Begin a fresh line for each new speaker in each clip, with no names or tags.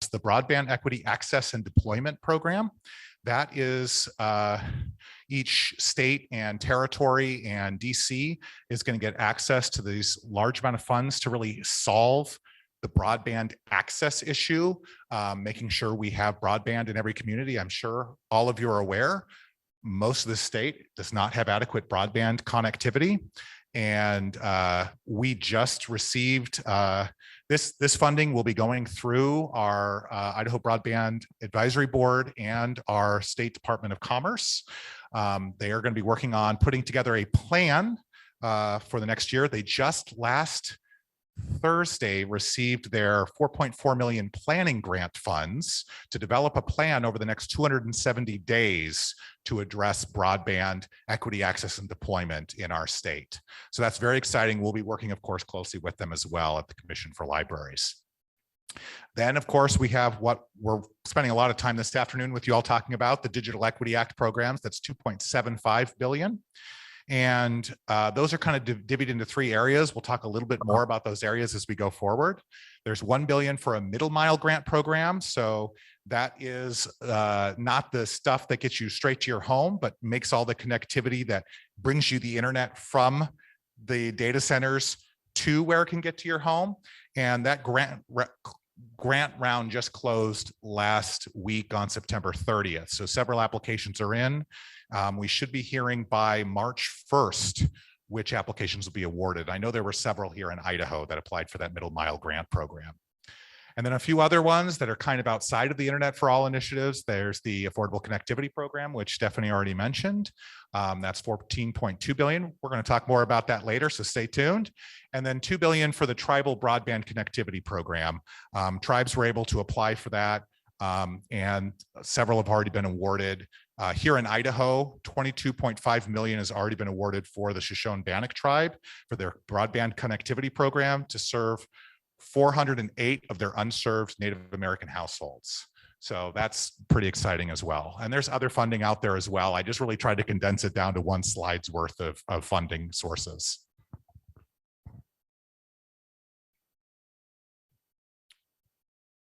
that's the Broadband Equity Access and Deployment Program. That is each state and territory and DC is going to get access to these large amount of funds to really solve the broadband access issue, making sure we have broadband in every community. I'm sure all of you are aware, most of the state does not have adequate broadband connectivity. And we just received this funding will be going through our Idaho Broadband Advisory Board and our State Department of Commerce. They are going to be working on putting together a plan for the next year. They just last Thursday received their $4.4 million planning grant funds to develop a plan over the next 270 days to address broadband equity, access, and deployment in our state. So that's very exciting. We'll be working, of course, closely with them as well at the Commission for Libraries. Then, of course, we have what we're spending a lot of time this afternoon with you all talking about, the Digital Equity Act programs. That's $2.75 billion. And those are kind of divvied into three areas. We'll talk a little bit more about those areas as we go forward. There's $1 billion for a middle mile grant program. So that is not the stuff that gets you straight to your home, but makes all the connectivity that brings you the internet from the data centers to where it can get to your home. And that grant round just closed last week on September 30th. So several applications are in. We should be hearing by March 1st which applications will be awarded. I know there were several here in Idaho that applied for that middle mile grant program. And then a few other ones that are kind of outside of the Internet for All initiatives. There's the Affordable Connectivity Program, which Stephanie already mentioned. That's $14.2 billion. We're going to talk more about that later, so stay tuned. And then $2 billion for the Tribal Broadband Connectivity Program. Tribes were able to apply for that, and several have already been awarded. Here in Idaho, $22.5 million has already been awarded for the Shoshone-Bannock tribe for their broadband connectivity program to serve 408 of their unserved Native American households. So that's pretty exciting as well. And there's other funding out there as well. I just really tried to condense it down to one slide's worth of funding sources.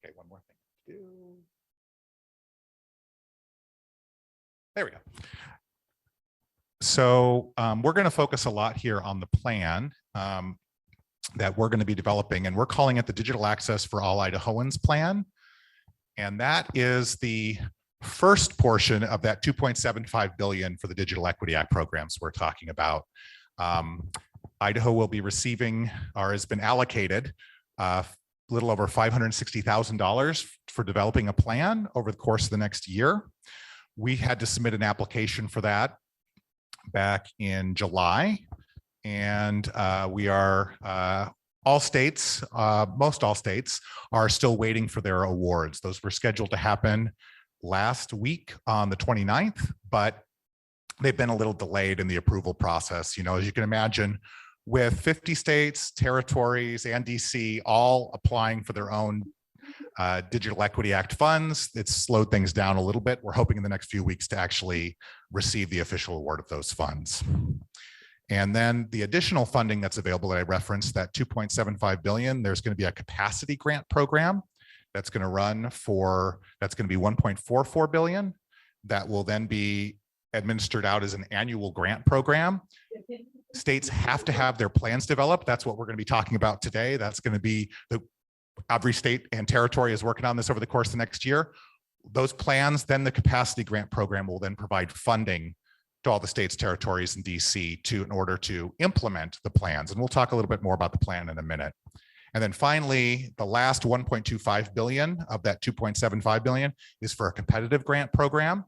Okay, one more thing to do. There we go. So we're going to focus a lot here on the plan that we're going to be developing, and we're calling it the Digital Access for All Idahoans plan. And that is the first portion of that $2.75 billion for the Digital Equity Act programs we're talking about. Idaho will be receiving, or has been allocated, a little over $560,000 for developing a plan over the course of the next year. We had to submit an application for that back in July. And we are, all states, most all states are still waiting for their awards. Those were scheduled to happen last week on the 29th, but they've been a little delayed in the approval process. You know, as you can imagine, with 50 states, territories, and DC all applying for their own Digital Equity Act funds, it's slowed things down a little bit. We're hoping in the next few weeks to actually receive the official award of those funds. And then the additional funding that's available that I referenced, that $2.75 billion, there's going to be a capacity grant program that's going to run for, that's going to be $1.44 billion. That will then be administered out as an annual grant program. States have to have their plans developed. That's what we're going to be talking about today. That's going to be every state and territory is working on this over the course of the next year. Those plans, then the capacity grant program will then provide funding to all the states, territories, and DC in order to implement the plans. And we'll talk a little bit more about the plan in a minute. And then finally, the last $1.25 billion of that $2.75 billion is for a competitive grant program.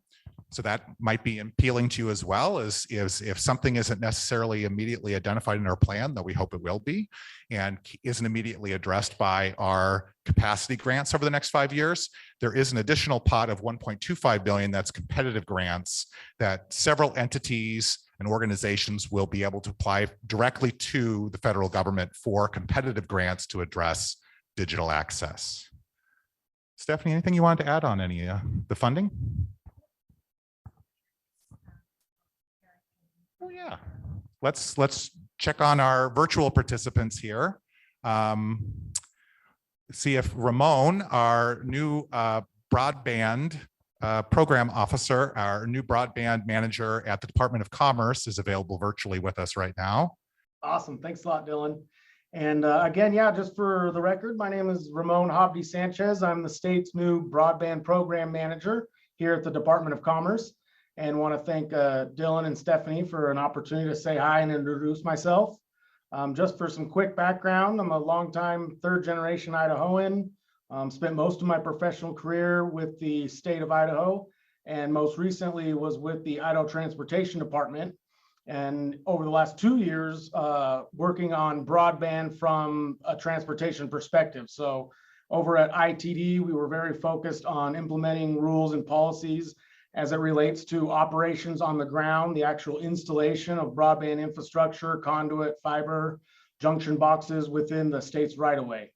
So that might be appealing to you as well, is if something isn't necessarily immediately identified in our plan, though we hope it will be, and isn't immediately addressed by our capacity grants over the next 5 years, there is an additional pot of $1.25 billion that's competitive grants that several entities and organizations will be able to apply directly to the federal government for competitive grants to address digital access. Stephanie, anything you wanted to add on any the funding? Oh yeah, let's check on our virtual participants here. see if Ramon, our new broadband program officer, our new broadband manager at the Department of Commerce, is available virtually with us right now.
Awesome. Thanks a lot, Dylan. And again, yeah, just for the record, my name is Ramon Hobdy Sanchez. I'm the state's new broadband program manager here at the Department of Commerce, and want to thank Dylan and Stephanie for an opportunity to say hi and introduce myself. Just for some quick background, I'm a longtime third-generation Idahoan. Spent most of my professional career with the state of Idaho, and most recently was with the Idaho Transportation Department. And over the last 2 years, working on broadband from a transportation perspective. So over at ITD, we were very focused on implementing rules and policies as it relates to operations on the ground, the actual installation of broadband infrastructure, conduit, fiber, junction boxes within the state's right-of-way.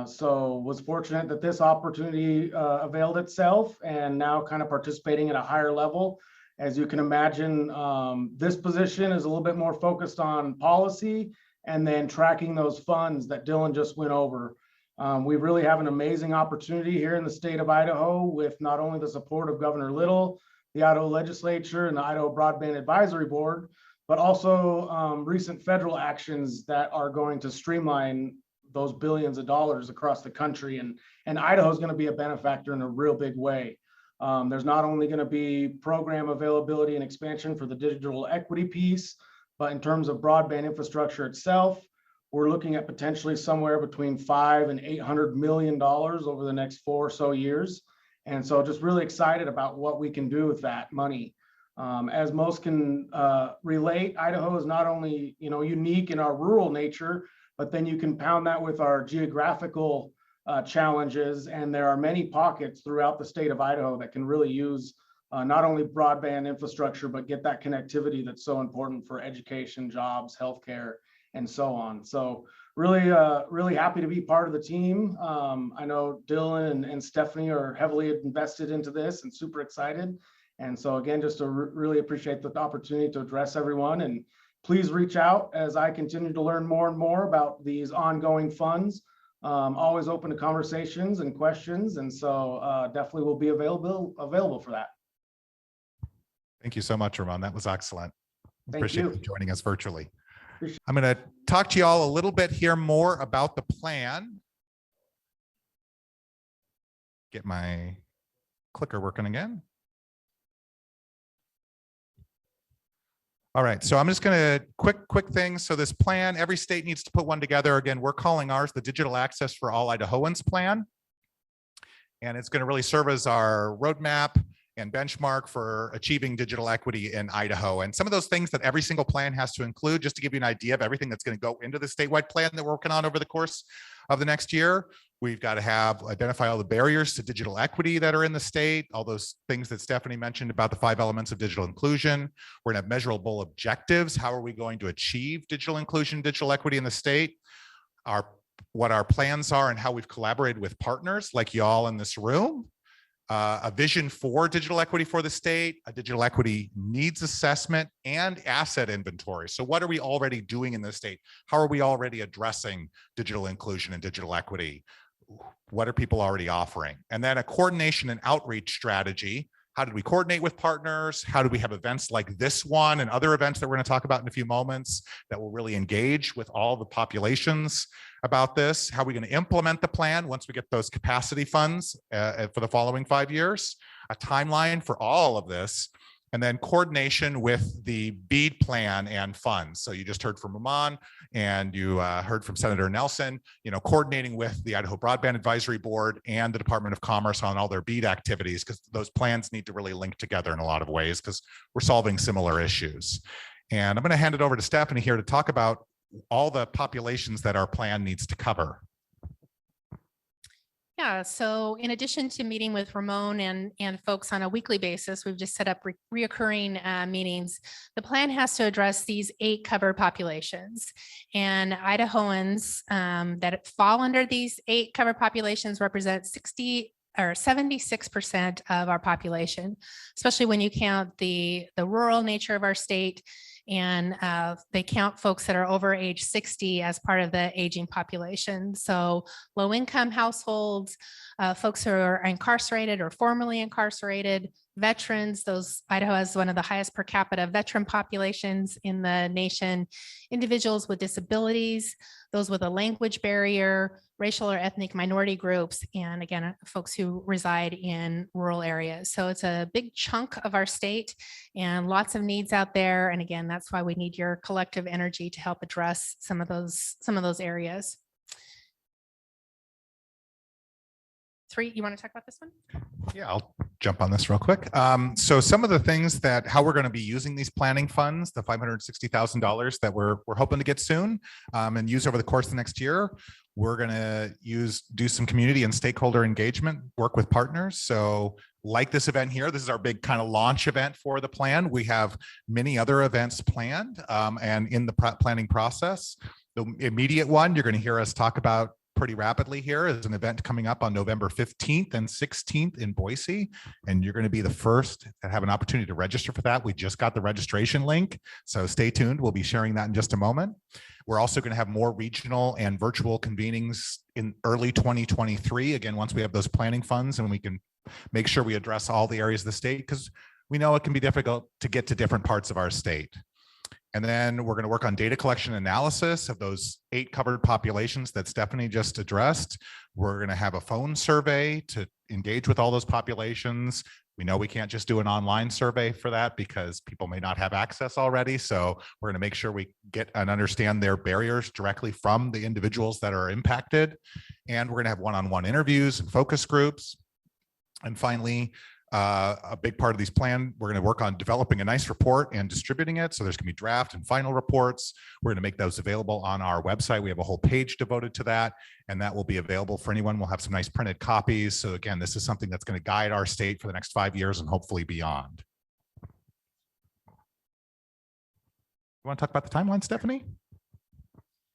So was fortunate that this opportunity availed itself, and now kind of participating at a higher level. As you can imagine, this position is a little bit more focused on policy and then tracking those funds that Dylan just went over. We really have an amazing opportunity here in the state of Idaho with not only the support of Governor Little, the Idaho legislature, and the Idaho Broadband Advisory Board, but also recent federal actions that are going to streamline those billions of dollars across the country. And Idaho is going to be a benefactor in a real big way. There's not only going to be program availability and expansion for the digital equity piece, but in terms of broadband infrastructure itself, we're looking at potentially somewhere between $500 and $800 million over the next 4 or so years. And so just really excited about what we can do with that money. As most can relate, Idaho is not only, unique in our rural nature, but then you can pound that with our geographical challenges, and there are many pockets throughout the state of Idaho that can really use not only broadband infrastructure, but get that connectivity that's so important for education, jobs, healthcare, and so on. So really, really happy to be part of the team. I know Dylan and Stephanie are heavily invested into this and super excited. And so again, just to really appreciate the opportunity to address everyone, and please reach out as I continue to learn more and more about these ongoing funds. Always open to conversations and questions, and so definitely will be available for that.
Thank you so much, Ramon. That was excellent. Appreciate you joining us virtually. I'm going to talk to you all a little bit here more about the plan. Get my clicker working again. All right, so I'm just going to quick things. So this plan, every state needs to put one together. Again, we're calling ours the Digital Access for All Idahoans plan. And it's going to really serve as our roadmap and benchmark for achieving digital equity in Idaho. And some of those things that every single plan has to include, just to give you an idea of everything that's going to go into the statewide plan that we're working on over the course of the next year. We've got to identify all the barriers to digital equity that are in the state, all those things that Stephanie mentioned about the 5 elements of digital inclusion. We're going to have measurable objectives. How are we going to achieve digital inclusion, digital equity in the state? What our plans are and how we've collaborated with partners like y'all in this room. A vision for digital equity for the state, a digital equity needs assessment, and asset inventory. So what are we already doing in the state? How are we already addressing digital inclusion and digital equity? What are people already offering? And then a coordination and outreach strategy. How did we coordinate with partners? How do we have events like this one and other events that we're going to talk about in a few moments that will really engage with all the populations about this? How are we going to implement the plan once we get those capacity funds for the following 5 years? A timeline for all of this, and then coordination with the BEAD plan and funds. So you just heard from Ramon and you heard from Senator Nelson, coordinating with the Idaho Broadband Advisory Board and the Department of Commerce on all their BEAD activities, because those plans need to really link together in a lot of ways because we're solving similar issues. And I'm going to hand it over to Stephanie here to talk about all the populations that our plan needs to cover.
Yeah, so in addition to meeting with Ramon and folks on a weekly basis, we've just set up reoccurring meetings. The plan has to address these 8 covered populations, and Idahoans that fall under these 8 covered populations represent 76% of our population, especially when you count the rural nature of our state And they count folks that are over age 60 as part of the aging population. So low-income households, folks who are incarcerated or formerly incarcerated, veterans, Idaho has one of the highest per capita veteran populations in the nation, individuals with disabilities, those with a language barrier, racial or ethnic minority groups, and again, folks who reside in rural areas. So it's a big chunk of our state and lots of needs out there. And again, that's why we need your collective energy to help address some of those areas. You want to talk about this one?
Yeah, I'll jump on this real quick. So some of the things how we're going to be using these planning funds, the $560,000 that we're hoping to get soon and use over the course of the next year, we're going to do some community and stakeholder engagement, work with partners. So like this event here, this is our big kind of launch event for the plan. We have many other events planned and in the planning process. The immediate one you're going to hear us talk about pretty rapidly here is an event coming up on November 15th and 16th in Boise. And you're going to be the first to have an opportunity to register for that. We just got the registration link, so stay tuned. We'll be sharing that in just a moment. We're also going to have more regional and virtual convenings in early 2023. Again, once we have those planning funds and we can make sure we address all the areas of the state, because we know it can be difficult to get to different parts of our state. And then we're going to work on data collection analysis of those 8 covered populations that Stephanie just addressed. We're going to have a phone survey to engage with all those populations. We know we can't just do an online survey for that because people may not have access already. So we're going to make sure we get and understand their barriers directly from the individuals that are impacted. And we're going to have one-on-one interviews and focus groups. And finally, a big part of these plans, we're going to work on developing a nice report and distributing it. So there's going to be draft and final reports. We're going to make those available on our website. We have a whole page devoted to that, and that will be available for anyone. We'll have some nice printed copies. So again, this is something that's going to guide our state for the next 5 years and hopefully beyond. You want to talk about the timeline, Stephanie?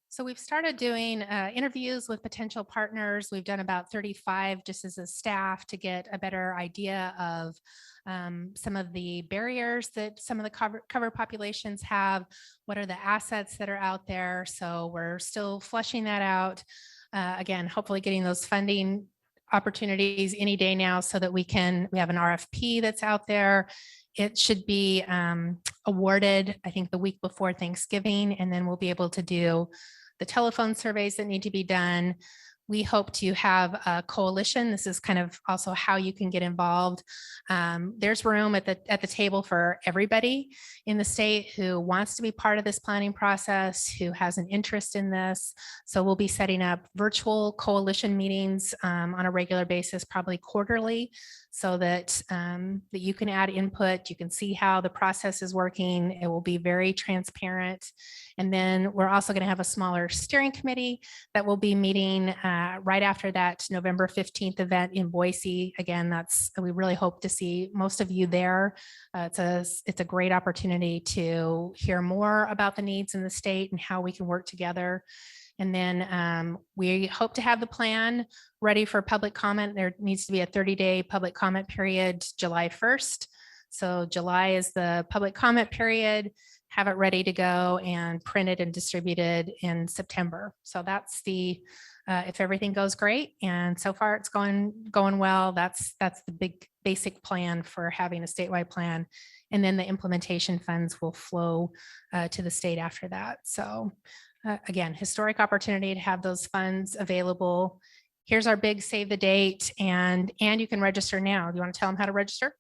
So we've started doing interviews with potential partners. We've done about 35 just as a staff to get a better idea of some of the barriers that some of the cover populations have. What are the assets that are out there? So we're still fleshing that out. Again, hopefully getting those funding opportunities any day now so that we have an RFP that's out there. It should be awarded, I think, the week before Thanksgiving, and then we'll be able to do the telephone surveys that need to be done. We hope to have a coalition. This is kind of also how you can get involved. There's room at the table for everybody in the state who wants to be part of this planning process, who has an interest in this. So we'll be setting up virtual coalition meetings on a regular basis, probably quarterly, so that you can add input. You can see how the process is working. It will be very transparent. And then we're also going to have a smaller steering committee that will be meeting right after that November 15th event in Boise. Again, we really hope to see most of you there. It's a great opportunity to hear more about the needs in the state and how we can work together. And then we hope to have the plan ready for public comment. There needs to be a 30-day public comment period, July 1st. So July is the public comment period. Have it ready to go and printed and distributed in September. So that's if everything goes great, and so far it's going well, that's the big basic plan for having a statewide plan. And then the implementation funds will flow to the state after that. So again, historic opportunity to have those funds available. Here's our big save the date, and you can register now. Do you want to tell them how to register?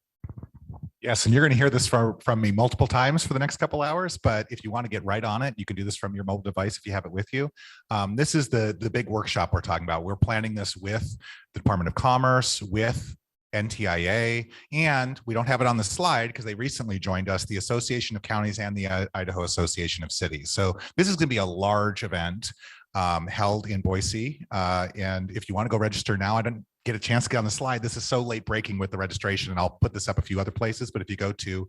Yes, and you're going to hear this from me multiple times for the next couple hours, but if you want to get right on it, you can do this from your mobile device if you have it with you. This is the big workshop we're talking about. We're planning this with the Department of Commerce, with NTIA, and we don't have it on the slide because they recently joined us, the Association of Counties and the Idaho Association of Cities. So this is going to be a large event held in Boise. And if you want to go register now, I don't get a chance to get on the slide. This is so late breaking with the registration, and I'll put this up a few other places. But if you go to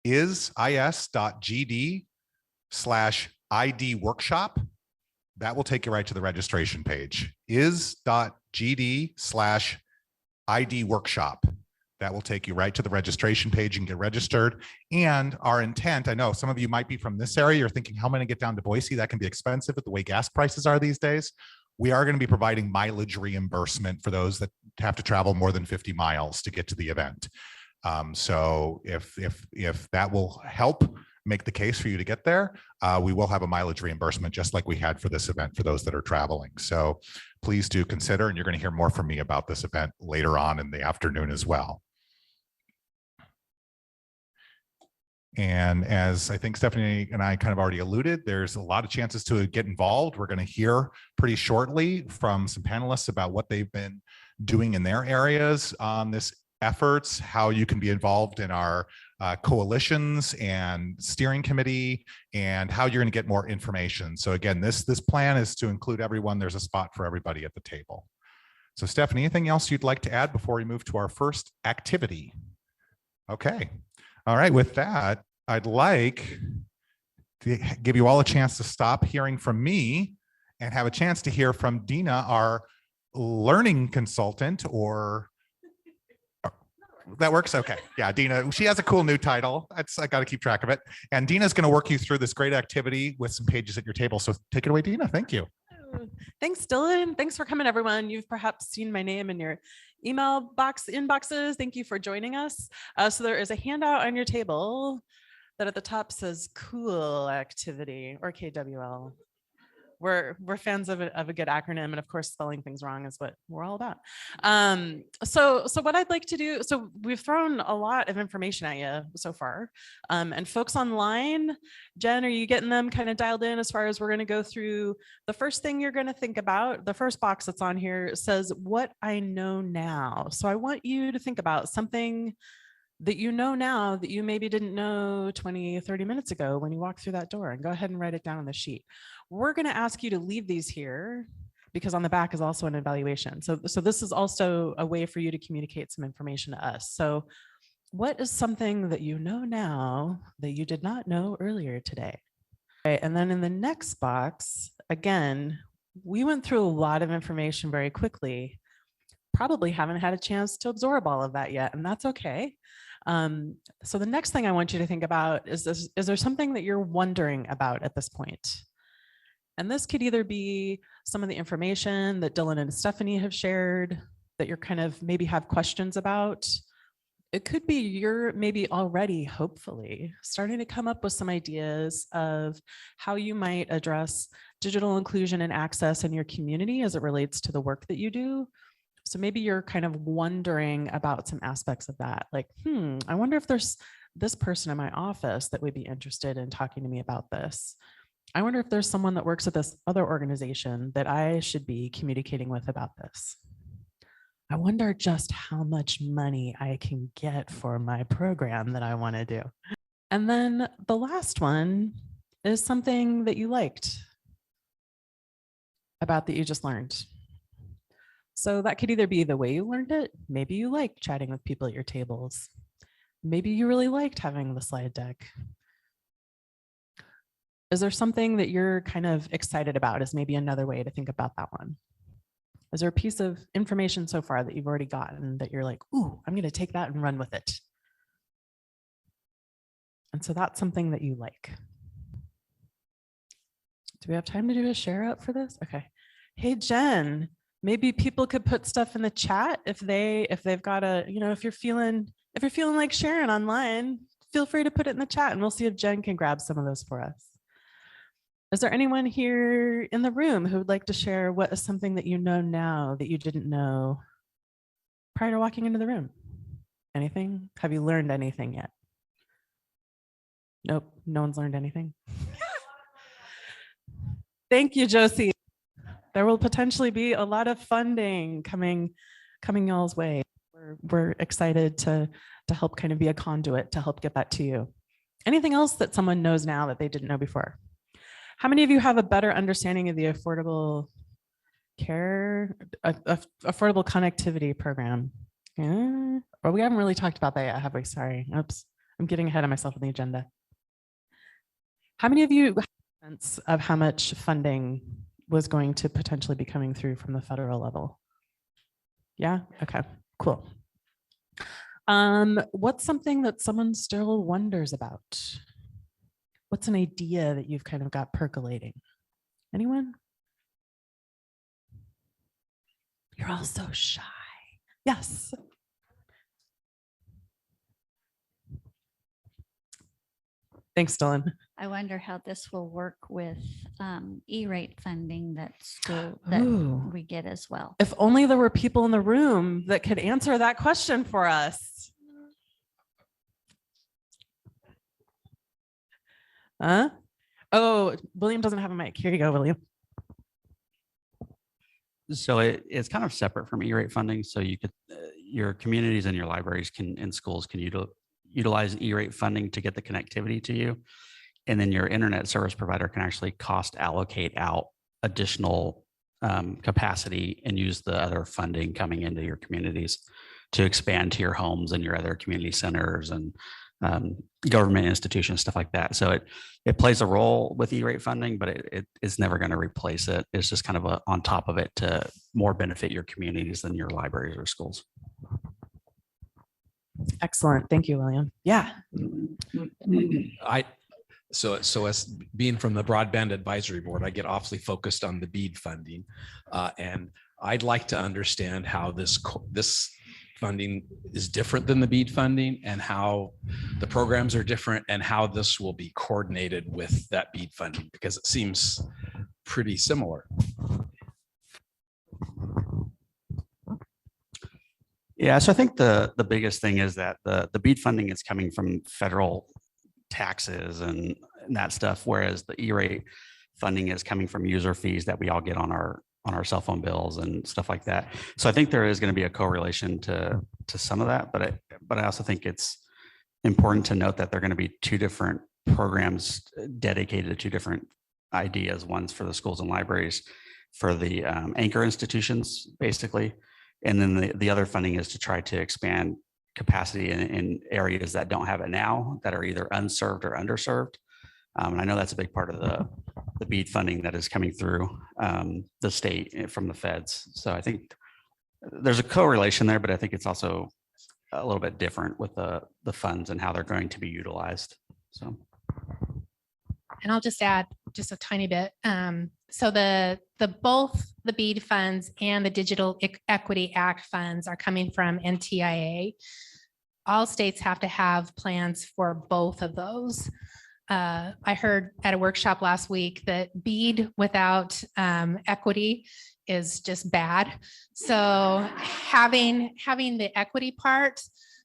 is.gd/ID workshop, that will take you right to the registration page. is.gd/ID workshop. That will take you right to the registration page and get registered. And our intent, I know some of you might be from this area, you're thinking, how am I going to get down to Boise? That can be expensive with the way gas prices are these days. We are going to be providing mileage reimbursement for those that have to travel more than 50 miles to get to the event. So if that will help make the case for you to get there, we will have a mileage reimbursement just like we had for this event for those that are traveling. So please do consider, and you're going to hear more from me about this event later on in the afternoon as well. And as I think Stephanie and I kind of already alluded, there's a lot of chances to get involved. We're going to hear pretty shortly from some panelists about what they've been doing in their areas on this efforts, how you can be involved in our coalitions and steering committee, and how you're going to get more information. So again, this plan is to include everyone. There's a spot for everybody at the table. So Stephanie, anything else you'd like to add before we move to our first activity? Okay. All right, with that, I'd like to give you all a chance to stop hearing from me and have a chance to hear from Dina, our learning consultant, or that works? Okay. Yeah, Dina, she has a cool new title. I got to keep track of it. And Dina's going to work you through this great activity with some pages at your table. So take it away, Dina. Thank you.
Thanks, Dylan. Thanks for coming, everyone. You've perhaps seen my name in your email inboxes. Thank you for joining us. So there is a handout on your table that at the top says cool activity, or KWL. We're fans of a good acronym, and of course, spelling things wrong is what we're all about. So what I'd like to do, so we've thrown a lot of information at you so far, and folks online, Jen, are you getting them kind of dialed in as far as we're going to go through? The first thing you're going to think about, the first box that's on here says what I know now. So I want you to think about something that you know now that you maybe didn't know 20, 30 minutes ago when you walked through that door, and go ahead and write it down on the sheet. We're going to ask you to leave these here because on the back is also an evaluation. So this is also a way for you to communicate some information to us. So what is something that you know now that you did not know earlier today? Okay, and then in the next box, again, we went through a lot of information very quickly. Probably haven't had a chance to absorb all of that yet, and that's okay. So the next thing I want you to think about is this: is there something that you're wondering about at this point? And this could either be some of the information that Dylan and Stephanie have shared that you're kind of maybe have questions about. It could be you're maybe already, hopefully, starting to come up with some ideas of how you might address digital inclusion and access in your community as it relates to the work that you do. So maybe you're kind of wondering about some aspects of that, like, I wonder if there's this person in my office that would be interested in talking to me about this. I wonder if there's someone that works at this other organization that I should be communicating with about this. I wonder just how much money I can get for my program that I want to do. And then the last one is something that you liked about that you just learned. So that could either be the way you learned it. Maybe you like chatting with people at your tables. Maybe you really liked having the slide deck. Is there something that you're kind of excited about is maybe another way to think about that one? Is there a piece of information so far that you've already gotten that you're like, ooh, I'm going to take that and run with it? And so that's something that you like. Do we have time to do a share out for this? Okay. Hey, Jen, maybe people could put stuff in the chat if they've got a, if you're feeling like sharing online, feel free to put it in the chat and we'll see if Jen can grab some of those for us. Is there anyone here in the room who would like to share what is something that you know now that you didn't know prior to walking into the room? Anything? Have you learned anything yet? Nope, no one's learned anything. Thank you, Josie. There will potentially be a lot of funding coming y'all's way. We're excited to help kind of be a conduit to help get that to you. Anything else that someone knows now that they didn't know before? How many of you have a better understanding of the affordable care, affordable connectivity program? Yeah. Or we haven't really talked about that yet, have we? Sorry. Oops. I'm getting ahead of myself on the agenda. How many of you have a sense of how much funding was going to potentially be coming through from the federal level? Yeah? Okay, cool. What's something that someone still wonders about? What's an idea that you've kind of got percolating? Anyone? You're all so shy. Yes. Thanks, Dylan.
I wonder how this will work with E-rate funding that
Ooh.
we get as well.
If only there were people in the room that could answer that question for us. Huh? Oh, William doesn't have a mic. Here you go, William.
So it's kind of separate from E-rate funding. So you could, your communities and your libraries can, in schools can utilize E-rate funding to get the connectivity to you. And then your internet service provider can actually cost allocate out additional capacity and use the other funding coming into your communities to expand to your homes and your other community centers and government institutions, stuff like that. So it plays a role with E-rate funding, but it's never going to replace it. It's just kind of on top of it to more benefit your communities than your libraries or schools.
Excellent. Thank you, William. Yeah.
So as being from the Broadband Advisory Board, I get awfully focused on the BEAD funding. And I'd like to understand how this funding is different than the BEAD funding and how the programs are different and how this will be coordinated with that BEAD funding, because it seems pretty similar.
Yeah, so I think the biggest thing is that the BEAD funding is coming from federal taxes and that stuff, whereas the E-rate funding is coming from user fees that we all get on our cell phone bills and stuff like that. So I think there is going to be a correlation to some of that, but I also think it's important to note that they're going to be two different programs dedicated to two different ideas. One's for the schools and libraries, for the anchor institutions, basically. And then the other funding is to try to expand capacity in areas that don't have it now, that are either unserved or underserved. And I know that's a big part of the BEAD funding that is coming through the state from the feds. So I think there's a correlation there, but I think it's also a little bit different with the funds and how they're going to be utilized. So.
And I'll just add just a tiny bit. So both the BEAD funds and the Digital Equity Act funds are coming from NTIA. All states have to have plans for both of those. I heard at a workshop last week that BEAD without equity is just bad. So having the equity part,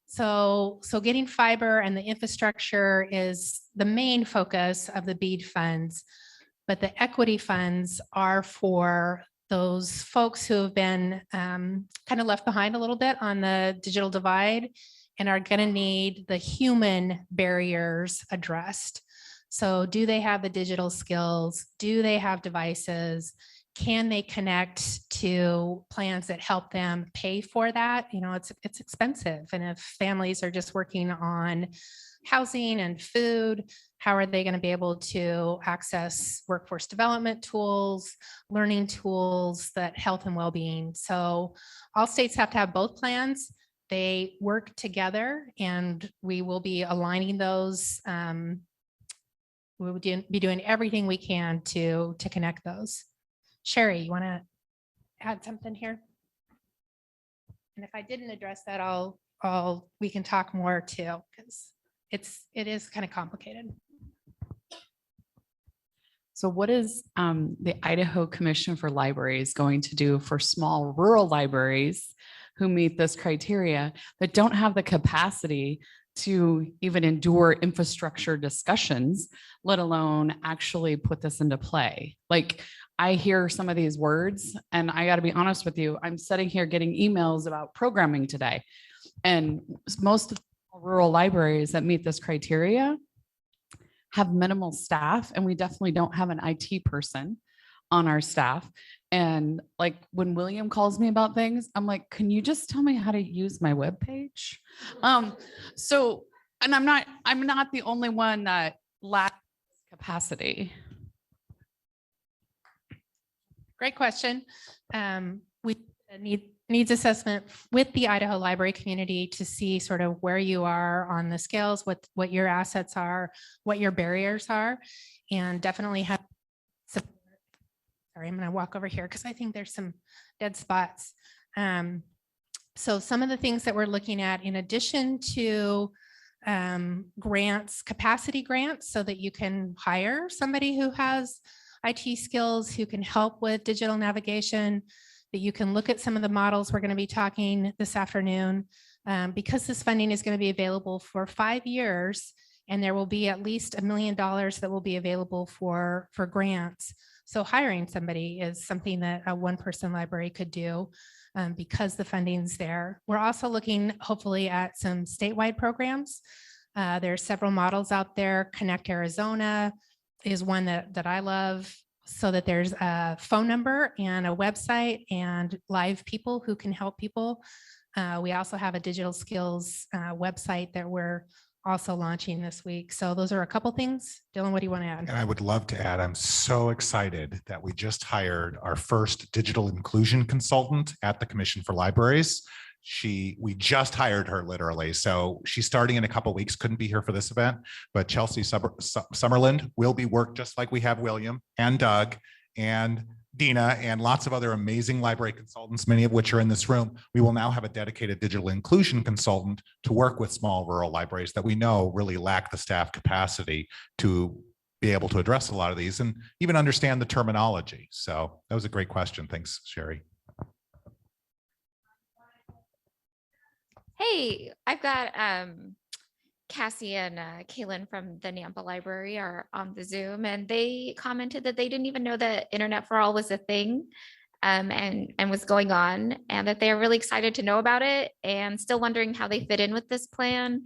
so getting fiber and the infrastructure is the main focus of the BEAD funds, but the equity funds are for those folks who have been kind of left behind a little bit on the digital divide and are going to need the human barriers addressed. So do they have the digital skills? Do they have devices? Can they connect to plans that help them pay for that? You know, it's expensive. And if families are just working on housing and food, how are they going to be able to access workforce development tools, learning tools, that health and well-being? So all states have to have both plans. They work together, and we will be aligning those. We will be doing everything we can to connect those. Sherry, you want to add something here? And if I didn't address that, we can talk more too, because it is kind of complicated.
So what is the Idaho Commission for Libraries going to do for small rural libraries who meet this criteria that don't have the capacity to even endure infrastructure discussions, let alone actually put this into play? Like, I hear some of these words, and I got to be honest with you, I'm sitting here getting emails about programming today. And most of the rural libraries that meet this criteria have minimal staff, and we definitely don't have an IT person on our staff. And like, when William calls me about things, I'm like, can you just tell me how to use my webpage? So, and I'm not the only one that lacks capacity.
Great question. We did a needs assessment with the Idaho library community to see sort of where you are on the scales, what your assets are, what your barriers are, and definitely have support. Sorry, I'm going to walk over here because I think there's some dead spots. So some of the things that we're looking at, in addition to grants, capacity grants, so that you can hire somebody who has IT skills, who can help with digital navigation, that you can look at some of the models we're going to be talking this afternoon, because this funding is going to be available for 5 years, and there will be at least $1 million that will be available for grants. So hiring somebody is something that a one-person library could do because the funding's there. We're also looking hopefully at some statewide programs. There are several models out there. Connect Arizona is one that I love, so that there's a phone number and a website and live people who can help people. We also have a digital skills website that we're also launching this week. So those are a couple things. Dylan, what do you want to add?
And I would love to add, I'm so excited that we just hired our first digital inclusion consultant at the Commission for Libraries. We just hired her literally. So she's starting in a couple of weeks, couldn't be here for this event, but Chelsea Summerland will be worked just like we have William and Doug and Dina and lots of other amazing library consultants, many of which are in this room. We will now have a dedicated digital inclusion consultant to work with small rural libraries that we know really lack the staff capacity to be able to address a lot of these and even understand the terminology. So that was a great question. Thanks, Sherry.
Hey, I've got Cassie and Kaylin from the Nampa Library are on the Zoom, and they commented that they didn't even know that Internet for All was a thing and was going on, and that they are really excited to know about it and still wondering how they fit in with this plan,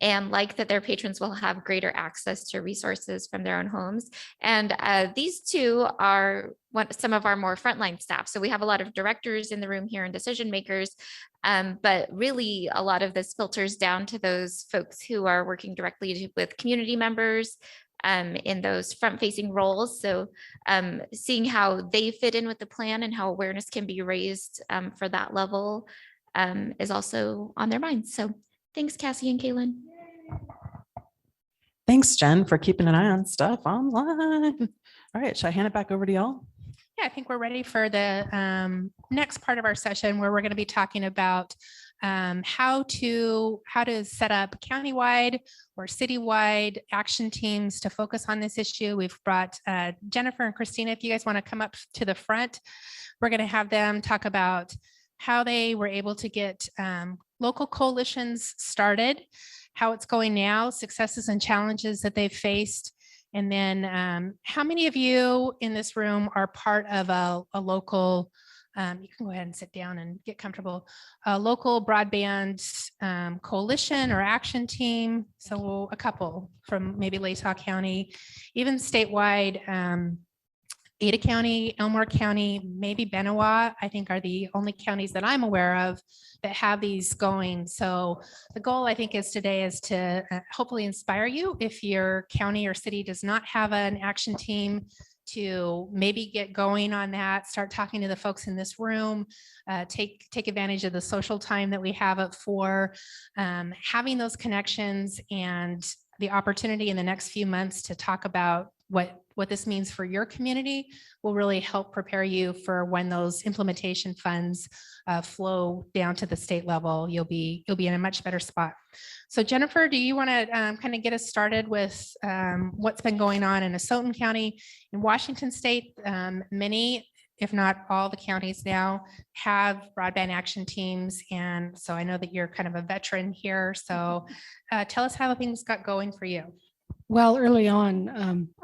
and like that their patrons will have greater access to resources from their own homes. And these two are some of our more frontline staff. So we have a lot of directors in the room here and decision makers, but really a lot of this filters down to those folks who are working directly with community members in those front-facing roles. So seeing how they fit in with the plan and how awareness can be raised for that level is also on their minds. So thanks, Cassie and Kaylin.
Thanks, Jen, for keeping an eye on stuff online. All right, should I hand it back over to y'all?
Yeah, I think we're ready for the next part of our session, where we're going to be talking about how to set up countywide or citywide action teams to focus on this issue. We've brought Jennifer and Christina. If you guys want to come up to the front, we're going to have them talk about how they were able to get local coalitions started, how it's going now, successes and challenges that they've faced. And then how many of you in this room are part of a local, you can go ahead and sit down and get comfortable, a local broadband coalition or action team? So a couple from maybe Latah County, even statewide, Ada County, Elmore County, maybe Benewah, I think are the only counties that I'm aware of that have these going. So the goal, I think, is today is to hopefully inspire you, if your county or city does not have an action team, to maybe get going on that, start talking to the folks in this room, take advantage of the social time that we have at 4, having those connections and the opportunity in the next few months to talk about what this means for your community will really help prepare you for when those implementation funds flow down to the state level. You'll be in a much better spot. So Jennifer, do you want to kind of get us started with what's been going on in Asotin County? In Washington State, many, if not all the counties now have broadband action teams. And so I know that you're kind of a veteran here. So tell us how things got going for you.
Well, early on,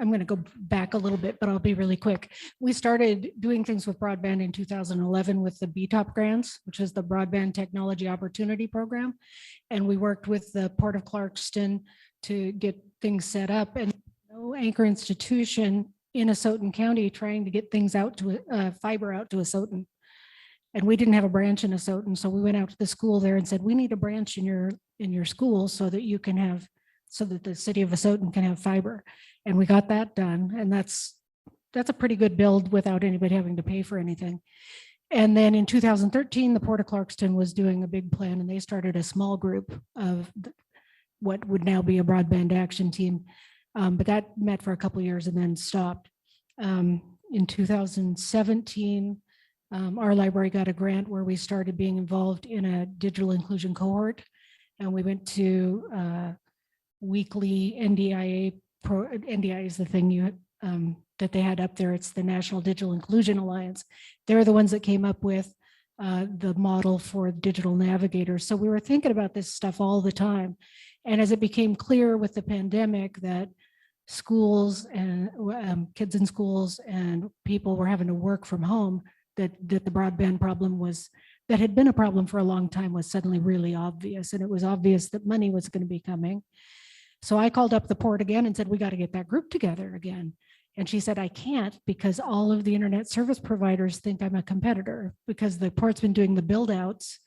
I'm going to go back a little bit, but I'll be really quick. We started doing things with broadband in 2011 with the BTOP grants, which is the Broadband Technology Opportunity Program. And we worked with the Port of Clarkston to get things set up, and no anchor institution in Asotin County trying to get things out to fiber out to Asotin. And we didn't have a branch in Asotin. So we went out to the school there and said, we need a branch in your school so that you can have, so that the city of Asotin can have fiber. And we got that done. And that's a pretty good build without anybody having to pay for anything. And then in 2013, the Port of Clarkston was doing a big plan, and they started a small group of what would now be a broadband action team. But that met for a couple of years and then stopped. In 2017, our library got a grant where we started being involved in a digital inclusion cohort. And we went to weekly NDIA. NDIA is the thing that they had up there. It's the National Digital Inclusion Alliance. They're the ones that came up with the model for digital navigators. So we were thinking about this stuff all the time. And as it became clear with the pandemic that schools and kids in schools and people were having to work from home, that the broadband problem that had been a problem for a long time was suddenly really obvious. And it was obvious that money was going to be coming. So I called up the port again and said, we got to get that group together again. And she said, I can't, because all of the internet service providers think I'm a competitor, because the port's been doing the build outs,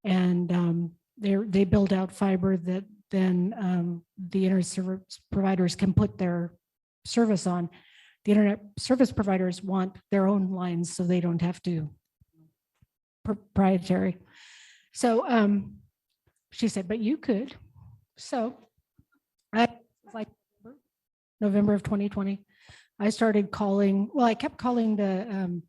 and they build out fiber that then the internet service providers can put their service on. The internet service providers want their own lines so they don't have to proprietary. So she said, but you could. So like November of 2020, I started calling. Well, I kept calling the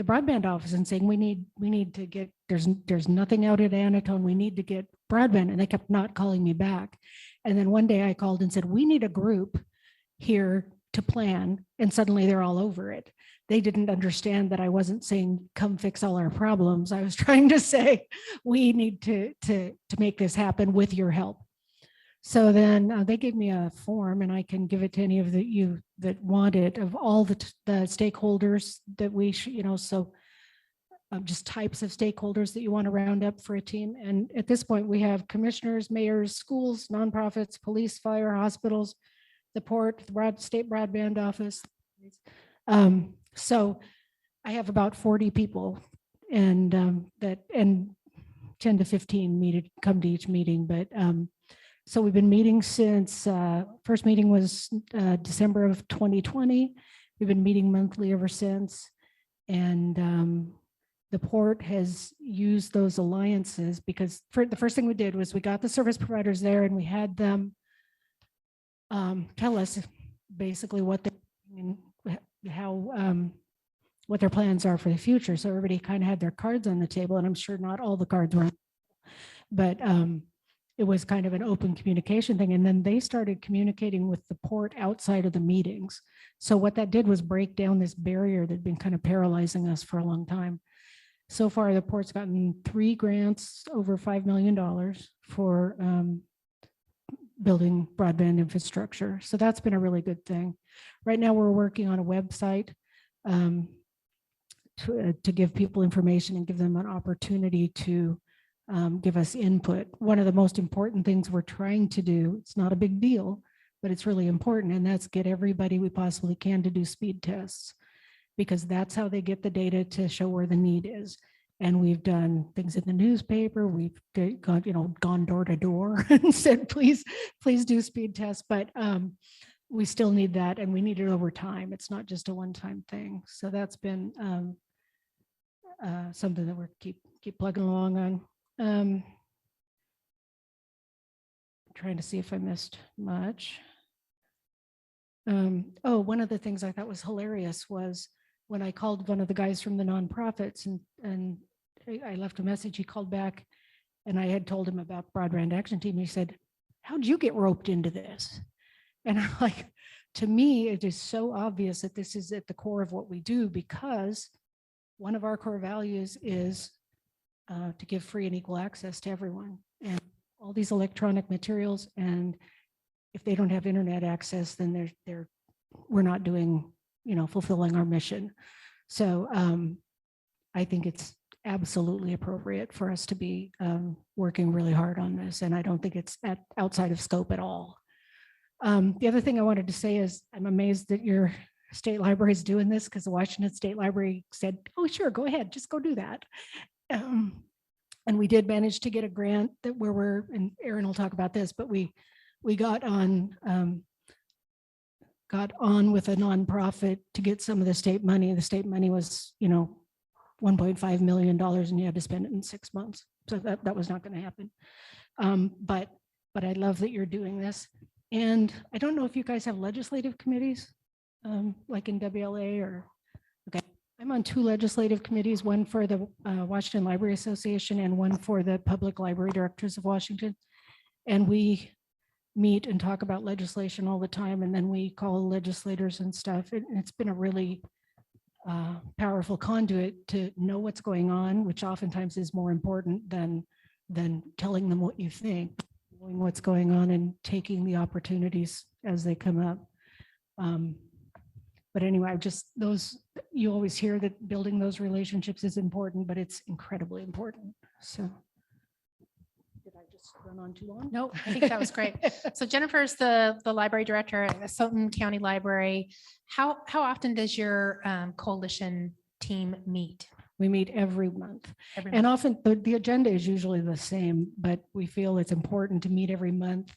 broadband office and saying, we need to get, there's nothing out at Anatone. We need to get broadband. And they kept not calling me back. And then one day I called and said, we need a group here to plan. And suddenly they're all over it. They didn't understand that I wasn't saying, come fix all our problems. I was trying to say, we need to make this happen with your help. So then they gave me a form, and I can give it to any of you that want it, of all the stakeholders that we should, so just types of stakeholders that you want to round up for a team. And at this point, we have commissioners, mayors, schools, nonprofits, police, fire, hospitals, the port, the state broadband office. So I have about 40 people, and 10 to 15 come to each meeting. But so we've been meeting since first meeting was December of 2020. We've been meeting monthly ever since. And the port has used those alliances, because the first thing we did was we got the service providers there, and we had them tell us basically what what their plans are for the future. So everybody kind of had their cards on the table, and I'm sure not all the cards were, but it was kind of an open communication thing. And then they started communicating with the port outside of the meetings. So what that did was break down this barrier that had been kind of paralyzing us for a long time. So far, the port's gotten 3 grants over $5 million for building broadband infrastructure. So that's been a really good thing. Right now, we're working on a website to give people information and give them an opportunity to give us input. One of the most important things we're trying to do, it's not a big deal, but it's really important, and that's get everybody we possibly can to do speed tests, because that's how they get the data to show where the need is. And we've done things in the newspaper. We've gone door to door and said, please do speed tests. But we still need that, and we need it over time. It's not just a one-time thing. So that's been something that we're keep plugging along on. Trying to see if I missed much. One of the things I thought was hilarious was when I called one of the guys from the nonprofits, and I left a message. He called back, and I had told him about Broadband Action Team. He said, how'd you get roped into this? And I'm like, to me, it is so obvious that this is at the core of what we do, because one of our core values is to give free and equal access to everyone, and all these electronic materials. And if they don't have internet access, then we're not doing, fulfilling our mission. So I think it's absolutely appropriate for us to be working really hard on this. And I don't think it's outside of scope at all. The other thing I wanted to say is I'm amazed that your state library is doing this, because the Washington State Library said, oh, sure, go ahead, just go do that. And we did manage to get a grant that where and Aaron will talk about this, but we got on with a nonprofit to get some of the state money. The state money was, $1.5 million and you had to spend it in 6 months. So that was not going to happen. But I love that you're doing this. And I don't know if you guys have legislative committees, like in WLA or, okay. I'm on 2 legislative committees, one for the Washington Library Association and one for the Public Library Directors of Washington. And we meet and talk about legislation all the time. And then we call legislators and stuff. And it's been a really powerful conduit to know what's going on, which oftentimes is more important than telling them what you think, knowing what's going on and taking the opportunities as they come up. But anyway, you always hear that building those relationships is important, but it's incredibly important. So did I just run on too long?
No, I think that was great. So Jennifer's the library director at the Sultan County Library. How often does your coalition team meet?
We meet every month.
Every
And
month?
often the agenda is usually the same, but we feel it's important to meet every month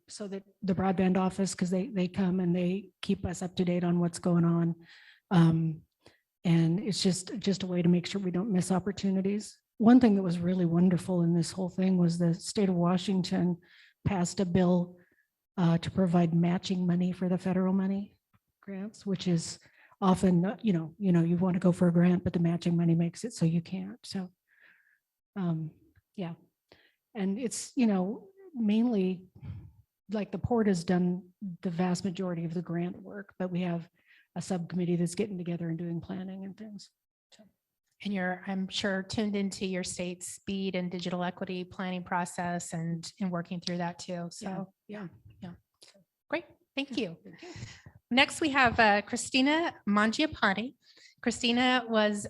so that the broadband office, because they come and they keep us up to date on what's going on. And it's just a way to make sure we don't miss opportunities. One thing that was really wonderful in this whole thing was the state of Washington passed a bill to provide matching money for the federal money grants, which is often, you want to go for a grant, but the matching money makes it so you can't. So, yeah. And it's, mainly like the port has done the vast majority of the grant work, but we have a subcommittee that's getting together and doing planning and things. So.
And you're, I'm sure, tuned into your state's speed and digital equity planning process and working through that too. So
Yeah.
great. Thank you. Next, we have Christina Mangiapane. Christina was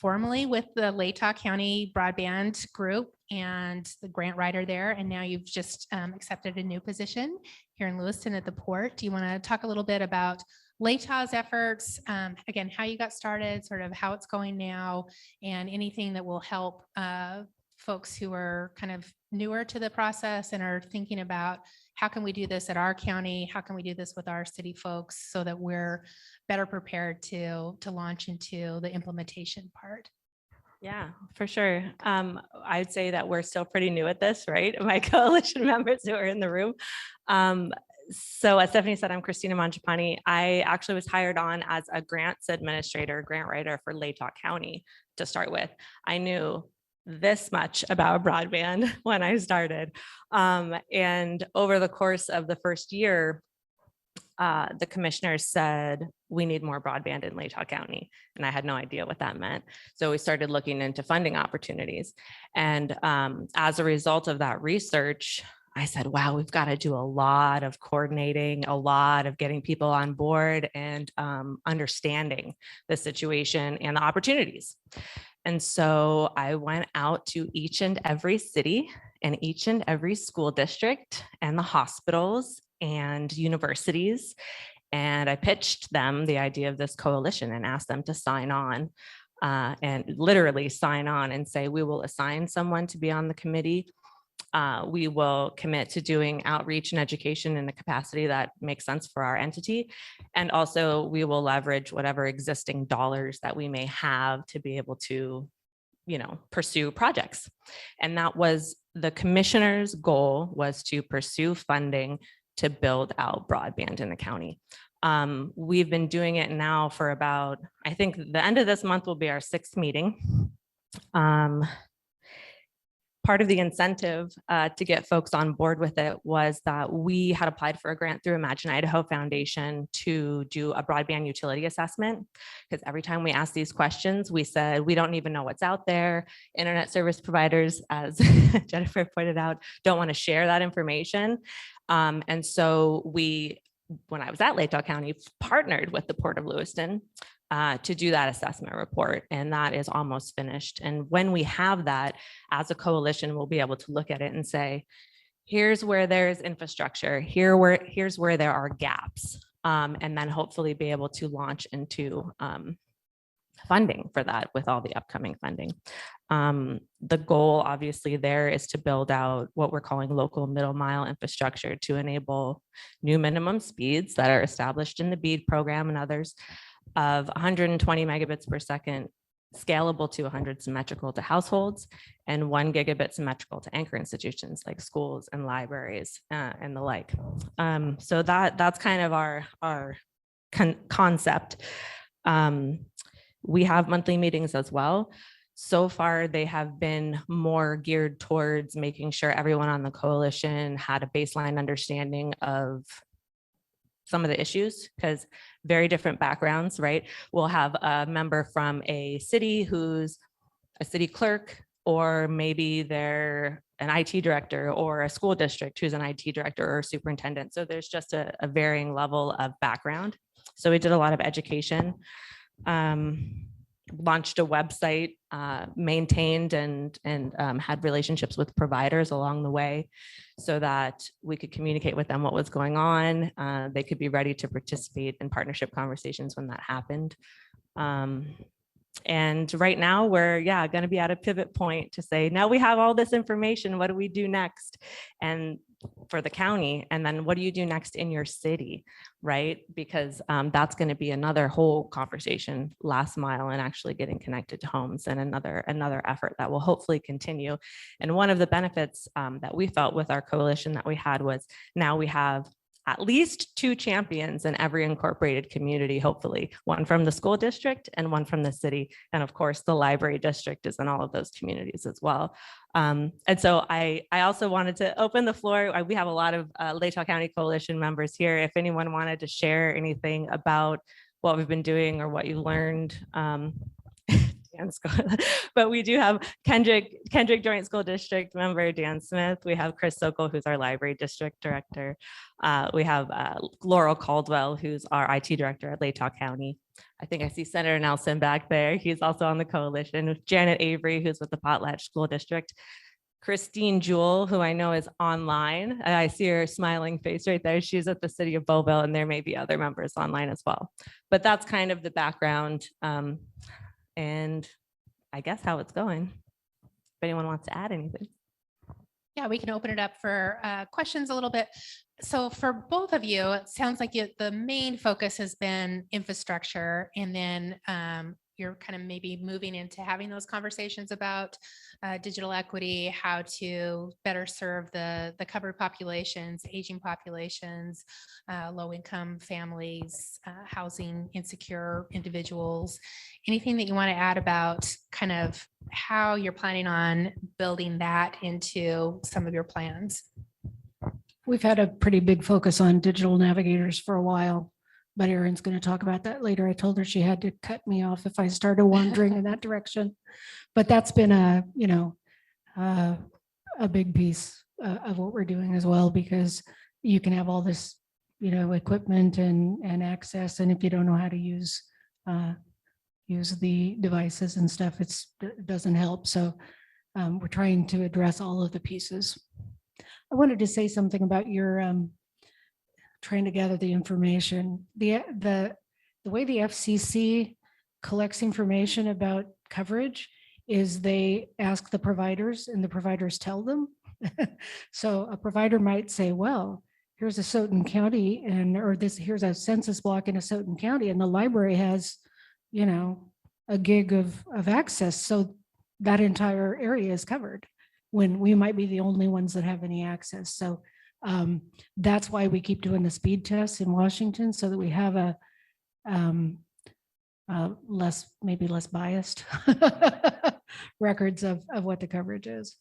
formerly with the Latah County Broadband Group and the grant writer there. And now you've just accepted a new position here in Lewiston at the port. Do you want to talk a little bit about Latah's efforts, again, how you got started, sort of how it's going now, and anything that will help folks who are kind of newer to the process and are thinking about how can we do this at our county? How can we do this with our city folks so that we're better prepared to launch into the implementation part?
Yeah, for sure. I'd say that we're still pretty new at this, right? My coalition members who are in the room. So as Stephanie said, I'm Christina Mangiapane. I actually was hired on as a grants administrator, grant writer for Latah County to start with. I knew this much about broadband when I started. And over the course of the first year, the commissioners said, we need more broadband in Latah County. And I had no idea what that meant. So we started looking into funding opportunities. And as a result of that research, I said, wow, we've got to do a lot of coordinating, a lot of getting people on board and understanding the situation and the opportunities. And so I went out to each and every city and each and every school district and the hospitals and universities. And I pitched them the idea of this coalition and asked them to sign on and literally sign on and say, we will assign someone to be on the committee. We will commit to doing outreach and education in the capacity that makes sense for our entity. And also we will leverage whatever existing dollars that we may have to be able to, pursue projects. And that was the commissioner's goal, was to pursue funding to build out broadband in the county. We've been doing it now for about, I think the end of this month will be our 6th meeting. Part of the incentive to get folks on board with it was that we had applied for a grant through Imagine Idaho Foundation to do a broadband utility assessment. Because every time we asked these questions, we said, we don't even know what's out there. Internet service providers, as Jennifer pointed out, don't want to share that information. And so when I was at Latah County, partnered with the Port of Lewiston to do that assessment report, and that is almost finished. And when we have that as a coalition, we'll be able to look at it and say, here's where there's infrastructure, here's where there are gaps, and then hopefully be able to launch into funding for that with all the upcoming funding. The goal obviously there is to build out what we're calling local middle mile infrastructure to enable new minimum speeds that are established in the BEAD program and others of 120 megabits per second scalable to 100 symmetrical to households, and 1 gigabit symmetrical to anchor institutions like schools and libraries and the like. So that's kind of our concept. We have monthly meetings as well. So far, they have been more geared towards making sure everyone on the coalition had a baseline understanding of some of the issues, because very different backgrounds, right? We'll have a member from a city who's a city clerk, or maybe they're an IT director, or a school district who's an IT director or superintendent. So there's just a varying level of background. So we did a lot of education, launched a website, maintained and had relationships with providers along the way so that we could communicate with them what was going on. They could be ready to participate in partnership conversations when that happened. And right now we're going to be at a pivot point to say, now we have all this information, what do we do next? And for the county, and then what do you do next in your city, right? Because that's going to be another whole conversation, last mile, and actually getting connected to homes, and another effort that will hopefully continue. And one of the benefits that we felt with our coalition that we had was, now we have at least 2 champions in every incorporated community, hopefully, one from the school district and one from the city. And of course, the library district is in all of those communities as well. And so I also wanted to open the floor. We have a lot of Latah County Coalition members here. If anyone wanted to share anything about what we've been doing or what you learned, but we do have Kendrick Joint School District member Dan Smith. We have Chris Sokol, who's our library district director. We have Laurel Caldwell, who's our IT director at Latah County. I think I see Senator Nelson back there. He's also on the coalition. Janet Avery, who's with the Potlatch School District. Christine Jewell, who I know is online. I see her smiling face right there. She's at the City of Beauville, and there may be other members online as well. But that's kind of the background. And I guess how it's going. If anyone wants to add anything.
Yeah, we can open it up for questions a little bit. So for both of you, it sounds like the main focus has been infrastructure, and then you're kind of maybe moving into having those conversations about digital equity, how to better serve the covered populations, aging populations, low-income families, housing insecure individuals. Anything that you want to add about kind of how you're planning on building that into some of your plans?
We've had a pretty big focus on digital navigators for a while, but Erin's going to talk about that later. I told her she had to cut me off if I started wandering in that direction. But that's been a big piece of what we're doing as well, because you can have all this, equipment and access, and if you don't know how to use the devices and stuff, it doesn't help. So we're trying to address all of the pieces. I wanted to say something about your trying to gather the information. The way the FCC collects information about coverage is they ask the providers, and the providers tell them. So a provider might say, well, here's a Soton County, here's a census block in a Soton County, and the library has, a gig of access. So that entire area is covered, when we might be the only ones that have any access. So that's why we keep doing the speed tests in Washington, so that we have a maybe less biased records of what the coverage is.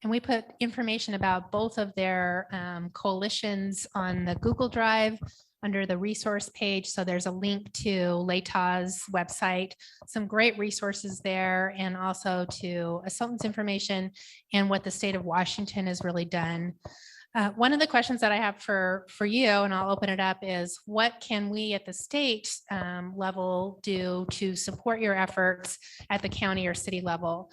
And we put information about both of their coalitions on the Google Drive under the resource page. So there's a link to Latah's website, some great resources there, and also to Soton's information and what the state of Washington has really done. One of the questions that I have for you, and I'll open it up, is what can we at the state level do to support your efforts at the county or city level?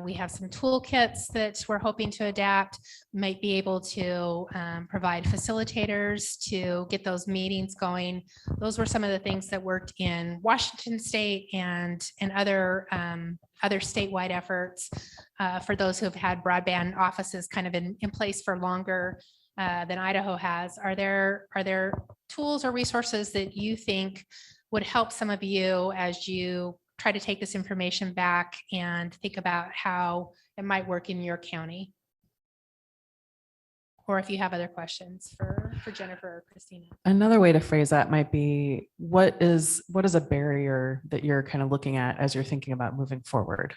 We have some toolkits that we're hoping to adapt, might be able to provide facilitators to get those meetings going. Those were some of the things that worked in Washington state and other statewide efforts for those who have had broadband offices kind of in place for longer than Idaho has. Are there tools or resources that you think would help some of you as you try to take this information back and think about how it might work in your county. Or if you have other questions for Jennifer or Christina.
Another way to phrase that might be, what is a barrier that you're kind of looking at as you're thinking about moving forward?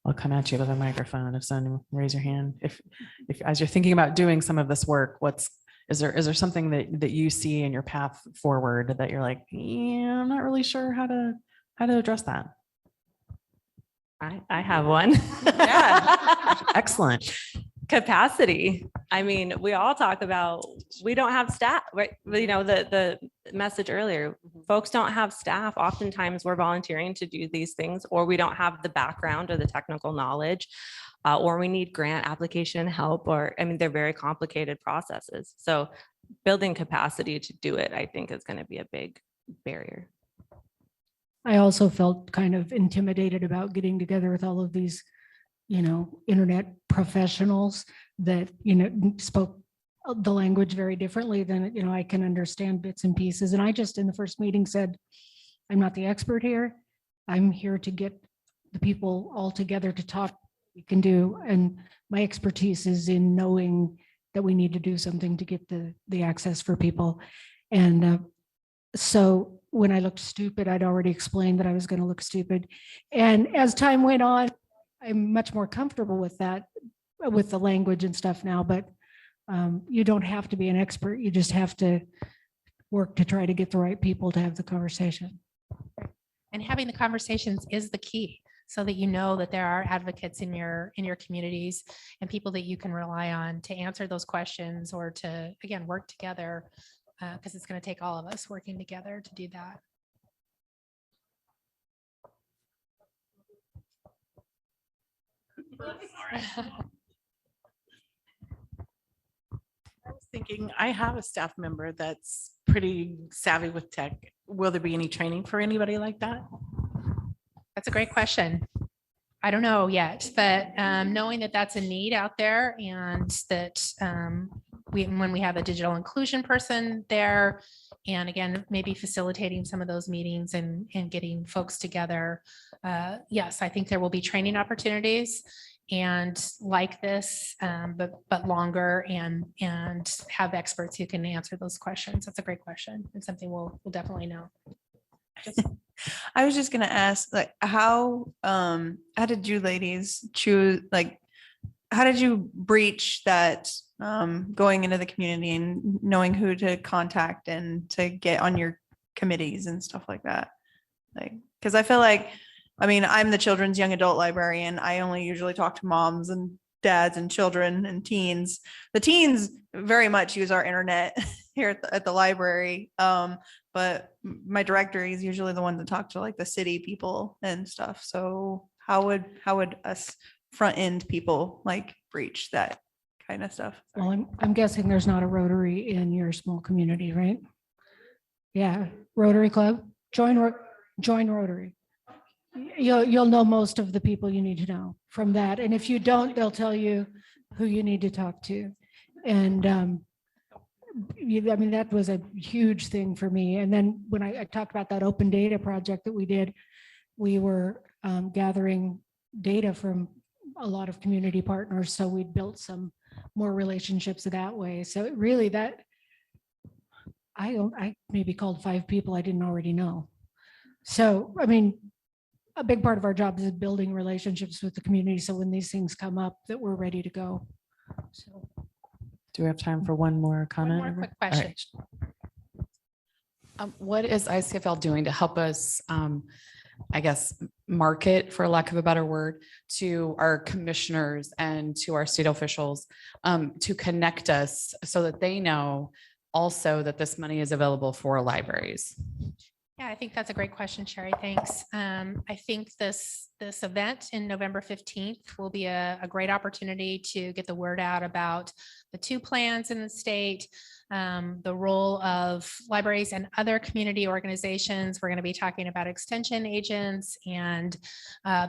I'll come at you with a microphone if someone raise your hand. If as you're thinking about doing some of this work, is there something that you see in your path forward that you're like, yeah, I'm not really sure how to address that?
I have one.
Yeah. Excellent.
Capacity. I mean, we all talk about, we don't have staff, right? You know, the message earlier, folks don't have staff. Oftentimes we're volunteering to do these things, or we don't have the background or the technical knowledge, or we need grant application help, or, I mean, they're very complicated processes. So building capacity to do it, I think, is going to be a big barrier.
I also felt kind of intimidated about getting together with all of these, you know, internet professionals that, you know, spoke the language very differently than, you know, I can understand bits and pieces. And I just, in the first meeting, said, I'm not the expert here. I'm here to get the people all together to talk what we can do. And my expertise is in knowing that we need to do something to get the access for people. And so when I looked stupid, I'd already explained that I was going to look stupid. And as time went on, I'm much more comfortable with that, with the language and stuff now, but you don't have to be an expert. You just have to work to try to get the right people to have the conversation.
And having the conversations is the key, so that you know that there are advocates in your communities and people that you can rely on to answer those questions, or to, again, work together, because it's going to take all of us working together to do that.
I was thinking, I have a staff member that's pretty savvy with tech. Will there be any training for anybody like that?
That's a great question. I don't know yet, but knowing that that's a need out there, and that when we have a digital inclusion person there, and again, maybe facilitating some of those meetings and getting folks together. Yes, I think there will be training opportunities and like this, but longer, and have experts who can answer those questions. That's a great question, and something we'll definitely know.
I was just gonna ask, like, how did you ladies choose, like, how did you breach that going into the community and knowing who to contact and to get on your committees and stuff like that? Like, because I feel like, I mean, I'm the children's young adult librarian. I only usually talk to moms and dads and children and teens. The teens very much use our internet here at the library. But my director is usually the one to talk to, like, the city people and stuff. So how would us front end people, like, breach that kind of stuff?
Well, I'm guessing there's not a Rotary in your small community, right? Yeah, Rotary Club, join Rotary. You'll know most of the people you need to know from that. And if you don't, they'll tell you who you need to talk to. And I mean, that was a huge thing for me. And then when I talked about that open data project that we did, we were gathering data from a lot of community partners. So we built some more relationships that way. So really, that I maybe called 5 people I didn't already know. So, I mean, a big part of our job is building relationships with the community. So when these things come up, that we're ready to go. So.
Do we have time for one more comment?
One more quick
All
question.
right.
What is ICfL doing to help us, I guess, market, for lack of a better word, to our commissioners and to our state officials, to connect us so that they know also that this money is available for libraries?
Yeah, I think that's a great question, Sherry. Thanks. I think this event in November 15th will be a great opportunity to get the word out about the 2 plans in the state, the role of libraries and other community organizations. We're going to be talking about extension agents, and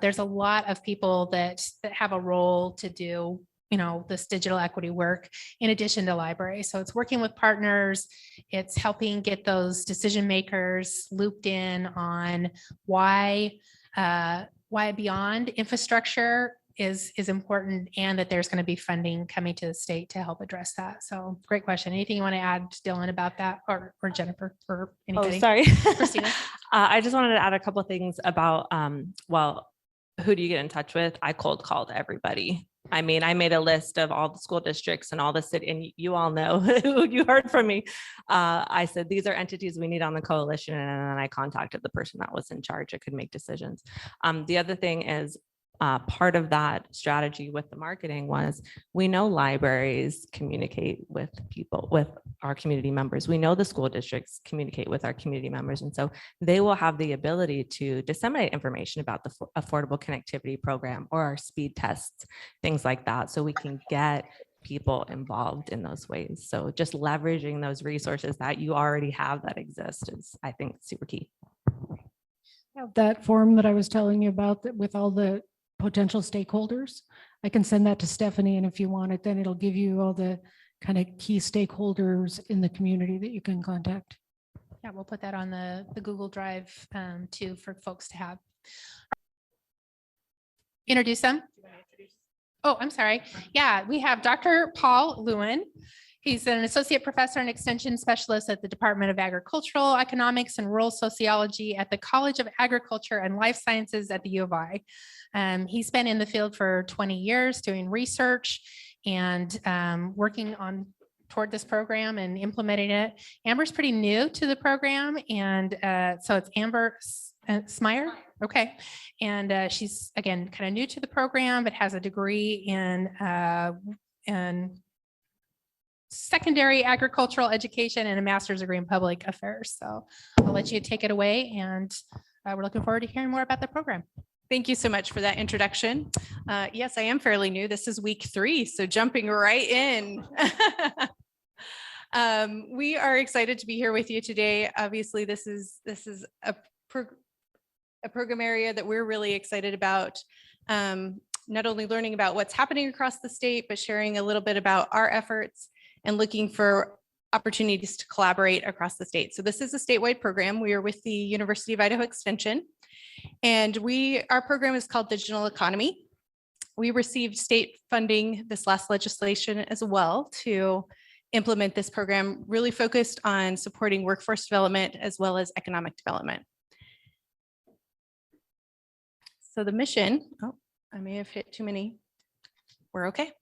there's a lot of people that have a role to do this digital equity work in addition to library. So it's working with partners. It's helping get those decision makers looped in on why beyond infrastructure is important, and that there's going to be funding coming to the state to help address that. So great question. Anything you want to add, Dylan, about that, or Jennifer, or anybody?
Oh, sorry.
Christina?
I just wanted to add a couple of things about, well, who do you get in touch with? I cold called everybody. I mean, I made a list of all the school districts and all the city, and you all know who you heard from me. I said, these are entities we need on the coalition. And then I contacted the person that was in charge that could make decisions. The other thing is, part of that strategy with the marketing was, we know libraries communicate with people, with our community members. We know the school districts communicate with our community members. And so they will have the ability to disseminate information about the affordable connectivity program or our speed tests, things like that. So we can get people involved in those ways. So just leveraging those resources that you already have that exist is, I think, super key.
That form that I was telling you about, that with all the potential stakeholders, I can send that to Stephanie, and if you want it, then it'll give you all the kind of key stakeholders in the community that you can contact.
Yeah, we'll put that on the Google Drive too, for folks to have. Introduce them. Oh, I'm sorry. Yeah, we have Dr. Paul Lewin. He's an associate professor and extension specialist at the Department of Agricultural Economics and Rural Sociology at the College of Agriculture and Life Sciences at the U of I. He's been in the field for 20 years doing research and working toward this program and implementing it. Amber's pretty new to the program, and so it's Amber Smyer. Okay. And she's, again, kind of new to the program, but has a degree in secondary agricultural education and a master's degree in public affairs. So I'll let you take it away, and we're looking forward to hearing more about the program.
Thank you so much for that introduction. Yes, I am fairly new. This is week 3, so jumping right in. We are excited to be here with you today. Obviously, this is a program area that we're really excited about. Not only learning about what's happening across the state, but sharing a little bit about our efforts and looking for opportunities to collaborate across the state. So this is a statewide program. We are with the University of Idaho Extension, and our program is called Digital Economy. We received state funding this last legislation as well to implement this program, really focused on supporting workforce development as well as economic development. So the mission, I may have hit too many. We're okay.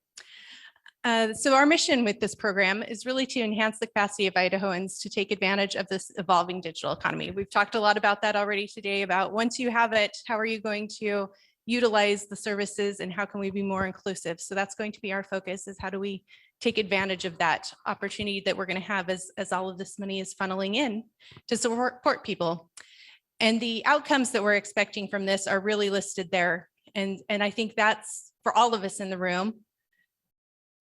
So our mission with this program is really to enhance the capacity of Idahoans to take advantage of this evolving digital economy. We've talked a lot about that already today, about once you have it, how are you going to utilize the services and how can we be more inclusive? So that's going to be our focus, is how do we take advantage of that opportunity that we're going to have as all of this money is funneling in to support people. And the outcomes that we're expecting from this are really listed there. And I think that's, for all of us in the room,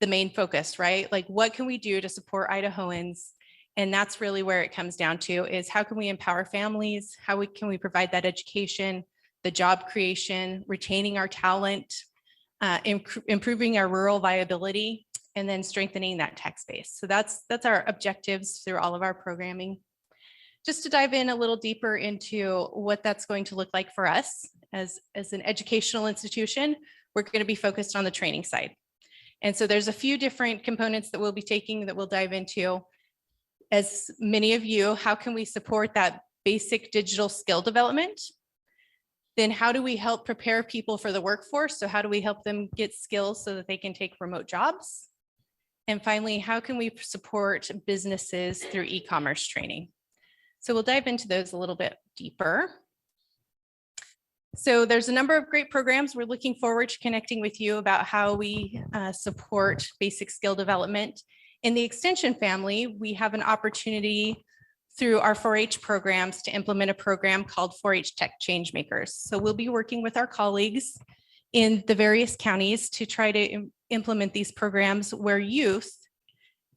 the main focus, right? Like, what can we do to support Idahoans? And that's really where it comes down to, is how can we empower families? Can we provide that education, the job creation, retaining our talent, improving our rural viability, and then strengthening that tax base. So that's our objectives through all of our programming. Just to dive in a little deeper into what that's going to look like for us as an educational institution, we're going to be focused on the training side. And so there's a few different components that we'll be taking that we'll dive into. As many of you, how can we support that basic digital skill development? Then how do we help prepare people for the workforce? So how do we help them get skills so that they can take remote jobs? And finally, how can we support businesses through e-commerce training? So we'll dive into those a little bit deeper. So there's a number of great programs. We're looking forward to connecting with you about how we support basic skill development. In the Extension family, we have an opportunity through our 4-H programs to implement a program called 4-H Tech Changemakers. So we'll be working with our colleagues in the various counties to try to implement these programs where youth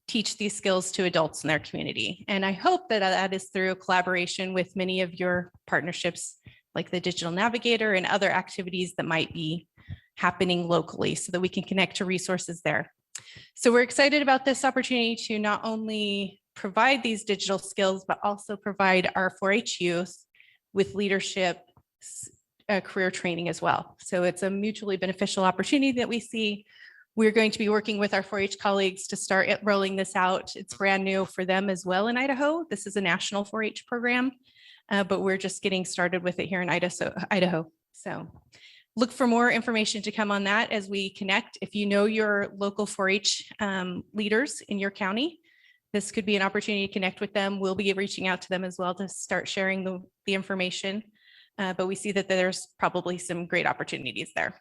teach these skills to adults in their community. And I hope that that is through a collaboration with many of your partnerships, like the Digital Navigator and other activities that might be happening locally so that we can connect to resources there. So we're excited about this opportunity to not only provide these digital skills, but also provide our 4-H youth with leadership career training as well. So it's a mutually beneficial opportunity that we see. We're going to be working with our 4-H colleagues to start rolling this out. It's brand new for them as well in Idaho. This is a national 4-H program, but we're just getting started with it here in Idaho. So look for more information to come on that as we connect. If you know your local 4-H leaders in your county, this could be an opportunity to connect with them. We'll be reaching out to them as well to start sharing the information. But we see that there's probably some great opportunities there.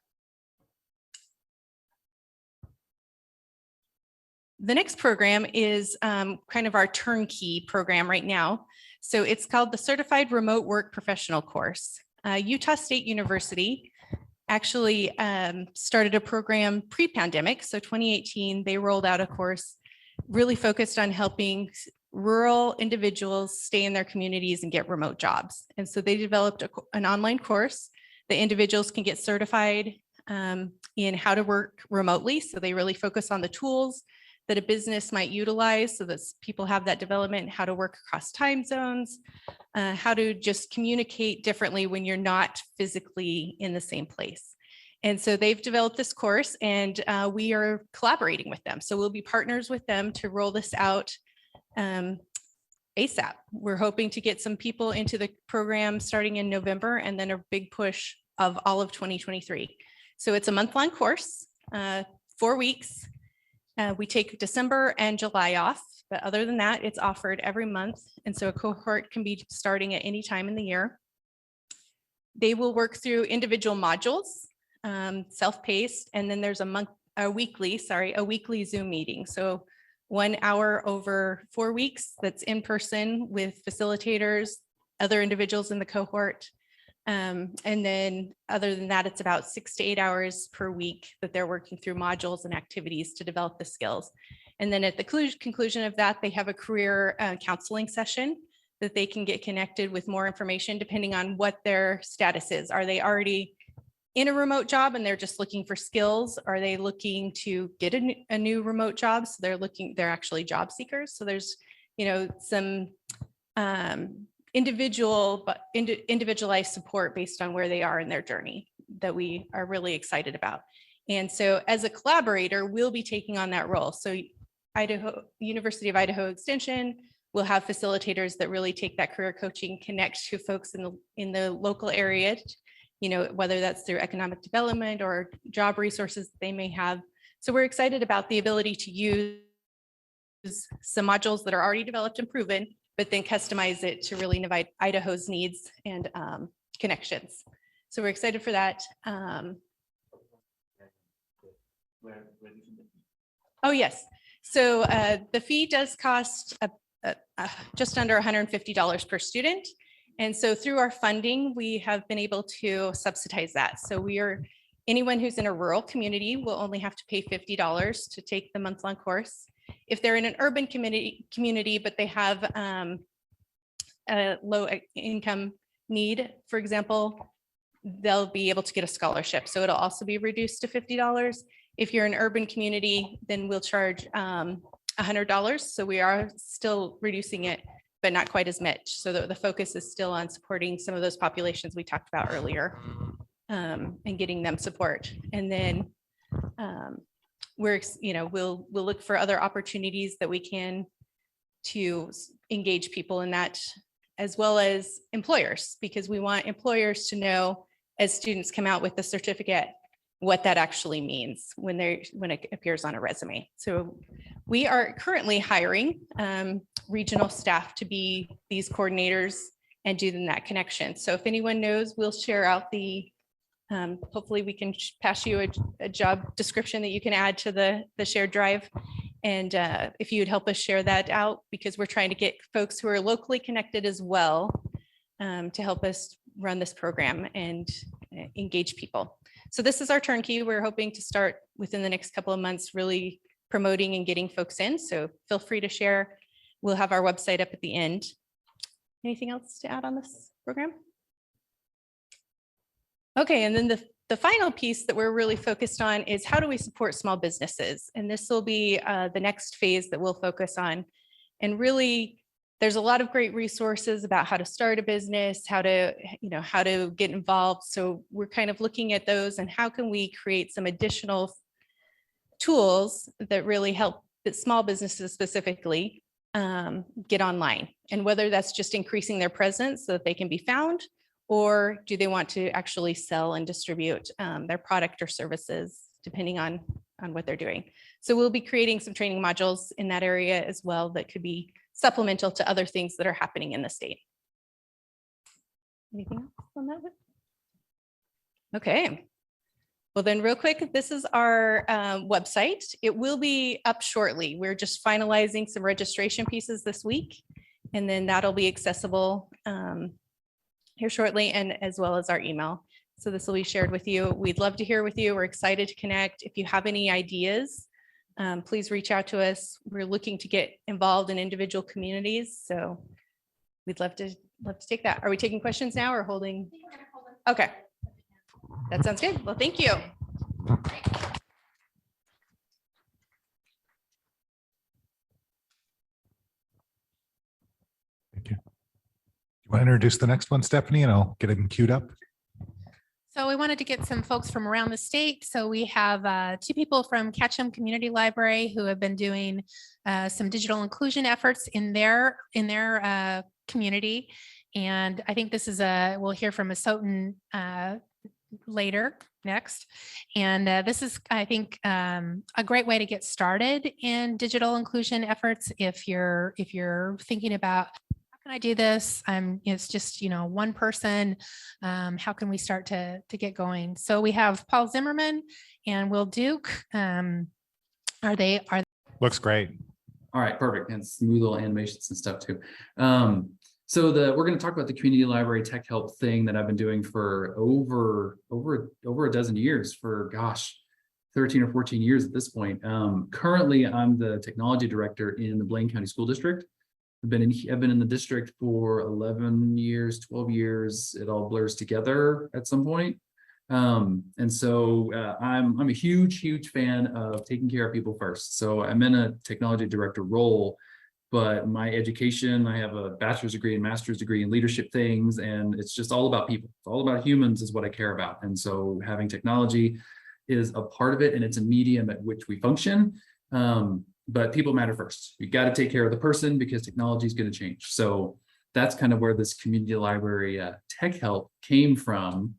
The next program is kind of our turnkey program right now. So it's called the Certified Remote Work Professional Course. Utah State University actually started a program pre-pandemic. So 2018, they rolled out a course really focused on helping rural individuals stay in their communities and get remote jobs. And so they developed an online course that individuals can get certified in how to work remotely. So they really focus on the tools that a business might utilize so that people have that development, how to work across time zones, how to just communicate differently when you're not physically in the same place. And so they've developed this course and we are collaborating with them. So we'll be partners with them to roll this out ASAP. We're hoping to get some people into the program starting in November and then a big push of all of 2023. So it's a month-long course, 4 weeks. We take December and July off, but other than that, it's offered every month. And so a cohort can be starting at any time in the year. They will work through individual modules, self-paced, and then there's a weekly Zoom meeting. So 1 hour over 4 weeks that's in person with facilitators, other individuals in the cohort. And then other than that, it's about 6 to 8 hours per week that they're working through modules and activities to develop the skills. And then at the conclusion of that, they have a career counseling session that they can get connected with more information depending on what their status is. Are they already in a remote job and they're just looking for skills? Are they looking to get a new remote job? So they're actually job seekers. So there's, some individualized support based on where they are in their journey that we are really excited about. And so as a collaborator, we'll be taking on that role. So University of Idaho Extension will have facilitators that really take that career coaching, connect to folks in the local area, whether that's through economic development or job resources they may have. So we're excited about the ability to use some modules that are already developed and proven, but then customize it to really invite Idaho's needs and connections. So we're excited for that. Oh, yes. So the fee does cost just under $150 per student. And so through our funding, we have been able to subsidize that. So anyone who's in a rural community will only have to pay $50 to take the month-long course. If they're in an urban community, but they have a low income need, for example, they'll be able to get a scholarship. So it'll also be reduced to $50. If you're an urban community, then we'll charge $100. So we are still reducing it, but not quite as much. So the focus is still on supporting some of those populations we talked about earlier and getting them support. And then we'll look for other opportunities that we can to engage people in that, as well as employers, because we want employers to know as students come out with the certificate what that actually means when it appears on a resume. So we are currently hiring regional staff to be these coordinators and do them that connection. So if anyone knows, we'll share out hopefully we can pass you a job description that you can add to the shared drive. And if you would help us share that out, because we're trying to get folks who are locally connected as well to help us run this program and engage people. So this is our turnkey. We're hoping to start within the next couple of months, really promoting and getting folks in. So feel free to share. We'll have our website up at the end. Anything else to add on this program? Okay, and then The final piece that we're really focused on is how do we support small businesses? And this will be the next phase that we'll focus on. And really, there's a lot of great resources about how to start a business, how to get involved. So we're kind of looking at those and how can we create some additional tools that really help small businesses specifically get online. And whether that's just increasing their presence so that they can be found, or do they want to actually sell and distribute their product or services, depending on what they're doing. So we'll be creating some training modules in that area as well that could be supplemental to other things that are happening in the state. Anything else on that one? Okay. Well, then real quick, this is our website. It will be up shortly. We're just finalizing some registration pieces this week, and then that'll be accessible here shortly, and as well as our email. So this will be shared with you. We'd love to hear with you. We're excited to connect. If you have any ideas, please reach out to us. We're looking to get involved in individual communities. So we'd love to take that. Are we taking questions now or holding? Okay. That sounds good. Well, thank you.
Thank you. You want to introduce the next one, Stephanie, and I'll get him queued up.
So we wanted to get some folks from around the state. So we have 2 people from Ketchum Community Library who have been doing some digital inclusion efforts in their community. And I think this is we'll hear from Asotin next. And this is, I think, a great way to get started in digital inclusion efforts. If you're thinking about, how can I do this? It's just, one person. How can we start to get going? So we have Paul Zimmerman and Will Duke.
Looks great.
All right, perfect. And smooth little animations and stuff too. So we're going to talk about the community library tech help thing that I've been doing for over a dozen years, for 13 or 14 years at this point. Currently, I'm the technology director in the Blaine County School District. I've been in the district for 11 years, 12 years. It all blurs together at some point. And so I'm a huge fan of taking care of people first. So I'm in a technology director role. But my education, I have a bachelor's degree and master's degree in leadership things, and it's just all about people. It's all about humans is what I care about. And so having technology is a part of it, and it's a medium at which we function. But people matter first. You got to take care of the person because technology is going to change. So that's kind of where this community library tech help came from.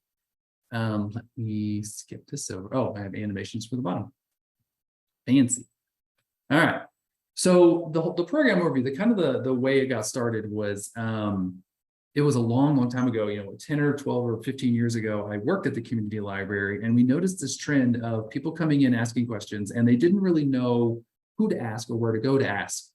Let me skip this over. Oh, I have animations for the bottom. Fancy. All right. So the program overview, the way it got started was, it was a long time ago, 10 or 12 or 15 years ago, I worked at the community library, and we noticed this trend of people coming in asking questions, and they didn't really know who to ask or where to go to ask.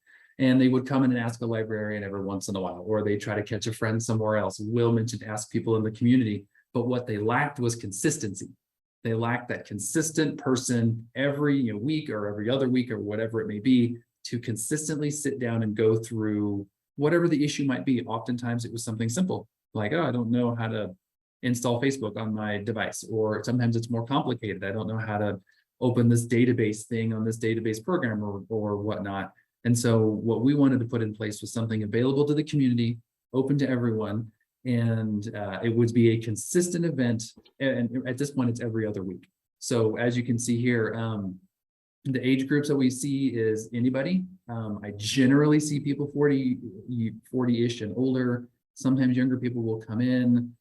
And they would come in and ask a librarian every once in a while, or they try to catch a friend somewhere else. Will mentioned ask people in the community, but what they lacked was consistency. They lacked that consistent person every week or every other week or whatever it may be, to consistently sit down and go through whatever the issue might be. Oftentimes it was something simple, like, oh, I don't know how to install Facebook on my device, or sometimes it's more complicated. I don't know how to open this database thing on this database program or whatnot. And so what we wanted to put in place was something available to the community, open to everyone, and it would be a consistent event. And at this point, it's every other week. So as you can see here, the age groups that we see is anybody. I generally see people 40-ish and older. Sometimes younger people will come in.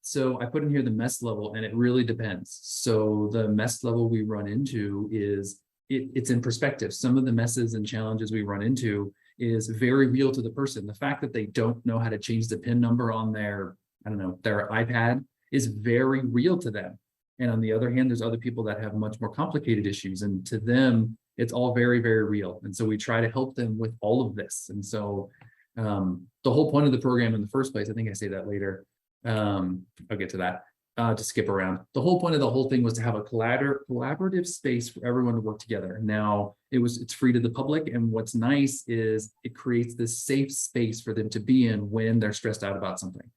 So I put in here the mess level, and it really depends. So the mess level we run into is, it's in perspective. Some of the messes and challenges we run into is very real to the person. The fact that they don't know how to change the PIN number on their iPad is very real to them. And on the other hand, there's other people that have much more complicated issues, and to them, it's all very, very real. And so we try to help them with all of this. And so the whole point of the program in the first place, I think I say that later, I'll get to that, to skip around. The whole point of the whole thing was to have a collaborative space for everyone to work together. Now, it's free to the public, and what's nice is it creates this safe space for them to be in when they're stressed out about something.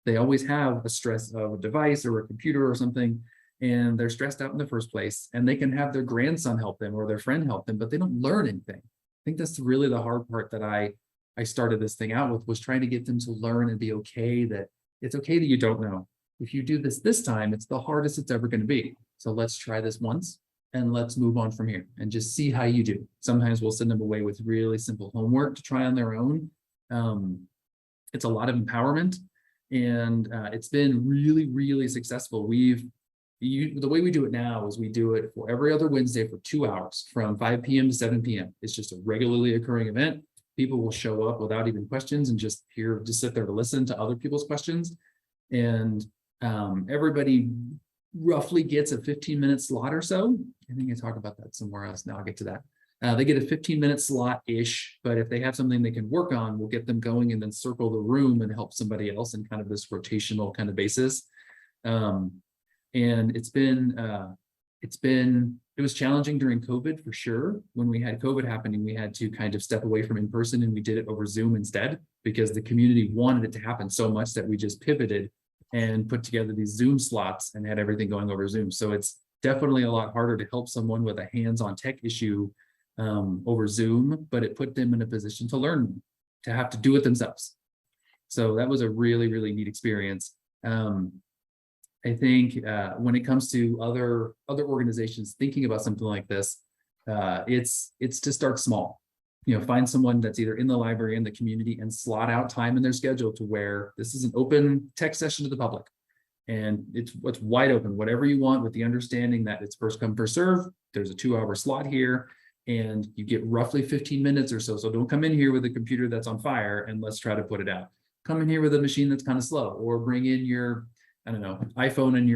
they always have a stress of a device or a computer or something, and they're stressed out in the first place, and they can have their grandson help them or their friend help them, but they don't learn anything. I think that's really the hard part that I started this thing out with, was trying to get them to learn and be okay that it's okay that you don't know. If you do this time, it's the hardest it's ever going to be. So let's try this once and let's move on from here and just see how you do. Sometimes we'll send them away with really simple homework to try on their own. It's a lot of empowerment, and it's been really, really successful. The way we do it now is we do it for every other Wednesday for 2 hours from 5 p.m. to 7 p.m. It's just a regularly occurring event. People will show up without even questions and just sit there to listen to other people's questions. And everybody roughly gets a 15-minute slot or so. I think I talked about that somewhere else. Now I'll get to that. They get a 15-minute slot-ish, but if they have something they can work on, we'll get them going and then circle the room and help somebody else in kind of this rotational kind of basis. And it was challenging during COVID for sure. When we had COVID happening, we had to kind of step away from in person, and we did it over Zoom instead, because the community wanted it to happen so much that we just pivoted and put together these Zoom slots and had everything going over Zoom. So it's definitely a lot harder to help someone with a hands-on tech issue over Zoom, but it put them in a position to learn, to have to do it themselves. So that was a really, really neat experience. I think when it comes to other organizations thinking about something like this, it's to start small. Find someone that's either in the library, in the community, and slot out time in their schedule to where this is an open tech session to the public. And it's wide open, whatever you want, with the understanding that it's first come, first serve. There's a 2-hour slot here, and you get roughly 15 minutes or so. So don't come in here with a computer that's on fire and let's try to put it out. Come in here with a machine that's kind of slow, or bring in your, I don't know, iPhone and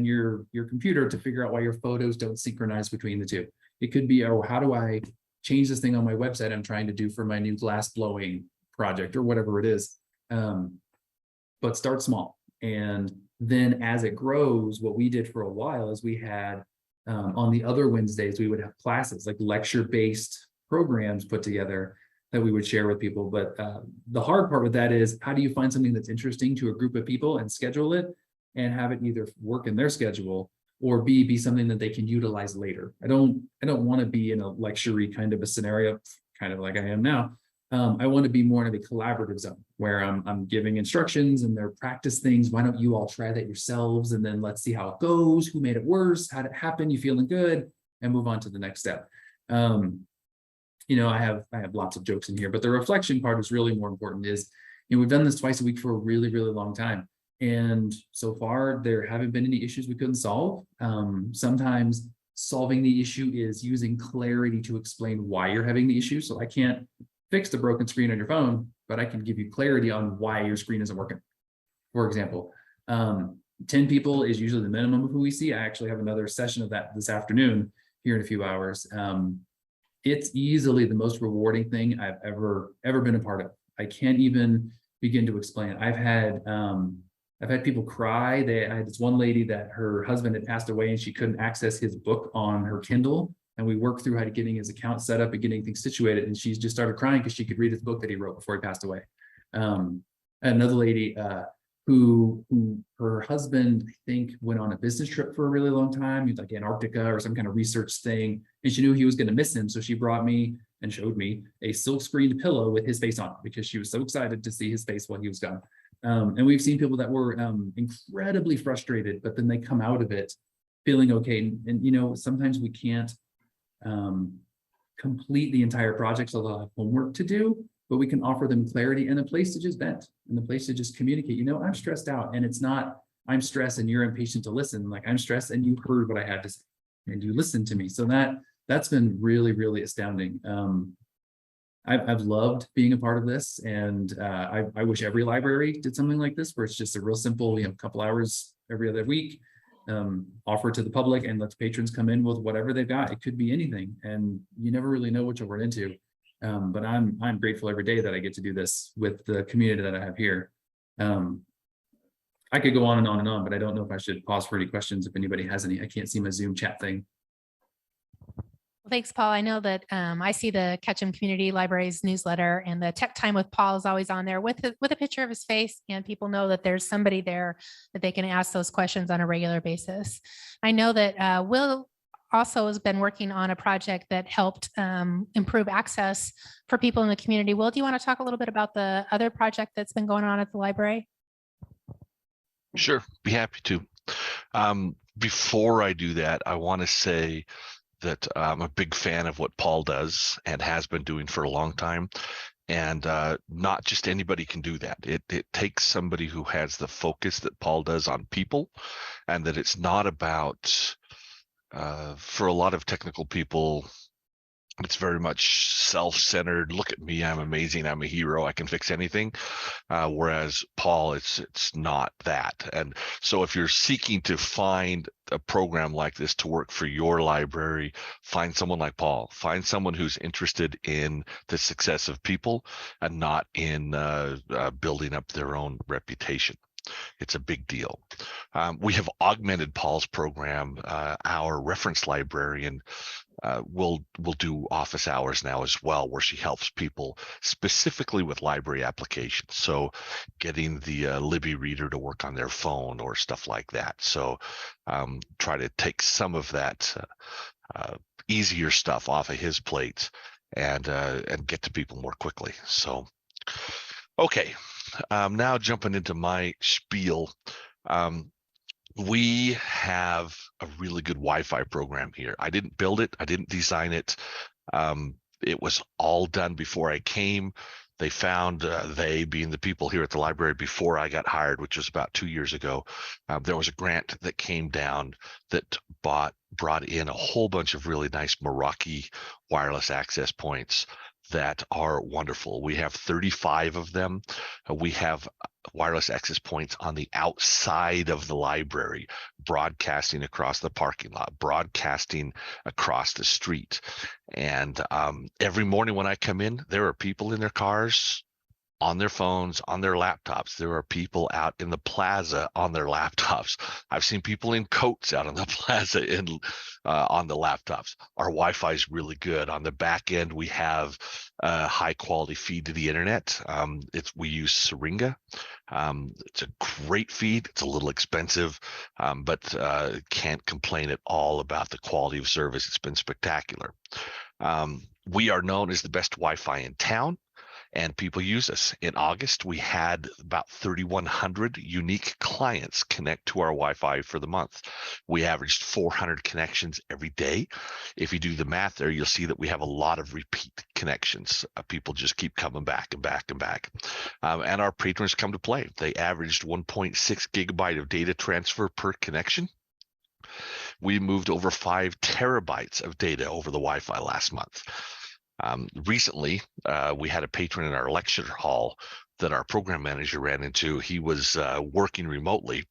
your computer to figure out why your photos don't synchronize between the two. It could be, oh, how do I change this thing on my website I'm trying to do for my new glass blowing project, or whatever it is. But start small. And then as it grows, what we did for a while is we had on the other Wednesdays, we would have classes, like lecture-based programs put together that we would share with people. But the hard part with that is, how do you find something that's interesting to a group of people and schedule it and have it either work in their schedule, or be something that they can utilize later. I don't want to be in a lecture-y kind of a scenario, kind of like I am now. I want to be more in a collaborative zone where I'm giving instructions and they're practice things. Why don't you all try that yourselves? And then let's see how it goes. Who made it worse? How did it happen? You feeling good? And move on to the next step. I have lots of jokes in here, but the reflection part is really more important. Is, we've done this twice a week for a really, really long time. And so far, there haven't been any issues we couldn't solve. Sometimes solving the issue is using clarity to explain why you're having the issue. So I can't fix the broken screen on your phone, but I can give you clarity on why your screen isn't working. For example, 10 people is usually the minimum of who we see. I actually have another session of that this afternoon here in a few hours. It's easily the most rewarding thing I've ever been a part of. I can't even begin to explain it. I've had people cry. I had this one lady that her husband had passed away and she couldn't access his book on her Kindle. And we worked through how to getting his account set up and getting things situated. And she just started crying because she could read his book that he wrote before he passed away. Another lady who her husband, I think, went on a business trip for a really long time. He was like Antarctica or some kind of research thing. And she knew he was going to miss him. So she brought me and showed me a silk screened pillow with his face on it, because she was so excited to see his face while he was gone. And we've seen people that were incredibly frustrated, but then they come out of it feeling okay. And sometimes we can't complete the entire project, so they'll have homework to do, but we can offer them clarity and a place to just vent and a place to just communicate. I'm stressed out, and it's not I'm stressed and you're impatient to listen. Like, I'm stressed and you heard what I had to say and you listened to me. So that's been really, really astounding. I've loved being a part of this, and I wish every library did something like this, where it's just a real simple, couple hours every other week, offer to the public, and let patrons come in with whatever they've got. It could be anything, and you never really know what you'll run into. But I'm grateful every day that I get to do this with the community that I have here. I could go on and on and on, but I don't know if I should pause for any questions if anybody has any. I can't see my Zoom chat thing.
Thanks, Paul. I know that I see the Ketchum Community Libraries newsletter, and the Tech Time with Paul is always on there with a picture of his face, and people know that there's somebody there that they can ask those questions on a regular basis. I know that Will also has been working on a project that helped improve access for people in the community. Will, do you want to talk a little bit about the other project that's been going on at the library?
Sure, be happy to. Before I do that, I want to say that I'm a big fan of what Paul does and has been doing for a long time. And not just anybody can do that. It takes somebody who has the focus that Paul does on people, and that it's not about, for a lot of technical people, it's very much self-centered. Look at me, I'm amazing, I'm a hero, I can fix anything. Whereas Paul, it's not that. And so if you're seeking to find a program like this to work for your library, find someone like Paul. Find someone who's interested in the success of people and not in building up their own reputation. It's a big deal. We have augmented Paul's program. Our reference librarian will do office hours now as well, where she helps people specifically with library applications. So getting the Libby reader to work on their phone or stuff like that. So try to take some of that easier stuff off of his plate and get to people more quickly. So, okay. Now jumping into my spiel. We have a really good Wi-Fi program here. I didn't build it. I didn't design it. It was all done before I came. They found, they being the people here at the library before I got hired, which was about 2 years ago, there was a grant that came down that brought in a whole bunch of really nice Meraki wireless access points that are wonderful. We have 35 of them. We have wireless access points on the outside of the library, broadcasting across the parking lot, broadcasting across the street. And every morning when I come in, there are people in their cars, on their phones, on their laptops. There are people out in the plaza on their laptops. I've seen people in coats out on the plaza on the laptops. Our Wi-Fi is really good. On the back end, we have a high quality feed to the internet. We use Syringa. It's a great feed. It's a little expensive, but can't complain at all about the quality of service. It's been spectacular. We are known as the best Wi-Fi in town, and people use us. In August, we had about 3,100 unique clients connect to our Wi-Fi for the month. We averaged 400 connections every day. If you do the math there, you'll see that we have a lot of repeat connections. People just keep coming back and back and back. And our patrons come to play. They averaged 1.6 gigabyte of data transfer per connection. We moved over 5 terabytes of data over the Wi-Fi last month. Recently, we had a patron in our lecture hall that our program manager ran into. He was working remotely.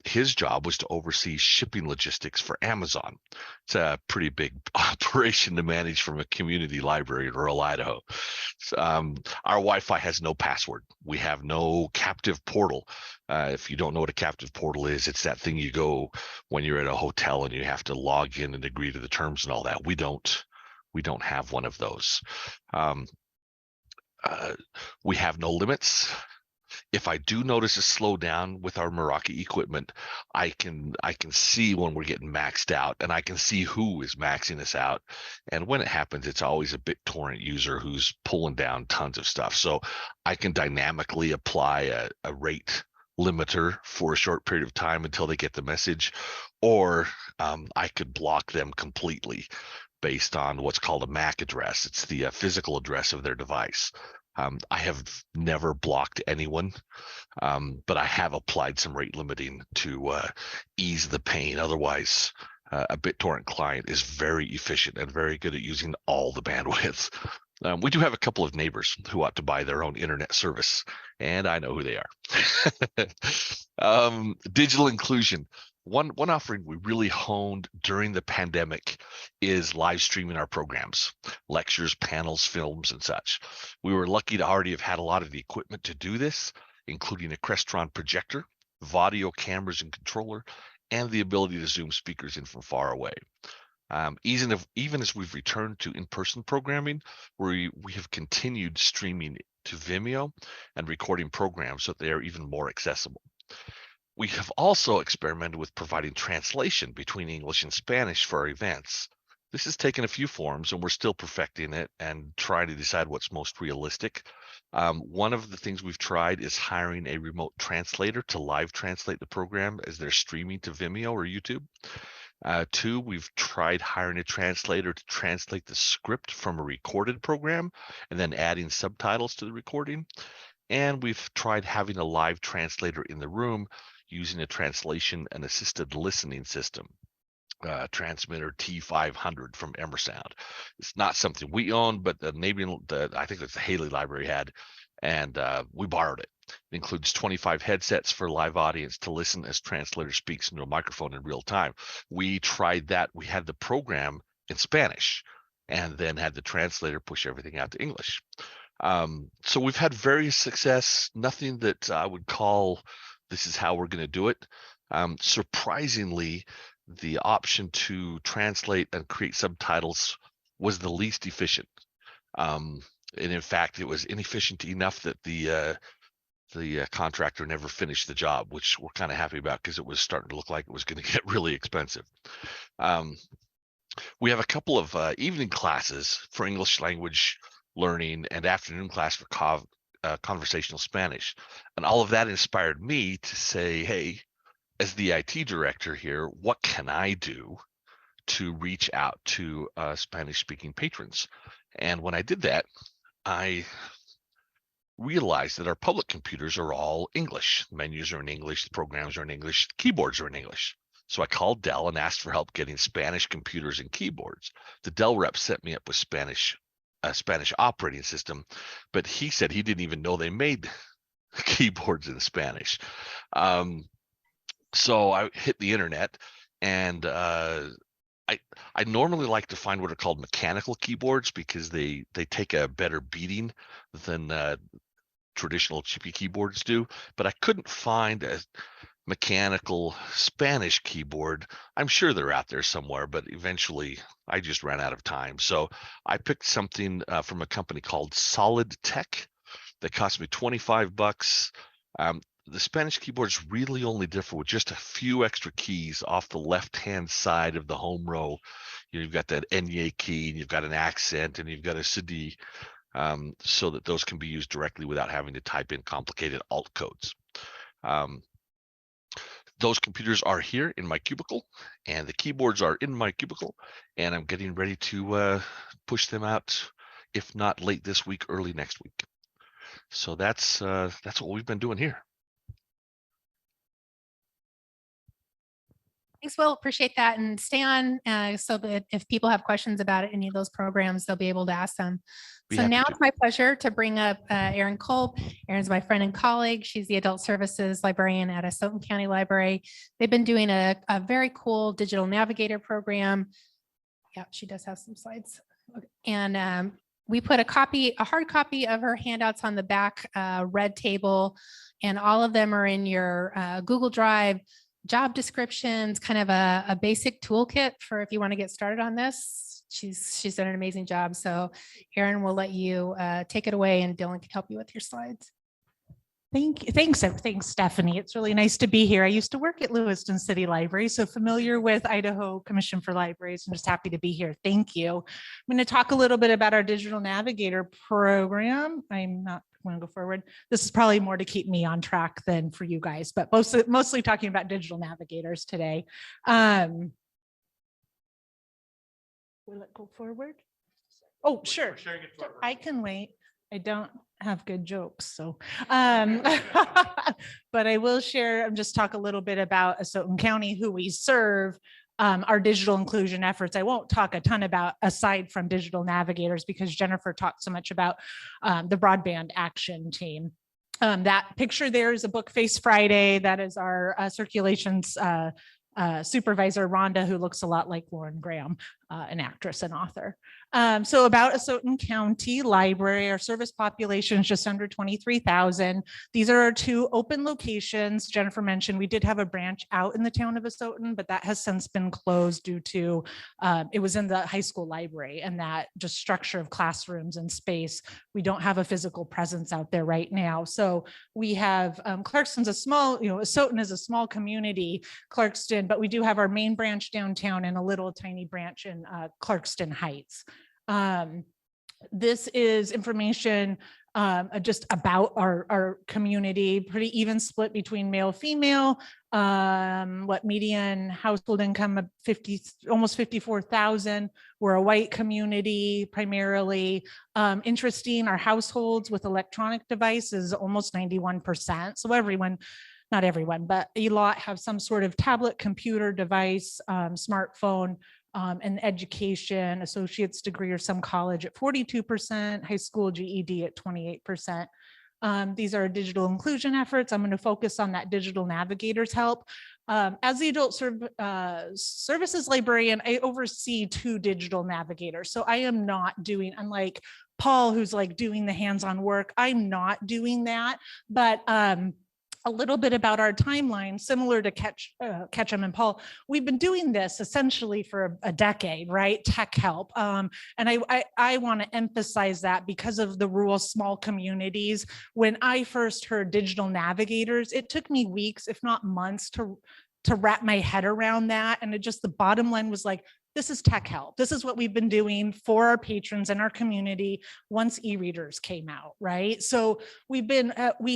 His job was to oversee shipping logistics for Amazon. It's a pretty big operation to manage from a community library in rural Idaho. Our Wi-Fi has no password. We have no captive portal. If you don't know what a captive portal is, it's that thing you go when you're at a hotel and you have to log in and agree to the terms and all that. We don't have one of those. We have no limits. If I do notice a slowdown with our Meraki equipment, I can see when we're getting maxed out, and I can see who is maxing us out. And when it happens, it's always a BitTorrent user who's pulling down tons of stuff. So I can dynamically apply a rate limiter for a short period of time until they get the message, or I could block them completely based on what's called a MAC address. It's the physical address of their device. I have never blocked anyone, but I have applied some rate limiting to ease the pain. Otherwise, a BitTorrent client is very efficient and very good at using all the bandwidth. We do have a couple of neighbors who ought to buy their own internet service, and I know who they are. Digital inclusion. One offering we really honed during the pandemic is live streaming our programs, lectures, panels, films, and such. We were lucky to already have had a lot of the equipment to do this, including a Crestron projector, Vadio cameras and controller, and the ability to zoom speakers in from far away. Even as we've returned to in-person programming, we have continued streaming to Vimeo and recording programs so they are even more accessible. We have also experimented with providing translation between English and Spanish for our events. This has taken a few forms and we're still perfecting it and trying to decide what's most realistic. One of the things we've tried is hiring a remote translator to live translate the program as they're streaming to Vimeo or YouTube. Two, we've tried hiring a translator to translate the script from a recorded program and then adding subtitles to the recording. And we've tried having a live translator in the room using a translation and assisted listening system, transmitter T500 from Emersound. It's not something we own, but I think it's the Haley Library had, and we borrowed it. It includes 25 headsets for live audience to listen as translator speaks into a microphone in real time. We tried that. We had the program in Spanish and then had the translator push everything out to English. So we've had various success, nothing that I would call this is how we're going to do it. Surprisingly, the option to translate and create subtitles was the least efficient. And in fact, it was inefficient enough that the contractor never finished the job, which we're kind of happy about because it was starting to look like it was going to get really expensive. We have a couple of evening classes for English language learning and afternoon class for conversational Spanish. And all of that inspired me to say, hey, as the IT director here, what can I do to reach out to Spanish speaking patrons? And when I did that, I realized that our public computers are all English. The menus are in English, the programs are in English, the keyboards are in English. So I called Dell and asked for help getting Spanish computers and keyboards. The Dell rep set me up with a Spanish operating system, but he said he didn't even know they made keyboards in Spanish. So I hit the internet, and I normally like to find what are called mechanical keyboards because they take a better beating than traditional chippy keyboards do, but I couldn't find a mechanical Spanish keyboard. I'm sure they're out there somewhere, but eventually I just ran out of time. So I picked something from a company called Solid Tech that cost me $25. The Spanish keyboards really only differ with just a few extra keys off the left-hand side of the home row. You've got that Enye key, and you've got an accent, and you've got a CD, so that those can be used directly without having to type in complicated alt codes. Those computers are here in my cubicle, and the keyboards are in my cubicle, and I'm getting ready to push them out, if not late this week, early next week. So that's what we've been doing here.
Thanks, Will. Appreciate that. And stay on so that if people have questions about any of those programs, they'll be able to ask them. So now it's my pleasure to bring up Erin Culp. Erin's my friend and colleague. She's the Adult Services Librarian at Asotin County Library. They've been doing a very cool digital navigator program. Yeah, she does have some slides. Okay. And we put a hard copy of her handouts on the back red table, and all of them are in your Google Drive. Job descriptions, kind of a basic toolkit for if you want to get started on this. She's done an amazing job. So Erin will let you take it away, and Dylan can help you with your slides.
Thank you. Thanks, Stephanie. It's really nice to be here. I used to work at Lewiston City Library, so familiar with Idaho Commission for Libraries. I'm just happy to be here. Thank you. I'm going to talk a little bit about our Digital Navigator program. I'm not going to go forward. This is probably more to keep me on track than for you guys, but mostly talking about digital navigators today. Will it go forward? Oh, sure. I can wait. I don't have good jokes, so but I will share and just talk a little bit about Asotin County, who we serve, our digital inclusion efforts. I won't talk a ton about aside from digital navigators because Jennifer talked so much about the broadband action team. That picture there is a Book Face Friday. That is our circulations supervisor, Rhonda, who looks a lot like Lauren Graham. an actress and author. So about Asotin County Library, our service population is just under 23,000. These are our 2 open locations. Jennifer mentioned we did have a branch out in the town of Asotin, but that has since been closed due to, it was in the high school library, and that just structure of classrooms and space. We don't have a physical presence out there right now. So we have, Clarkston's a small, Asotin is a small community, Clarkston, but we do have our main branch downtown and a little tiny branch in Clarkston Heights. This is information just about our community, pretty even split between male, female, median household income of almost 54,000. We're a white community primarily. Interesting, our households with electronic devices, almost 91%. So everyone, not everyone, but a lot have some sort of tablet, computer device, smartphone, and education, associate's degree or some college at 42%, high school GED at 28%. These are digital inclusion efforts. I'm going to focus on that digital navigators help. As the adult services librarian, I oversee 2 digital navigators. So I am not doing, unlike Paul, who's like doing the hands-on work, I'm not doing that. But a little bit about our timeline, similar to Ketchum and Paul. We've been doing this essentially for a decade, right? Tech help. And I want to emphasize that because of the rural small communities. When I first heard digital navigators, it took me weeks, if not months, to wrap my head around that. And it just, the bottom line was like, this is tech help. This is what we've been doing for our patrons and our community once e-readers came out, right? So we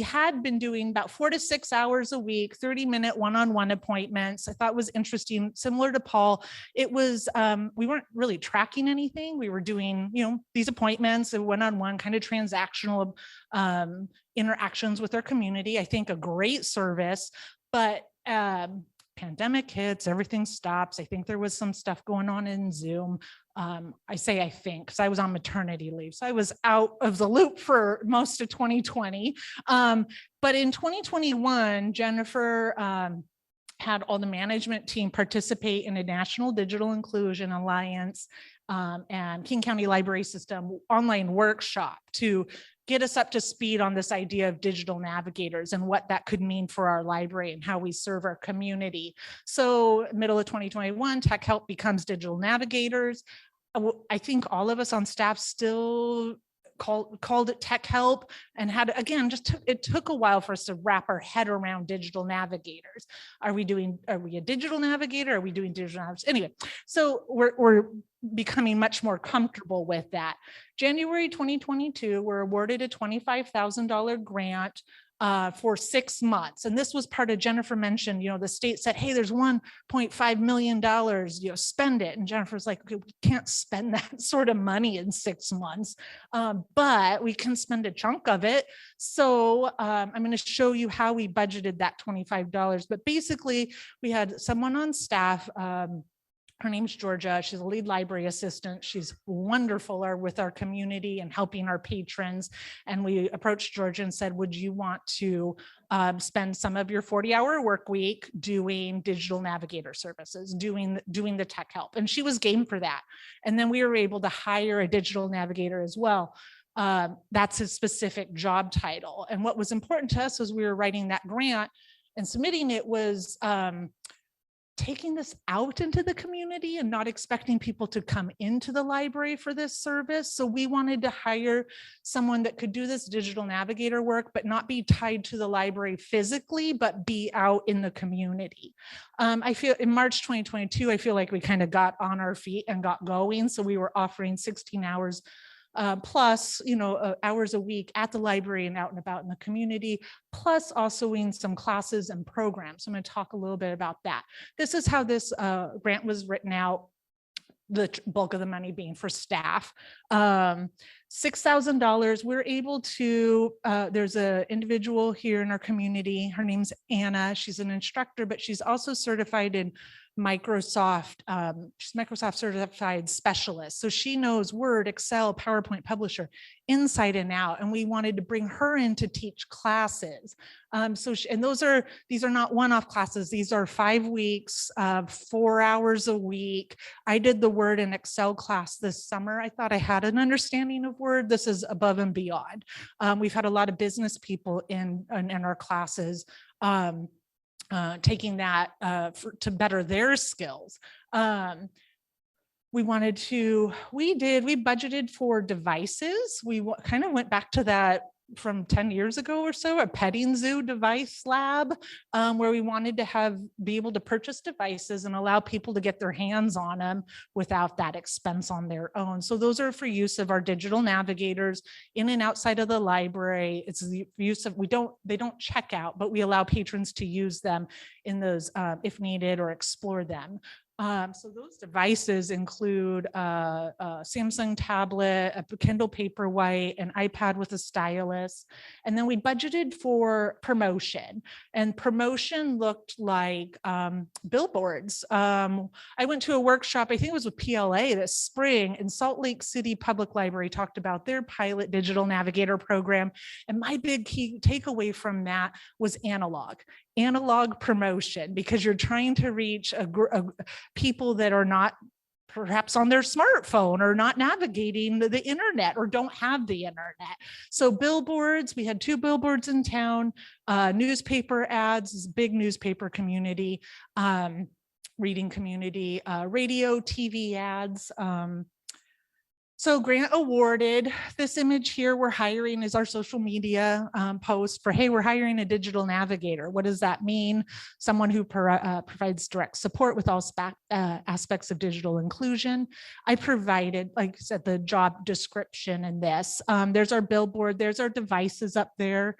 had been doing about 4 to 6 hours a week, 30-minute one-on-one appointments. I thought was interesting, similar to Paul. It was, we weren't really tracking anything. We were doing, these appointments and one-on-one kind of transactional interactions with our community. I think a great service, but pandemic hits, everything stops. I think there was some stuff going on in Zoom. I say I think because I was on maternity leave. So I was out of the loop for most of 2020. But in 2021, Jennifer had all the management team participate in a National Digital Inclusion Alliance and King County Library System online workshop to get us up to speed on this idea of digital navigators and what that could mean for our library and how we serve our community. So middle of 2021, Tech Help becomes digital navigators. I think all of us on staff still called it Tech Help, and had, again, it took a while for us to wrap our head around digital navigators. Are we a digital navigator? Are we doing digital navigators? Anyway, so we're becoming much more comfortable with that. January 2022, we're awarded a $25,000 grant for 6 months. And this was part of, Jennifer mentioned, the state said, hey, there's $1.5 million, spend it. And Jennifer's like, okay, we can't spend that sort of money in 6 months, but we can spend a chunk of it. So I'm going to show you how we budgeted that $25. But basically, we had someone on staff, her name's Georgia. She's a lead library assistant. She's wonderful with our community and helping our patrons. And we approached Georgia and said, would you want to spend some of your 40-hour work week doing digital navigator services, doing the tech help? And she was game for that. And then we were able to hire a digital navigator as well. That's a specific job title. And what was important to us as we were writing that grant and submitting it was taking this out into the community and not expecting people to come into the library for this service. So we wanted to hire someone that could do this digital navigator work, but not be tied to the library physically, but be out in the community. I feel in March 2022, I feel like we kind of got on our feet and got going. So we were offering 16 hours plus, hours a week at the library and out and about in the community, plus also in some classes and programs. I'm going to talk a little bit about that. This is how this grant was written out, the bulk of the money being for staff. $6,000, we're able to, there's an individual here in our community, her name's Anna. She's an instructor, but she's also certified in Microsoft, she's Microsoft certified specialist. So she knows Word, Excel, PowerPoint publisher inside and out. And we wanted to bring her in to teach classes. And these are not one-off classes. These are 5 weeks, 4 hours a week. I did the Word and Excel class this summer. I thought I had an understanding of Word. This is above and beyond. We've had a lot of business people in our classes taking that to better their skills. We budgeted for devices. We kind of went back to that from 10 years ago or so, a petting zoo device lab, where we wanted to be able to purchase devices and allow people to get their hands on them without that expense on their own. So those are for use of our digital navigators in and outside of the library. It's the use of, they don't check out, but we allow patrons to use them in those if needed or explore them. So those devices include a Samsung tablet, a Kindle Paperwhite, an iPad with a stylus. And then we budgeted for promotion, and promotion looked like billboards. I went to a workshop, I think it was with PLA this spring, and Salt Lake City Public Library talked about their pilot digital navigator program. And my big key takeaway from that was analog promotion, because you're trying to reach people that are not perhaps on their smartphone or not navigating the internet or don't have the internet. So billboards, we had 2 billboards in town, newspaper ads, big newspaper community, reading community, radio, TV ads. So grant awarded. This image here we're hiring is our social media post for, hey, we're hiring a digital navigator. What does that mean? Someone who provides direct support with all aspects of digital inclusion. I provided, like I said, the job description in this. There's our billboard, there's our devices up there.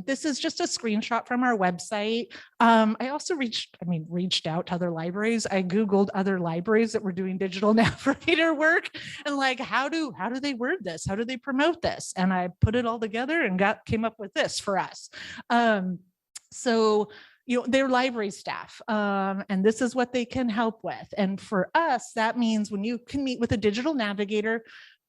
This is just a screenshot from our website. I also reached out to other libraries. I Googled other libraries that were doing digital navigator work and like, how do they word this? How do they promote this? And I put it all together and came up with this for us. So, they're library staff, and this is what they can help with. And for us, that means when you can meet with a digital navigator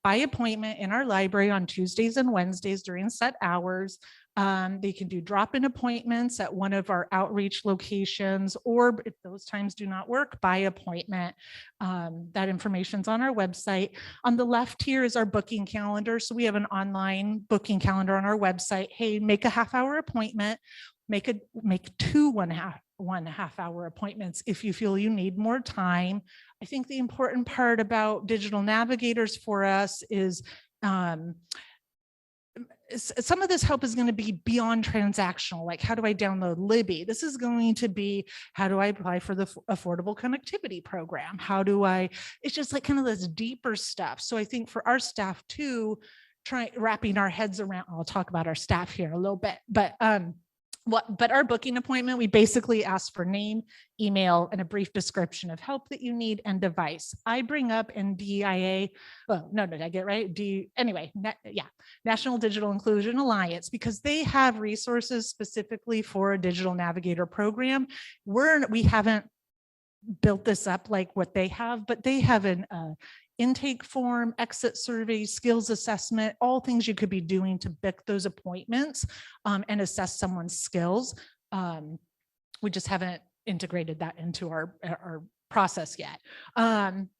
by appointment in our library on Tuesdays and Wednesdays during set hours. They can do drop-in appointments at one of our outreach locations, or if those times do not work, by appointment. That information's on our website. On the left here is our booking calendar. So we have an online booking calendar on our website. Hey, make a half-hour appointment. Make 2 1.5-hour appointments if you feel you need more time. I think the important part about digital navigators for us is some of this help is going to be beyond transactional, like how do I download Libby? This is going to be, how do I apply for the affordable connectivity program? It's just like kind of this deeper stuff. So I think for our staff too, wrapping our heads around, I'll talk about our staff here a little bit, but our booking appointment, we basically ask for name, email, and a brief description of help that you need and device. I bring up NDIA, well, no, did I get right? National Digital Inclusion Alliance, because they have resources specifically for a digital navigator program. We haven't built this up like what they have, but they have an intake form, exit survey, skills assessment, all things you could be doing to book those appointments and assess someone's skills. We just haven't integrated that into our process yet.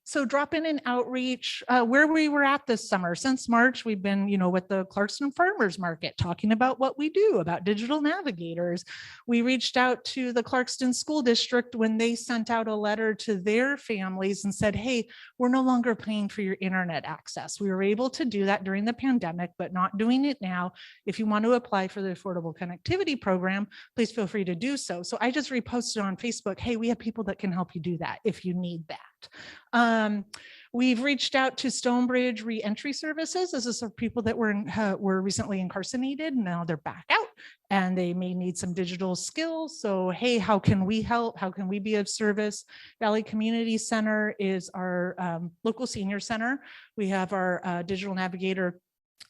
So drop in and outreach, where we were at this summer. Since March, we've been, with the Clarkston Farmers Market, talking about what we do about digital navigators. We reached out to the Clarkston School District when they sent out a letter to their families and said, hey, we're no longer paying for your internet access. We were able to do that during the pandemic, but not doing it now. If you want to apply for the Affordable Connectivity Program, please feel free to do so. So I just reposted on Facebook, hey, we have people that can help you do that if you need that. We've reached out to Stonebridge Reentry Services. This is for people that were recently incarcerated. Now they're back out and they may need some digital skills. So, hey, how can we help? How can we be of service? Valley Community Center is our local senior center. We have our digital navigator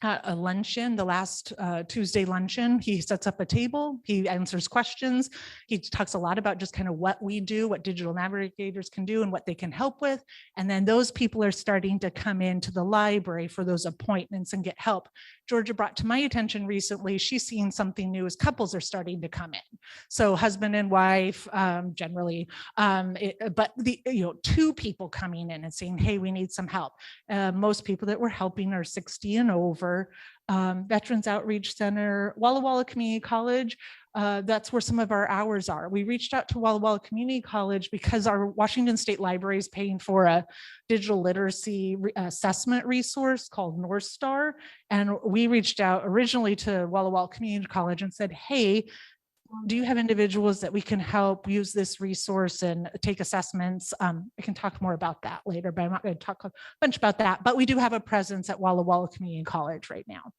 at a luncheon, the last Tuesday luncheon. He sets up a table, he answers questions. He talks a lot about just kind of what we do, what digital navigators can do and what they can help with. And then those people are starting to come into the library for those appointments and get help. Georgia brought to my attention recently, she's seen something new as couples are starting to come in. So husband and wife generally, but two people coming in and saying, hey, we need some help. Most people that we're helping are 60 and over. Veterans Outreach Center, Walla Walla Community College, that's where some of our hours are. We reached out to Walla Walla Community College because our Washington State Library is paying for a digital literacy assessment resource called North Star. And we reached out originally to Walla Walla Community College and said, hey, do you have individuals that we can help use this resource and take assessments? I can talk more about that later, but I'm not going to talk a bunch about that. But we do have a presence at Walla Walla Community College right now.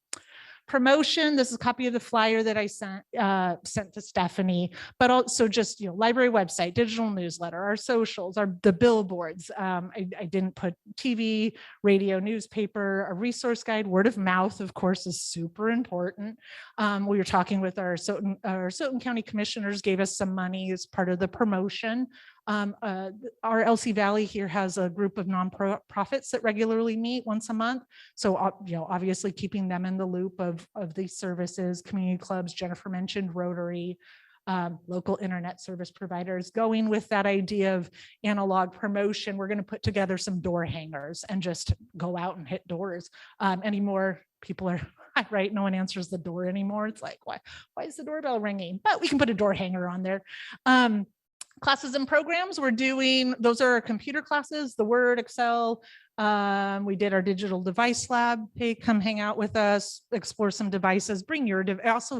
Promotion, this is a copy of the flyer that I sent to Stephanie, but also just, library website, digital newsletter, our socials, the billboards. I didn't put TV, radio, newspaper, a resource guide, word of mouth, of course, is super important. We were talking with our Stoughton County commissioners, gave us some money as part of the promotion. Our LC Valley here has a group of nonprofits that regularly meet once a month. So, obviously keeping them in the loop of these services, community clubs, Jennifer mentioned Rotary, local internet service providers. Going with that idea of analog promotion, we're going to put together some door hangers and just go out and hit doors. Anymore, people are right. No one answers the door anymore. It's like, why is the doorbell ringing? But we can put a door hanger on there. Classes and programs we're doing, those are our computer classes, the Word, Excel. We did our digital device lab. Hey, come hang out with us, explore some devices, bring your device.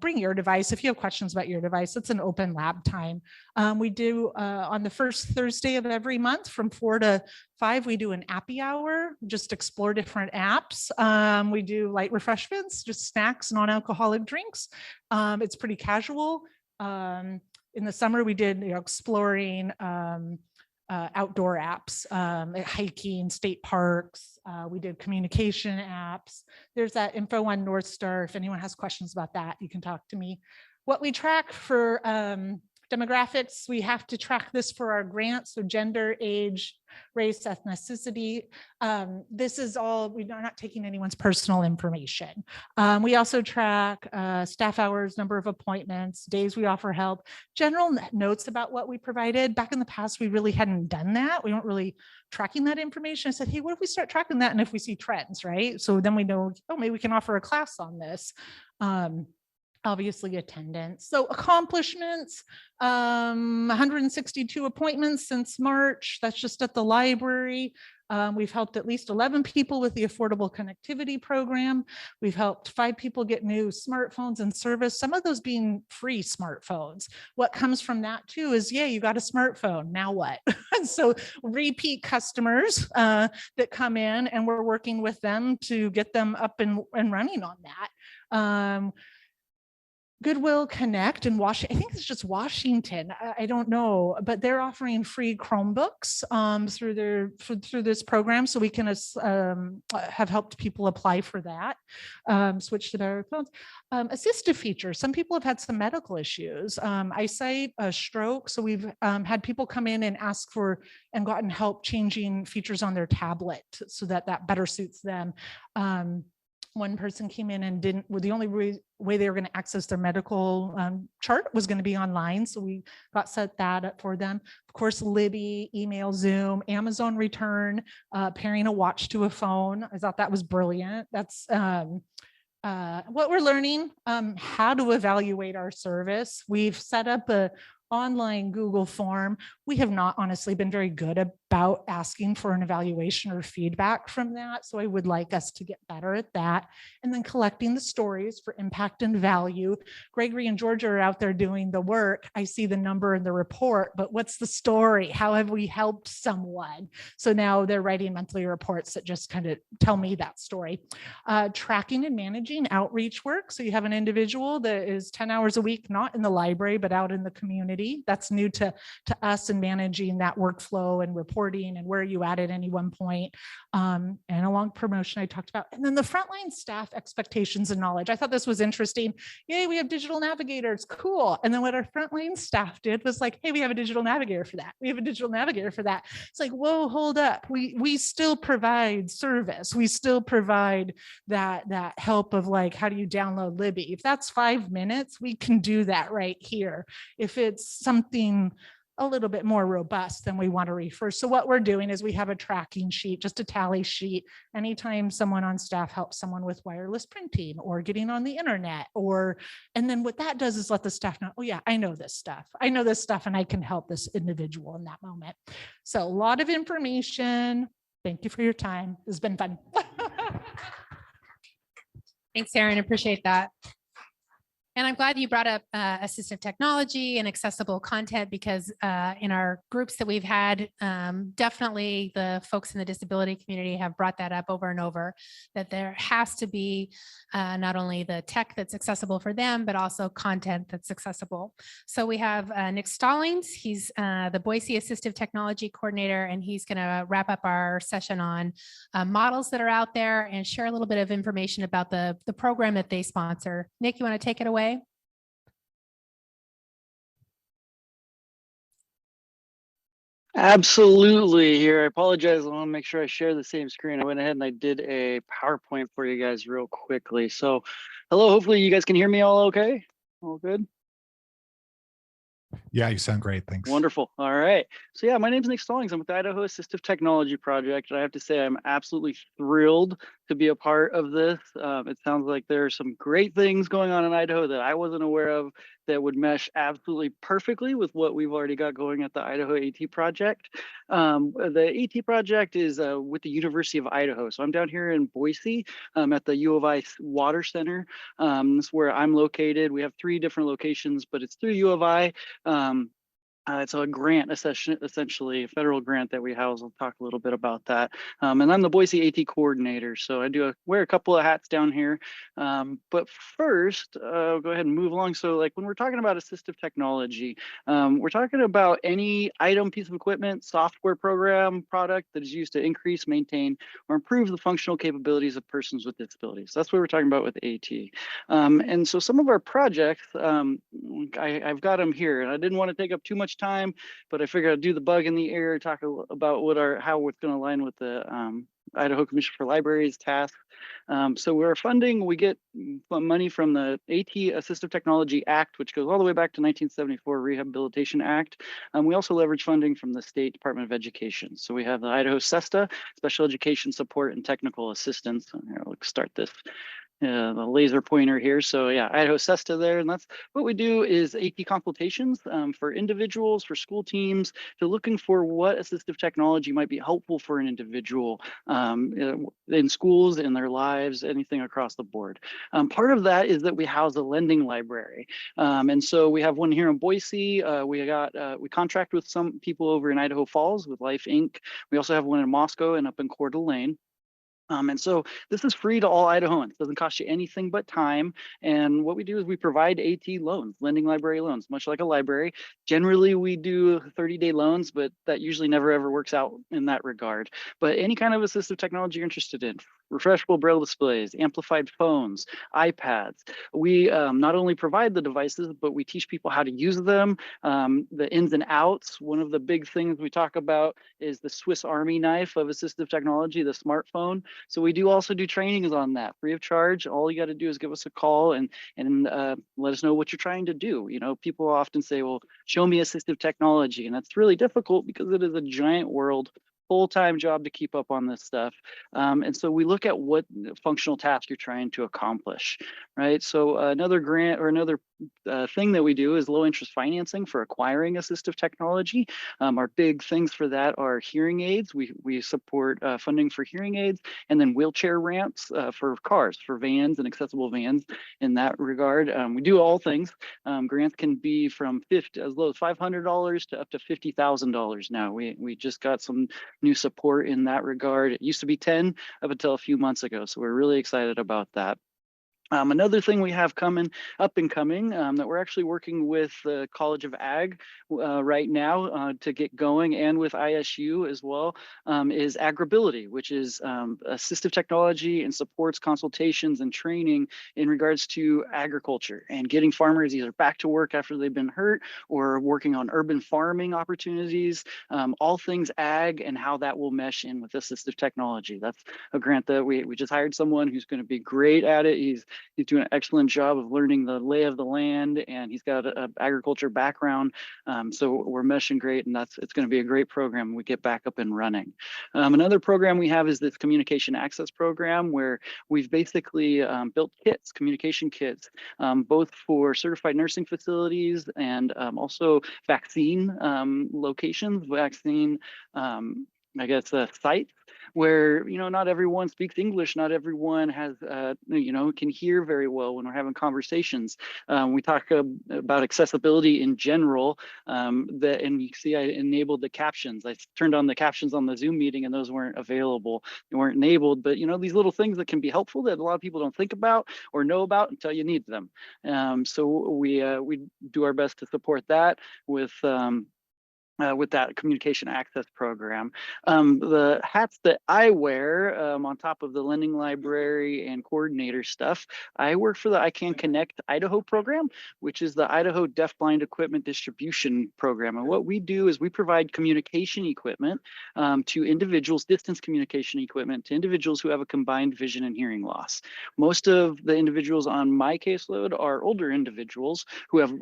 Bring your device. If you have questions about your device, it's an open lab time. We do on the first Thursday of every month from 4 to 5, we do an appy hour, just explore different apps. We do light refreshments, just snacks, non-alcoholic drinks. It's pretty casual. In the summer, we did exploring outdoor apps, hiking, state parks. We did communication apps. There's that info on North Star. If anyone has questions about that, you can talk to me. What we track for demographics, we have to track this for our grants. So gender, age, race, ethnicity. This is all, we're not taking anyone's personal information. We also track staff hours, number of appointments, days we offer help, general notes about what we provided. Back in the past, we really hadn't done that. We weren't really tracking that information. I said, hey, what if we start tracking that? And if we see trends, right? So then we know, oh, maybe we can offer a class on this. Obviously attendance. So accomplishments, 162 appointments since March. That's just at the library. We've helped at least 11 people with the Affordable Connectivity Program. We've helped 5 people get new smartphones and service, some of those being free smartphones. What comes from that too is, yeah, you got a smartphone, now what? And so repeat customers that come in, and we're working with them to get them up and running on that. Goodwill Connect in Washington, I think it's just Washington, I don't know, but they're offering free Chromebooks through this program, so we can have helped people apply for that, switch to their phones. Assistive features, some people have had some medical issues, eyesight, a stroke, so we've had people come in and ask for and gotten help changing features on their tablet so that better suits them. One person came in and the only way they were going to access their medical chart was going to be online. So we got set that up for them. Of course, Libby, email, Zoom, Amazon return, pairing a watch to a phone. I thought that was brilliant. That's what we're learning, how to evaluate our service. We've set up a online Google form. We have not honestly been very good about asking for an evaluation or feedback from that. So I would like us to get better at that. And then collecting the stories for impact and value. Gregory and Georgia are out there doing the work. I see the number in the report, but what's the story? How have we helped someone? So now they're writing monthly reports that just kind of tell me that story. Tracking and managing outreach work. So you have an individual that is 10 hours a week, not in the library, but out in the community, community. That's new to us and managing that workflow and reporting and where are you at any one point. And along promotion I talked about. And then the frontline staff expectations and knowledge. I thought this was interesting. Yay, we have digital navigators, cool. And then what our frontline staff did was like, hey, we have a digital navigator for that. We have a digital navigator for that. It's like, whoa, hold up. We still provide service. We still provide that help of like, how do you download Libby? If that's 5 minutes, we can do that right here. If it's something a little bit more robust, then we want to refer. So what we're doing is we have a tracking sheet, just a tally sheet. Anytime someone on staff helps someone with wireless printing or getting on the internet, and then what that does is let the staff know, oh yeah, I know this stuff. I know this stuff and I can help this individual in that moment. So a lot of information. Thank you for your time. It's been fun.
Thanks, Erin. Appreciate that. And I'm glad you brought up assistive technology and accessible content because in our groups that we've had, definitely the folks in the disability community have brought that up over and over, that there has to be not only the tech that's accessible for them, but also content that's accessible. So we have Nick Stallings. He's the Boise Assistive Technology Coordinator, and he's going to wrap up our session on models that are out there and share a little bit of information about the program that they sponsor. Nick, you want to take it away?
Absolutely. Here, I apologize. I want to make sure I share the same screen. I went ahead and I did a PowerPoint for you guys real quickly. So hello, hopefully you guys can hear me all okay. All good.
Yeah, you sound great. Thanks.
Wonderful. All right. So yeah, my name is Nick Stallings. I'm with the Idaho Assistive Technology Project. And I have to say I'm absolutely thrilled to be a part of this. It sounds like there are some great things going on in Idaho that I wasn't aware of that would mesh absolutely perfectly with what we've already got going at the Idaho AT Project. The AT Project is with the University of Idaho. So I'm down here in Boise at the U of I Water Center. That's where I'm located. We have 3 different locations, but it's through U of I. It's a grant, essentially a federal grant that we house. I'll talk a little bit about that. And I'm the Boise AT coordinator, so I wear a couple of hats down here. But first, I'll go ahead and move along. So like when we're talking about assistive technology, we're talking about any item, piece of equipment, software program, product that is used to increase, maintain, or improve the functional capabilities of persons with disabilities. That's what we're talking about with AT. And so some of our projects, I've got them here, and I didn't want to take up too much time, but I figured I'd do the bug in the air, talk about how it's going to align with the Idaho Commission for Libraries task. So we're funding, we get money from the AT Assistive Technology Act, which goes all the way back to 1974 Rehabilitation Act. We also leverage funding from the State Department of Education. So we have the Idaho SESTA, Special Education Support and Technical Assistance. Here, let's start this. The laser pointer here. So yeah, Idaho SESTA there. And that's what we do is AT consultations for individuals, for school teams, to looking for what assistive technology might be helpful for an individual in schools, in their lives, anything across the board. Part of that is that we house a lending library. And so we have one here in Boise. We contract with some people over in Idaho Falls with Life Inc. We also have one in Moscow and up in Coeur d'Alene. And so this is free to all Idahoans. Doesn't cost you anything but time. And what we do is we provide AT loans, lending library loans, much like a library. Generally, we do 30-day loans, but that usually never ever works out in that regard. But any kind of assistive technology you're interested in, refreshable braille displays, amplified phones, iPads, we not only provide the devices, but we teach people how to use them, the ins and outs. One of the big things we talk about is the Swiss Army knife of assistive technology, the smartphone. So we also do trainings on that free of charge. All you got to do is give us a call and let us know what you're trying to do. You know, people often say, well, show me assistive technology. And that's really difficult because it is a giant world, full-time job to keep up on this stuff. And so we look at what functional task you're trying to accomplish, right? So another grant or another thing that we do is low interest financing for acquiring assistive technology. Our big things for that are hearing aids. We support funding for hearing aids, and then wheelchair ramps for cars, for vans and accessible vans in that regard. We do all things. Grants can be from as low as $500 to up to $50,000 now. We just got some new support in that regard. It used to be 10 up until a few months ago. So we're really excited about that. Another thing we have up and coming that we're actually working with the College of Ag right now to get going, and with ISU as well, is Agribility, which is assistive technology and supports consultations and training in regards to agriculture and getting farmers either back to work after they've been hurt or working on urban farming opportunities, all things ag and how that will mesh in with assistive technology. That's a grant that we just hired someone who's going to be great at it. He's doing an excellent job of learning the lay of the land, and he's got an agriculture background. So we're meshing great, and it's going to be a great program when we get back up and running. Another program we have is this communication access program, where we've basically built kits, communication kits, both for certified nursing facilities and also vaccine locations, sites where, not everyone speaks English, not everyone has, can hear very well when we're having conversations. We talk about accessibility in general, and you see I enabled the captions. I turned on the captions on the Zoom meeting and those weren't available. They weren't enabled, but these little things that can be helpful that a lot of people don't think about or know about until you need them. So we do our best to support that with that communication access program. The hats that I wear on top of the lending library and coordinator stuff, I work for the I Can Connect Idaho program, which is the Idaho Deafblind Equipment Distribution Program. And what we do is we provide communication equipment to individuals, distance communication equipment to individuals who have a combined vision and hearing loss. Most of the individuals on my caseload are older individuals who have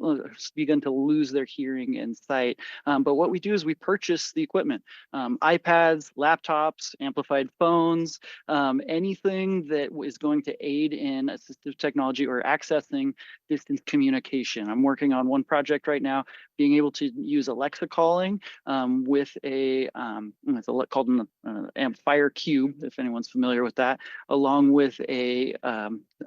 begun to lose their hearing and sight. But what we do is we purchase the equipment, iPads, laptops, amplified phones, anything that is going to aid in assistive technology or accessing distance communication. I'm working on one project right now, being able to use Alexa calling with it's called an Fire Cube, if anyone's familiar with that, along with a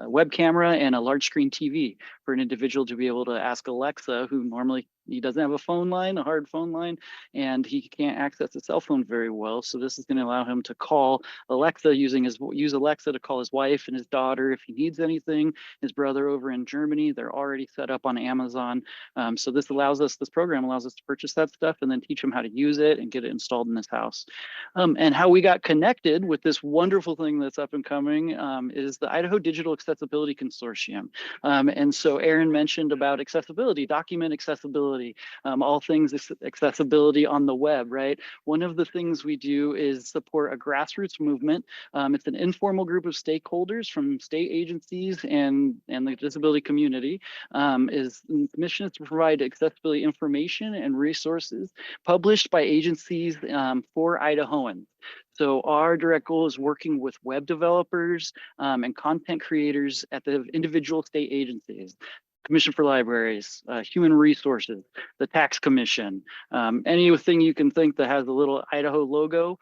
web camera and a large screen TV for an individual to be able to ask Alexa, who normally he doesn't have a phone line, a hard phone line, and he can't access a cell phone very well. So this is going to allow him to call Alexa, use Alexa to call his wife and his daughter if he needs anything. His brother over in Germany, they're already set up on Amazon. So this program allows us to purchase that stuff and then teach him how to use it and get it installed in his house. And how we got connected with this wonderful thing that's up and coming is the Idaho Digital Accessibility Consortium. And so Aaron mentioned about accessibility, document accessibility, all things accessibility on the web, right? One of the things we do is support a grassroots movement. It's an informal group of stakeholders from state agencies and the disability community. The mission is to provide accessibility information and resources published by agencies for Idahoans. So our direct goal is working with web developers and content creators at the individual state agencies. Commission for Libraries, Human Resources, the Tax Commission, anything you can think that has a little Idaho logo,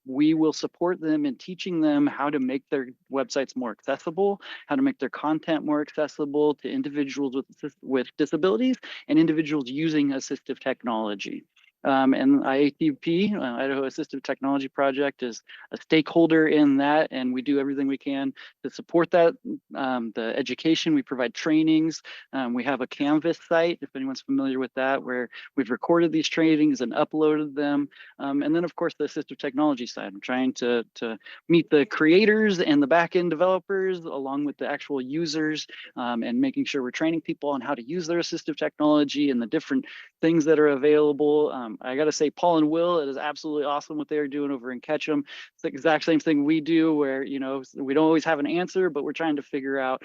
we will support them in teaching them how to make their websites more accessible, how to make their content more accessible to individuals with disabilities and individuals using assistive technology. And IATP, Idaho Assistive Technology Project, is a stakeholder in that, and we do everything we can to support that. The education, we provide trainings. We have a Canvas site, if anyone's familiar with that, where we've recorded these trainings and uploaded them. And then, of course, the assistive technology side. I'm trying to meet the creators and the back-end developers along with the actual users, and making sure we're training people on how to use their assistive technology and the different things that are available. I got to say, Paul and Will, it is absolutely awesome what they are doing over in Ketchum. It's the exact same thing we do, where we don't always have an answer, but we're trying to figure out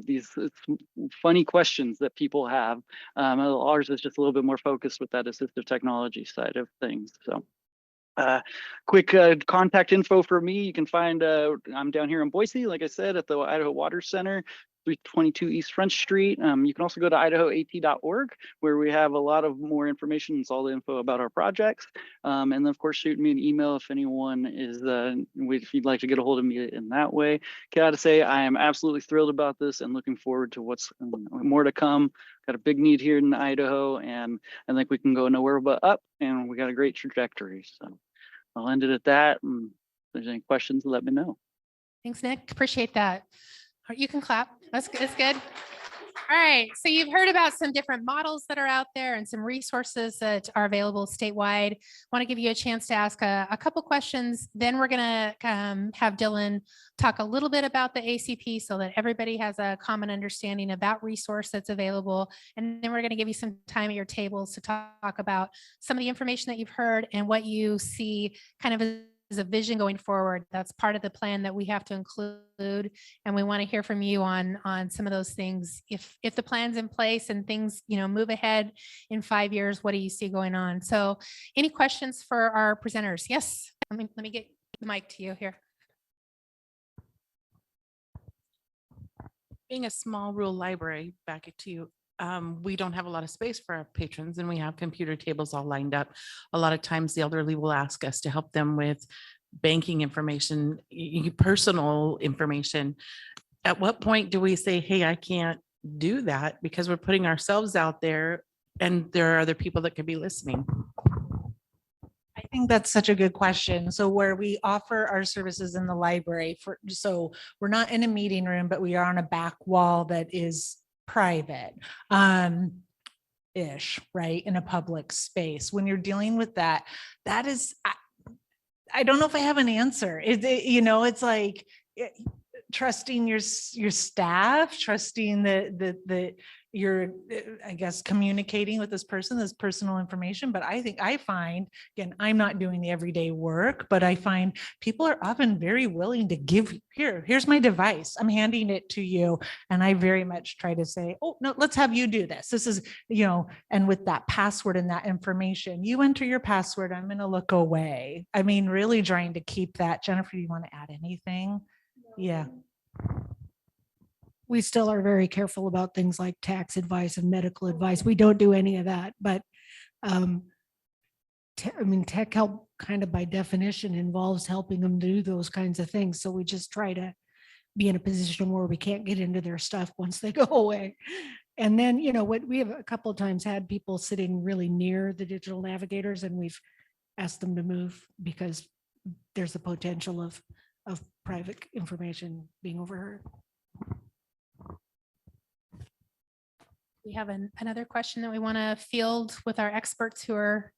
these funny questions that people have. Ours is just a little bit more focused with that assistive technology side of things. So quick contact info for me. You can find, I'm down here in Boise, like I said, at the Idaho Water Center, 322 East Front Street. You can also go to idahoat.org, where we have a lot of more information. It's all the info about our projects. And then, of course, shoot me an email if anyone is, if you'd like to get a hold of me in that way. Gotta say, I am absolutely thrilled about this and looking forward to what's more to come. Got a big need here in Idaho, and I think we can go nowhere but up, and we got a great trajectory. So I'll end it at that. And if there's any questions, let me know.
Thanks, Nick. Appreciate that. You can clap. That's good. All right, so you've heard about some different models that are out there and some resources that are available statewide. Want to give you a chance to ask a couple questions. Then we're going to have Dylan talk a little bit about the ACP so that everybody has a common understanding about resource that's available. And then we're going to give you some time at your tables to talk about some of the information that you've heard and what you see kind of as a vision going forward. That's part of the plan that we have to include. And we want to hear from you on some of those things. If the plan's in place and things, move ahead in 5 years, what do you see going on? So any questions for our presenters? Yes, let me get the mic to you here.
Being a small rural library, back to you, we don't have a lot of space for our patrons, and we have computer tables all lined up. A lot of times the elderly will ask us to help them with banking information, personal information. At what point do we say, hey, I can't do that because we're putting ourselves out there and there are other people that could be listening?
I think that's such a good question. So where we offer our services in the library so we're not in a meeting room, but we are on a back wall that is private ish, right? In a public space. When you're dealing with that is, I don't know if I have an answer. It's like trusting your staff, trusting that you're, I guess, communicating with this personal information. But I find, again, I'm not doing the everyday work, but I find people are often very willing to give, here's my device. I'm handing it to you. And I very much try to say, oh, no, let's have you do this. This is, and with that password and that information, you enter your password, I'm going to look away. I mean, really trying to keep that. Jennifer, do you want to add anything? Yeah.
We still are very careful about things like tax advice and medical advice. We don't do any of that, but tech help kind of by definition involves helping them do those kinds of things. So we just try to be in a position where we can't get into their stuff once they go away. And then, what we have a couple of times had people sitting really near the digital navigators, and we've asked them to move because there's a potential of private information being overheard.
We have another question that we want to field with our experts who are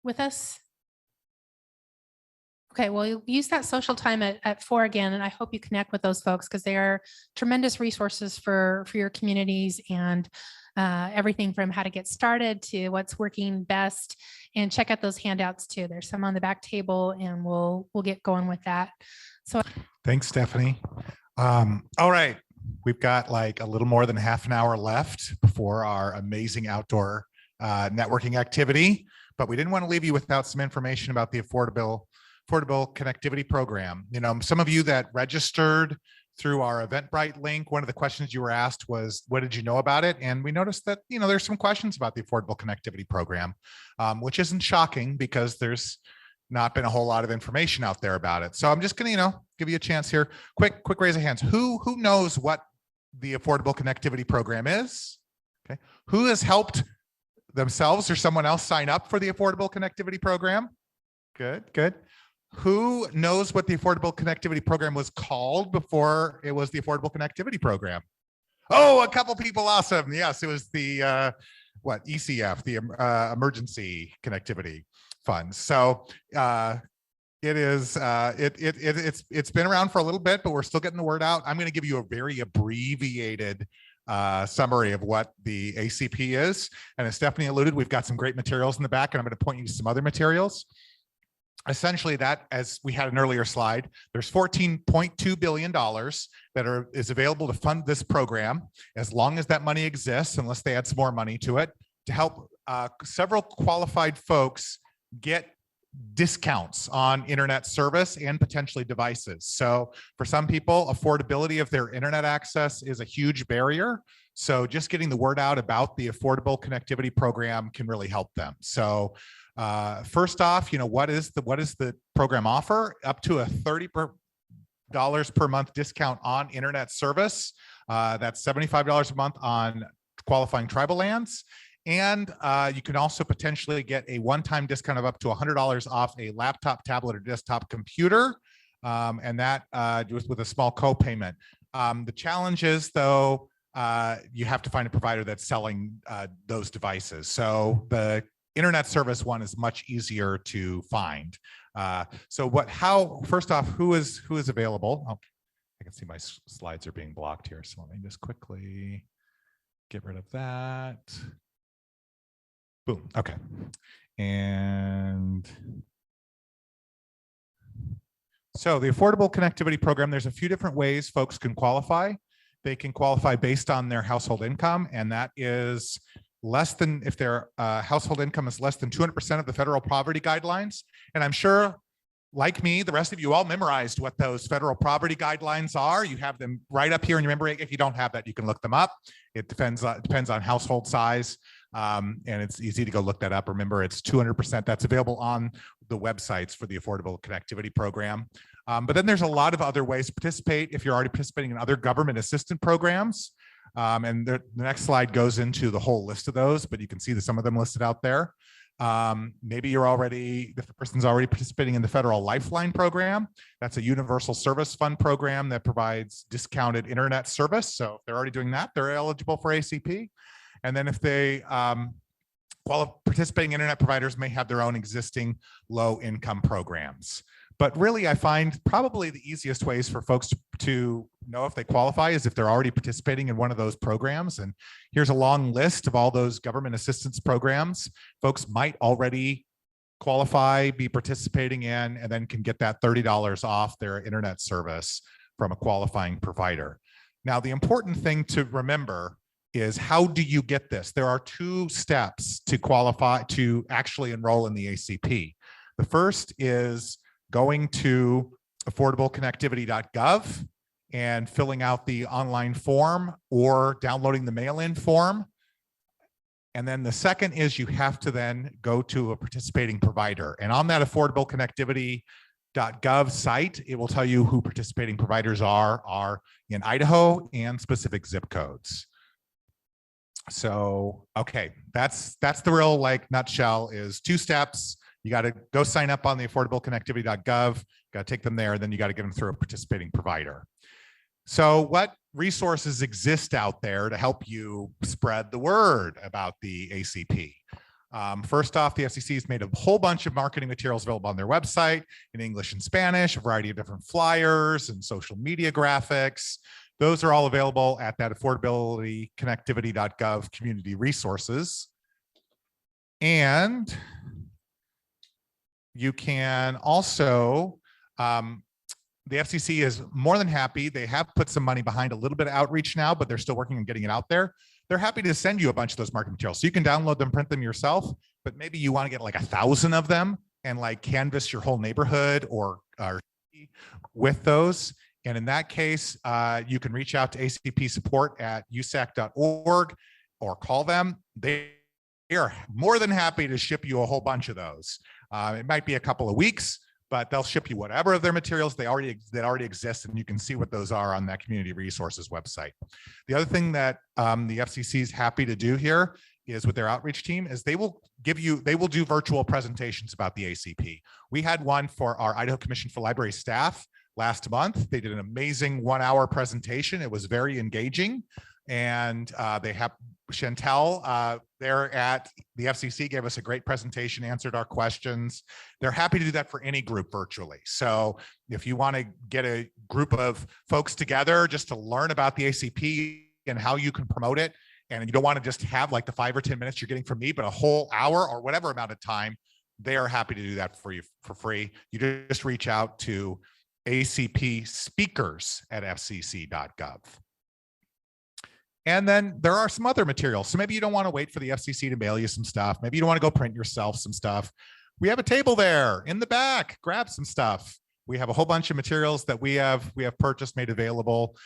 with us. Okay, well, you'll use that social time at 4 again, and I hope you connect with those folks because they are tremendous resources for your communities and everything from how to get started to what's working best. And check out those handouts too. There's some on the back table, and we'll get going with that. So
thanks, Stephanie. All right. We've got like a little more than half an hour left before our amazing outdoor networking activity, but we didn't want to leave you without some information about the Affordable Connectivity Program. Some of you that registered through our Eventbrite link, one of the questions you were asked was, what did you know about it? And we noticed that, there's some questions about the Affordable Connectivity Program, which isn't shocking because there's not been a whole lot of information out there about it. So I'm just going to, give you a chance here. Quick raise of hands. Who knows what the Affordable Connectivity Program is? Okay. Who has helped themselves or someone else sign up for the Affordable Connectivity Program? Good. Who knows what the Affordable Connectivity Program was called before it was the Affordable Connectivity Program? Oh, a couple people. Awesome. Yes, it was the ICfL, the Emergency Connectivity Fund. So it is it's been around for a little bit, but we're still getting the word out. I'm going to give you a very abbreviated summary of what the ACP is. And as Stephanie alluded, we've got some great materials in the back, and I'm going to point you to some other materials. Essentially, that, as we had an earlier slide, there's $14.2 billion that is available to fund this program as long as that money exists, unless they add some more money to it, to help several qualified folks get discounts on internet service and potentially devices. So for some people, affordability of their internet access is a huge barrier. So just getting the word out about the Affordable Connectivity Program can really help them. So first off, what is the program offer? Up to a $30 per month discount on internet service. That's $75 a month on qualifying tribal lands. And you can also potentially get a one-time discount of up to $100 off a laptop, tablet, or desktop computer, and that with a small co-payment. The challenge is, though, you have to find a provider that's selling those devices. So the internet service one is much easier to find. First off, who is available? Oh, I can see my slides are being blocked here. So let me just quickly get rid of that. Boom. Okay. And so the Affordable Connectivity Program, there's a few different ways folks can qualify. They can qualify based on their household income, and that is less than, if their household income is less than 200% of the federal poverty guidelines. And I'm sure, like me, the rest of you all memorized what those federal poverty guidelines are. You have them right up here, and remember, if you don't have that, you can look them up. It depends on household size, and it's easy to go look that up. Remember, it's 200%. That's available on the websites for the Affordable Connectivity Program. But then there's a lot of other ways to participate if you're already participating in other government assistance programs. And the next slide goes into the whole list of those, but you can see some of them listed out there. Maybe the person's already participating in the federal Lifeline program. That's a universal service fund program that provides discounted internet service. So if they're already doing that, they're eligible for ACP. And then if they, participating internet providers may have their own existing low income programs. But really, I find probably the easiest ways for folks to know if they qualify is if they're already participating in one of those programs. And here's a long list of all those government assistance programs folks might already qualify, be participating in, and then can get that $30 off their internet service from a qualifying provider. Now, the important thing to remember is, how do you get this? There are 2 steps to qualify to actually enroll in the ACP. The first is going to affordableconnectivity.gov and filling out the online form or downloading the mail-in form. And then the second is you have to then go to a participating provider. And on that affordableconnectivity.gov site, it will tell you who participating providers are in Idaho and specific zip codes. So, okay, that's the real nutshell is 2 steps. You got to go sign up on the affordableconnectivity.gov, got to take them there, and then you got to get them through a participating provider. So what resources exist out there to help you spread the word about the ACP? First off, the FCC has made a whole bunch of marketing materials available on their website in English and Spanish, a variety of different flyers and social media graphics. Those are all available at that affordableconnectivity.gov community resources. And you can also, the FCC is more than happy. They have put some money behind a little bit of outreach now, but they're still working on getting it out there. They're happy to send you a bunch of those marketing materials. So you can download them, print them yourself, but maybe you want to get 1,000 of them and canvass your whole neighborhood or with those. And in that case, you can reach out to ACP support at usac.org or call them. They are more than happy to ship you a whole bunch of those. It might be a couple of weeks, but they'll ship you whatever of their materials that already exist, and you can see what those are on that community resources website. The other thing that the FCC is happy to do here is with their outreach team is they will do virtual presentations about the ACP. We had one for our Idaho Commission for Library staff last month. They did an amazing 1-hour presentation. It was very engaging. And they have Chantel there at the FCC gave us a great presentation, answered our questions. They're happy to do that for any group virtually. So if you want to get a group of folks together just to learn about the ACP and how you can promote it, and you don't want to just have the 5 or 10 minutes you're getting from me, but a whole hour or whatever amount of time, they are happy to do that for you for free. You just reach out to ACP speakers at fcc.gov. And then there are some other materials. So maybe you don't want to wait for the FCC to mail you some stuff. Maybe you don't want to go print yourself some stuff. We have a table there in the back. Grab some stuff. We have a whole bunch of materials that we have purchased, made available.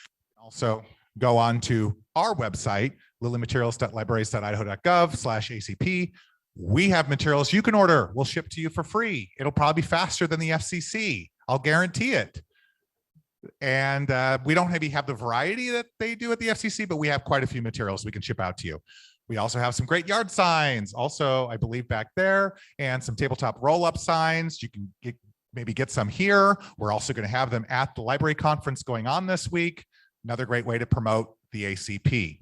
Also go on to our website, lilymaterials.libraries.idaho.gov/ACP. We have materials you can order. We'll ship to you for free. It'll probably be faster than the FCC. I'll guarantee it. And we don't maybe have the variety that they do at the FCC, but we have quite a few materials we can ship out to you. We also have some great yard signs, also, I believe, back there, and some tabletop roll-up signs. You can maybe get some here. We're also going to have them at the library conference going on this week. Another great way to promote the ACP.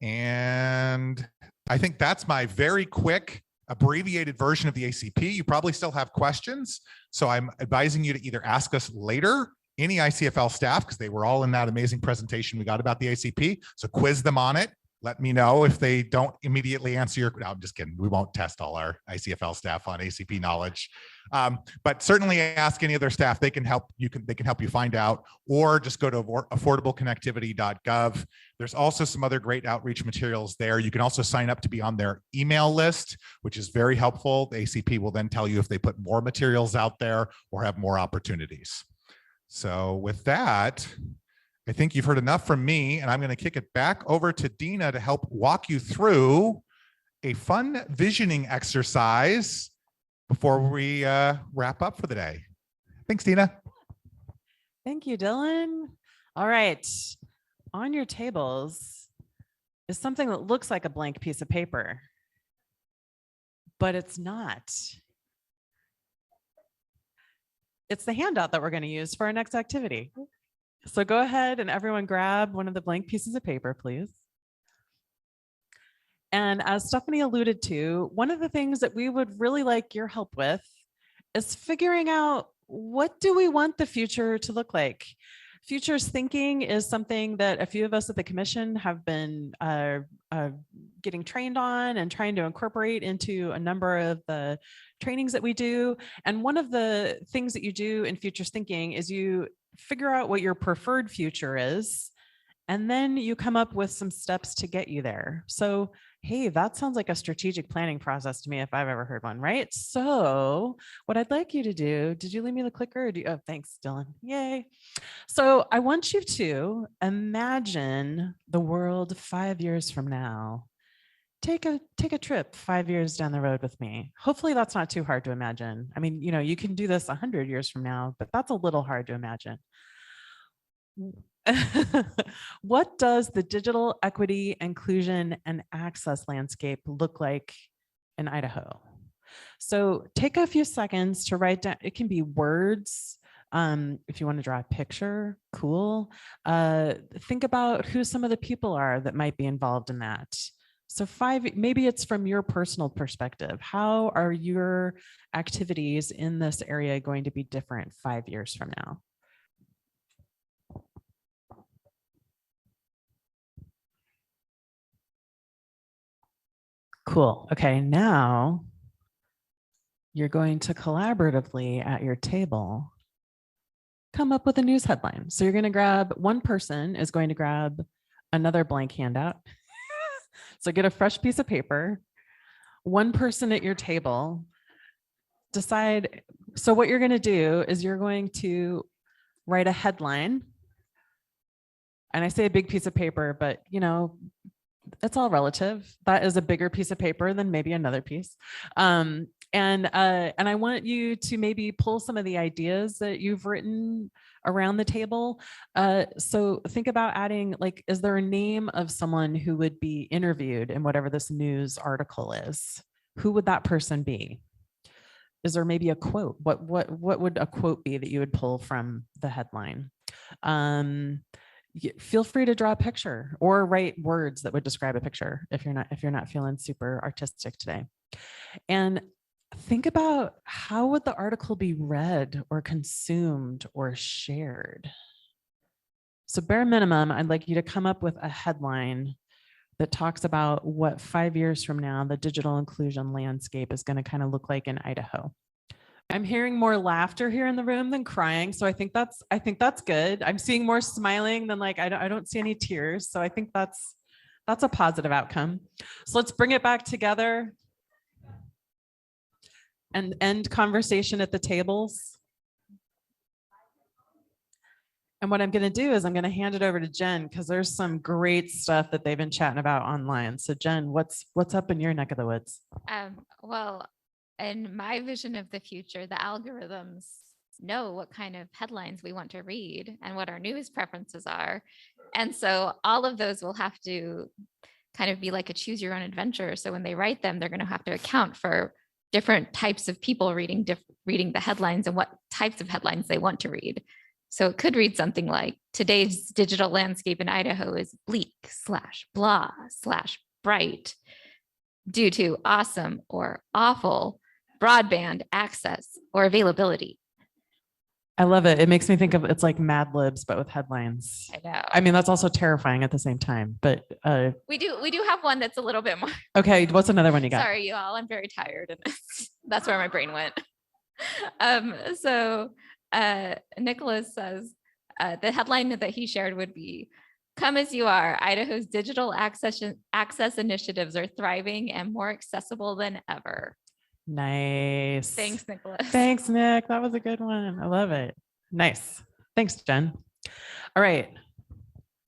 And I think that's my very quick abbreviated version of the ACP. You probably still have questions. So I'm advising you to either ask us later, any ICfL staff, because they were all in that amazing presentation we got about the ACP. So quiz them on it. Let me know if they don't immediately answer your, no, I'm just kidding. We won't test all our ICfL staff on ACP knowledge. But certainly ask any of their staff. They can help you. They can help you find out, or just go to affordableconnectivity.gov. There's also some other great outreach materials there. You can also sign up to be on their email list, which is very helpful. The ACP will then tell you if they put more materials out there or have more opportunities. So with that, I think you've heard enough from me, and I'm going to kick it back over to Dina to help walk you through a fun visioning exercise before we wrap up for the day. Thanks, Dina.
Thank you, Dylan. All right. On your tables is something that looks like a blank piece of paper, but it's not. It's the handout that we're going to use for our next activity. So go ahead and everyone grab one of the blank pieces of paper, please. And as Stephanie alluded to, one of the things that we would really like your help with is figuring out, what do we want the future to look like? Futures thinking is something that a few of us at the commission have been getting trained on and trying to incorporate into a number of the trainings that we do. And one of the things that you do in futures thinking is you figure out what your preferred future is, and then you come up with some steps to get you there. So, hey, that sounds like a strategic planning process to me if I've ever heard one, right? So what I'd like you to do, did you leave me the clicker? Or oh, thanks, Dylan. Yay. So I want you to imagine the world 5 years from now. Take a trip 5 years down the road with me. Hopefully that's not too hard to imagine. I mean, you can do this 100 years from now, but that's a little hard to imagine. What does the digital equity, inclusion, and access landscape look like in Idaho? So take a few seconds to write down. It can be words. If you want to draw a picture, cool. Think about who some of the people are that might be involved in that. So maybe it's from your personal perspective. How are your activities in this area going to be different 5 years from now? Cool. Okay, now you're going to collaboratively at your table come up with a news headline. So you're going to grab, one person is going to grab another blank handout. So get a fresh piece of paper. One person at your table, decide. So what you're going to do is you're going to write a headline. And I say a big piece of paper, but it's all relative. That is a bigger piece of paper than maybe another piece. And I want you to maybe pull some of the ideas that you've written around the table. So think about adding, like, is there a name of someone who would be interviewed in whatever this news article is? Who would that person be? Is there maybe a quote? What would a quote be that you would pull from the headline? Feel free to draw a picture or write words that would describe a picture if you're not feeling super artistic today. And think about, how would the article be read or consumed or shared? So bare minimum, I'd like you to come up with a headline that talks about what 5 years from now the digital inclusion landscape is going to kind of look like in Idaho. I'm hearing more laughter here in the room than crying, so I think that's good. I'm seeing more smiling than, like, I don't see any tears, so I think that's a positive outcome. So let's bring it back together and end conversation at the tables. And what I'm going to do is I'm going to hand it over to Jen, because there's some great stuff that they've been chatting about online. So Jen, what's up in your neck of the woods?
Well, in my vision of the future, the algorithms know what kind of headlines we want to read and what our news preferences are. And so all of those will have to kind of be like a choose your own adventure. So when they write them, they're going to have to account for different types of people reading the headlines and what types of headlines they want to read. So it could read something like, today's digital landscape in Idaho is bleak / blah / bright due to awesome or awful broadband access or availability.
I love it. It makes me think of, it's like Mad Libs, but with headlines.
I know.
I mean, that's also terrifying at the same time, but
We do have one that's a little bit more.
okay. What's another one you got?
Sorry, you all. I'm very tired, and that's where my brain went. So Nicholas says the headline that he shared would be, "Come as you are, Idaho's digital access initiatives are thriving and more accessible than ever."
Nice.
Thanks, Nicholas.
Thanks, Nick. That was a good one. I love it. Nice. Thanks, Jen. All right.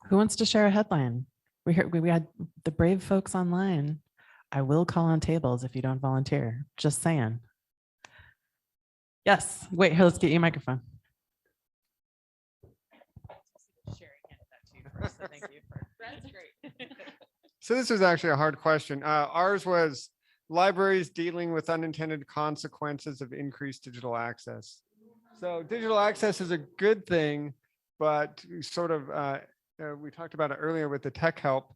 Who wants to share a headline? We had the brave folks online. I will call on tables if you don't volunteer. Just saying. Yes. Wait, here, let's get you a microphone.
So this was actually a hard question. Ours was libraries dealing with unintended consequences of increased digital access. So digital access is a good thing, but sort of, we talked about it earlier with the tech help.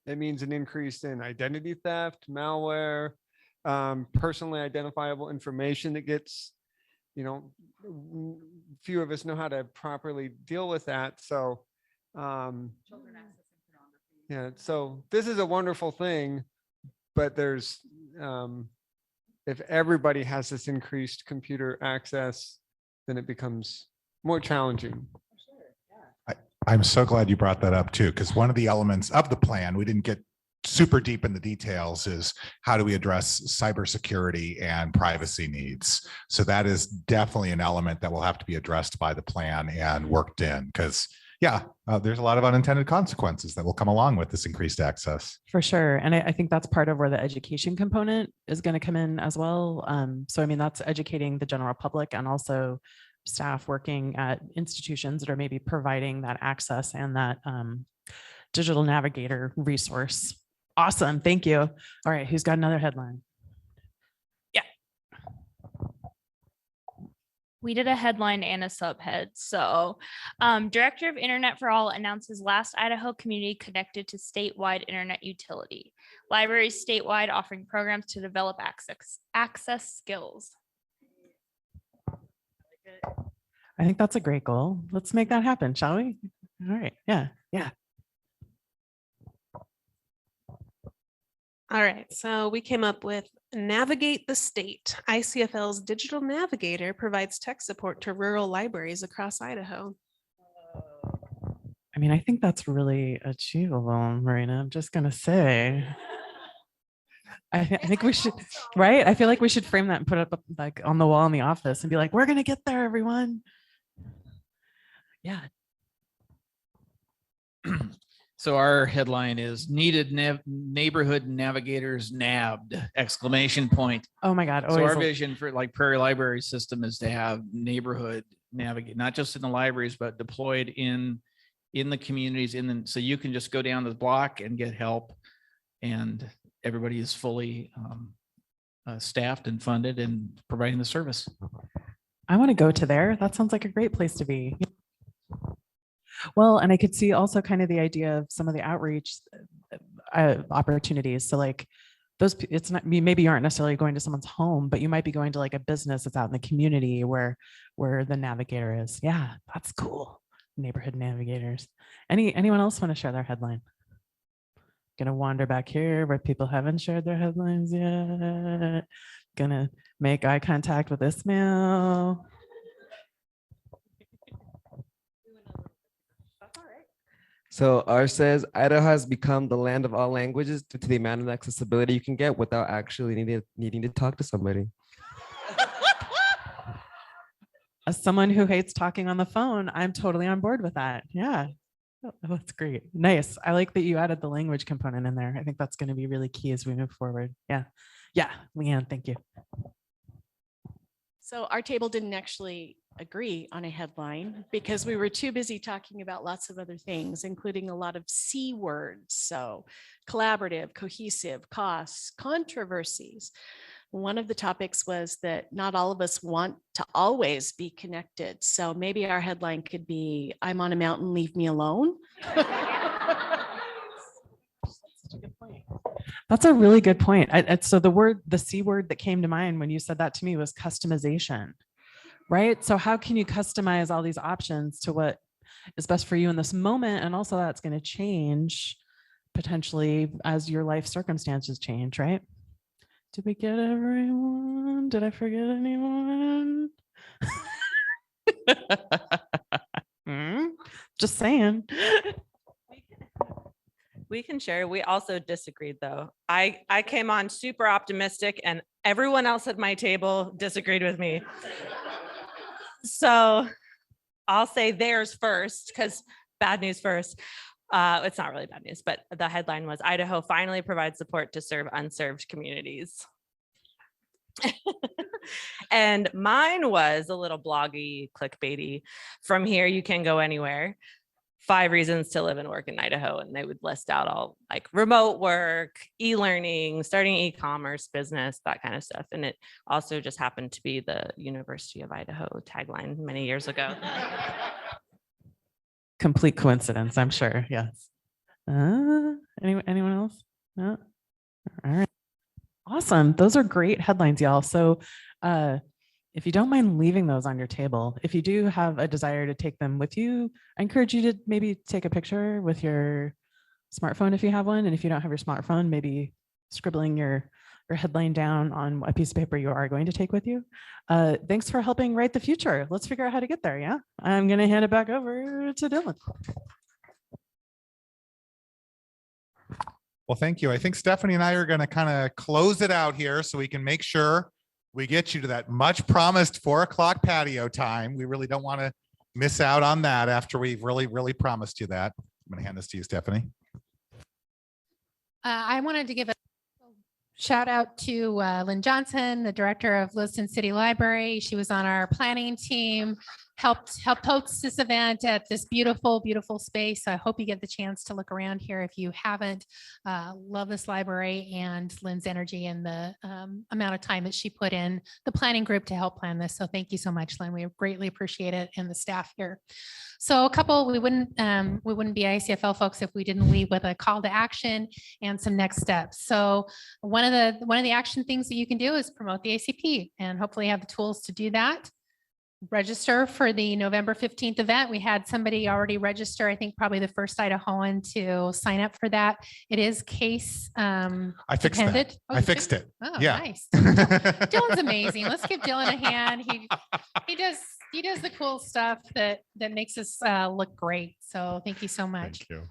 It means an increase in identity theft, malware, personally identifiable information that gets, few of us know how to properly deal with that. So, yeah, so this is a wonderful thing, but there's, if everybody has this increased computer access, then it becomes more challenging.
I'm so glad you brought that up too, because one of the elements of the plan, we didn't get super deep in the details, is how do we address cybersecurity and privacy needs? So that is definitely an element that will have to be addressed by the plan and worked in, because there's a lot of unintended consequences that will come along with this increased access.
For sure. And I think that's part of where the education component is going to come in as well. So, I mean, that's educating the general public and also staff working at institutions that are maybe providing that access and that digital navigator resource. Awesome. Thank you. All right. Who's got another headline? Yeah.
We did a headline and a subhead. So Director of Internet for All announces last Idaho community connected to statewide internet utility. Libraries statewide offering programs to develop access skills.
I think that's a great goal. Let's make that happen, shall we? All right. Yeah. Yeah.
All right, so we came up with Navigate the State. ICfL's digital navigator provides tech support to rural libraries across Idaho.
I mean, I think that's really achievable, Marina. I'm just going to say. I think we should, right? I feel like we should frame that and put it up like on the wall in the office and be like, we're going to get there, everyone. Yeah.
So our headline is needed neighborhood navigators nabbed !
Oh my God.
So our vision for like Prairie Library System is to have neighborhood navigate, not just in the libraries, but deployed in the communities, so you can just go down the block and get help, and everybody is fully staffed and funded and providing the service.
I want to go to there. That sounds like a great place to be. Well, and I could see also kind of the idea of some of the outreach opportunities. So like those, it's not, maybe you aren't necessarily going to someone's home, but you might be going to like a business that's out in the community where the navigator is. Yeah, that's cool. Neighborhood navigators. Anyone else want to share their headline? Gonna wander back here where people haven't shared their headlines yet. Gonna make eye contact with Ismail.
So ours says Idaho has become the land of all languages due to the amount of accessibility you can get without actually needing to talk to somebody.
As someone who hates talking on the phone, I'm totally on board with that. Yeah, oh, that's great. Nice. I like that you added the language component in there. I think that's going to be really key as we move forward. Yeah. Yeah. Leanne, thank you.
So our table didn't actually agree on a headline because we were too busy talking about lots of other things, including a lot of C words. So collaborative, cohesive, costs, controversies. one of the topics was that not all of us want to always be connected. So maybe our headline could be, I'm on a mountain, leave me alone.
That's a really good point. So the C word that came to mind when you said that to me was customization, right? So how can you customize all these options to what is best for you in this moment? And also that's going to change potentially as your life circumstances change, right? Did we get everyone? Did I forget anyone? Just saying.
We can share. We also disagreed though. I came on super optimistic and everyone else at my table disagreed with me. So I'll say theirs first because bad news first. It's not really bad news, but the headline was Idaho finally provides support to serve unserved communities. And mine was a little bloggy, clickbaity. From here, you can go anywhere. 5 reasons to live and work in Idaho. And they would list out all like remote work, e-learning, starting e-commerce business, that kind of stuff. And it also just happened to be the University of Idaho tagline many years ago.
Complete coincidence, I'm sure. Yes. Anyone else? No? All right. Awesome. Those are great headlines, y'all. So if you don't mind leaving those on your table, if you do have a desire to take them with you, I encourage you to maybe take a picture with your smartphone if you have one. And if you don't have your smartphone, maybe scribbling your headline down on a piece of paper you are going to take with you. Thanks for helping write the future. Let's figure out how to get there. Yeah, I'm going to hand it back over to Dylan.
Well, thank you. I think Stephanie and I are going to kind of close it out here so we can make sure we get you to that much promised 4 o'clock patio time. We really don't want to miss out on that after we've really promised you that. I'm going to hand this to you, Stephanie.
I wanted to give a shout out to Lynn Johnson, the director of Lewiston City Library. She was on our planning team, helped host this event at this beautiful space. I hope you get the chance to look around here if you haven't. Love this library and Lynn's energy and the amount of time that she put in the planning group to help plan this. So thank you so much, Lynn. We greatly appreciate it, and the staff here. So we wouldn't be ICfL folks if we didn't leave with a call to action and some next steps. So one of the action things that you can do is promote the ACP, and hopefully you have the tools to do that. Register for the November 15th event. We had somebody already register, I think probably the first Idahoan to sign up for that. It is case
I fixed
dependent.
that.
Oh,
I fixed it.
Oh,
yeah.
Nice. Dylan's amazing. Let's give Dylan a hand. He does the cool stuff that makes us look great. So thank you so much.
Thank you.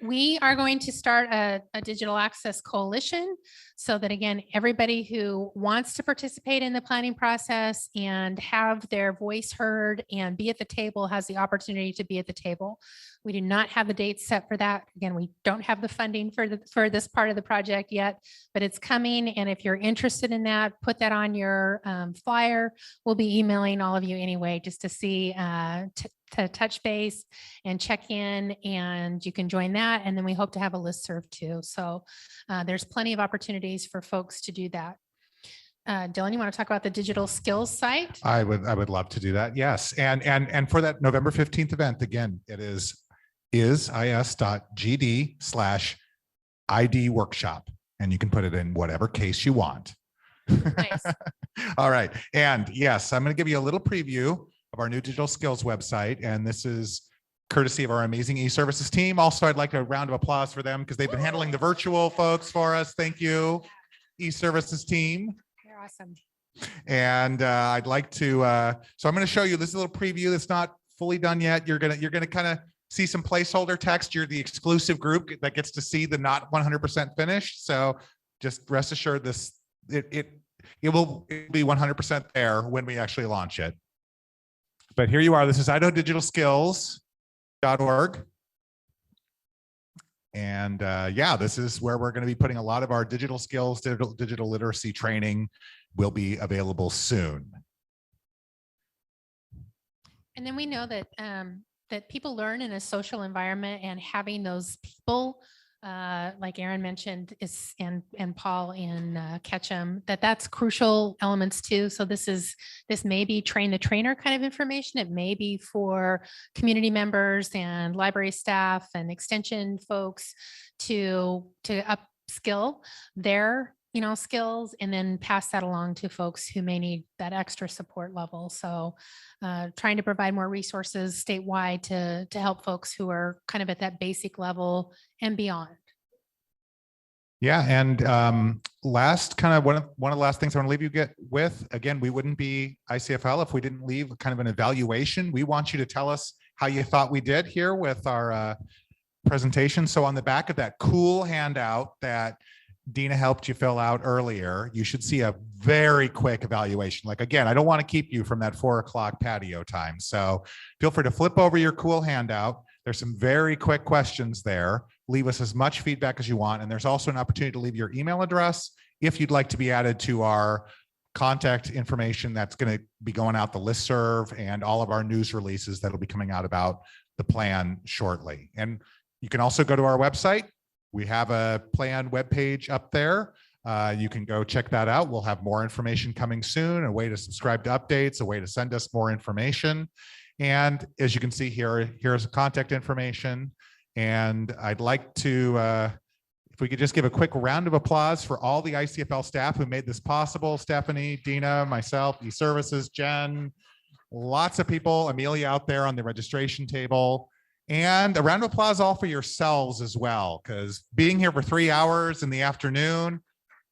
We are going to start a digital access coalition so that, again, everybody who wants to participate in the planning process and have their voice heard and be at the table has the opportunity to be at the table. We do not have the date set for that. Again, we don't have the funding for this part of the project yet, but it's coming. And if you're interested in that, put that on your flyer. We'll be emailing all of you anyway, just to see, to touch base and check in, and you can join that. And then we hope to have a listserv too. So there's plenty of opportunities for folks to do that. Dylan, you want to talk about the digital skills site?
I would love to do that. Yes. And for that November 15th event, again, it is is.gd/ID workshop. And you can put it in whatever case you want.
Nice.
All right. And yes, I'm going to give you a little preview of our new digital skills website. And this is courtesy of our amazing e-services team. Also, I'd like a round of applause for them because they've been handling the virtual folks for us. Thank you, e-services team.
You're awesome.
And I'd like to, so I'm going to show you this little preview that's not fully done yet. You're gonna kind of see some placeholder text. You're the exclusive group that gets to see the not 100% finished. So just rest assured it will be 100% there when we actually launch it. But here you are. This is idaho.digitalskills.org. And yeah, this is where we're going to be putting a lot of our digital skills, digital literacy training will be available soon.
And then we know that that people learn in a social environment, and having those people like Aaron mentioned, is and Paul in Ketchum, that's crucial elements too. So this may be train the trainer kind of information. It may be for community members and library staff and extension folks to upskill their skills and then pass that along to folks who may need that extra support level. So trying to provide more resources statewide to help folks who are kind of at that basic level and beyond.
Yeah, and last kind of one of the last things I want to leave you with, again, we wouldn't be ICfL if we didn't leave kind of an evaluation. We want you to tell us how you thought we did here with our presentation. So on the back of that cool handout that Dina helped you fill out earlier, you should see a very quick evaluation. Like, again, I don't want to keep you from that 4 o'clock patio time. So feel free to flip over your cool handout. There's some very quick questions there. Leave us as much feedback as you want. And there's also an opportunity to leave your email address if you'd like to be added to our contact information that's going to be going out the listserv and all of our news releases that'll be coming out about the plan shortly. And you can also go to our website. We have a plan webpage up there. You can go check that out. We'll have more information coming soon, a way to subscribe to updates, a way to send us more information. And as you can see here, here's contact information. And I'd like to, if we could just give a quick round of applause for all the ICfL staff who made this possible. Stephanie, Dina, myself, eServices, Jen, lots of people, Amelia out there on the registration table. And a round of applause all for yourselves as well, because being here for 3 hours in the afternoon,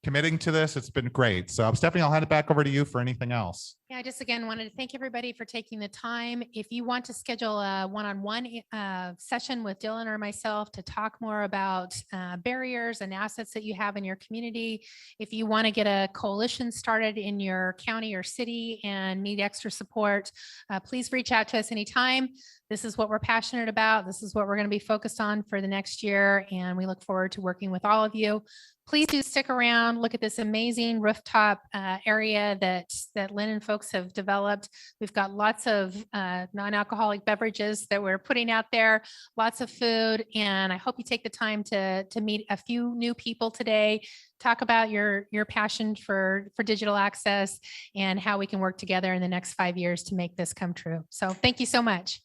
committing to this, it's been great. So Stephanie, I'll hand it back over to you for anything else.
Yeah, I just again wanted to thank everybody for taking the time. If you want to schedule a one-on-one session with Dylan or myself to talk more about barriers and assets that you have in your community, if you want to get a coalition started in your county or city and need extra support, please reach out to us anytime. This is what we're passionate about. This is what we're going to be focused on for the next year. And we look forward to working with all of you. Please do stick around, look at this amazing rooftop area that Lynn and folks have developed. We've got lots of non-alcoholic beverages that we're putting out there, lots of food, and I hope you take the time to meet a few new people today, talk about your passion for digital access and how we can work together in the next 5 years to make this come true. So thank you so much.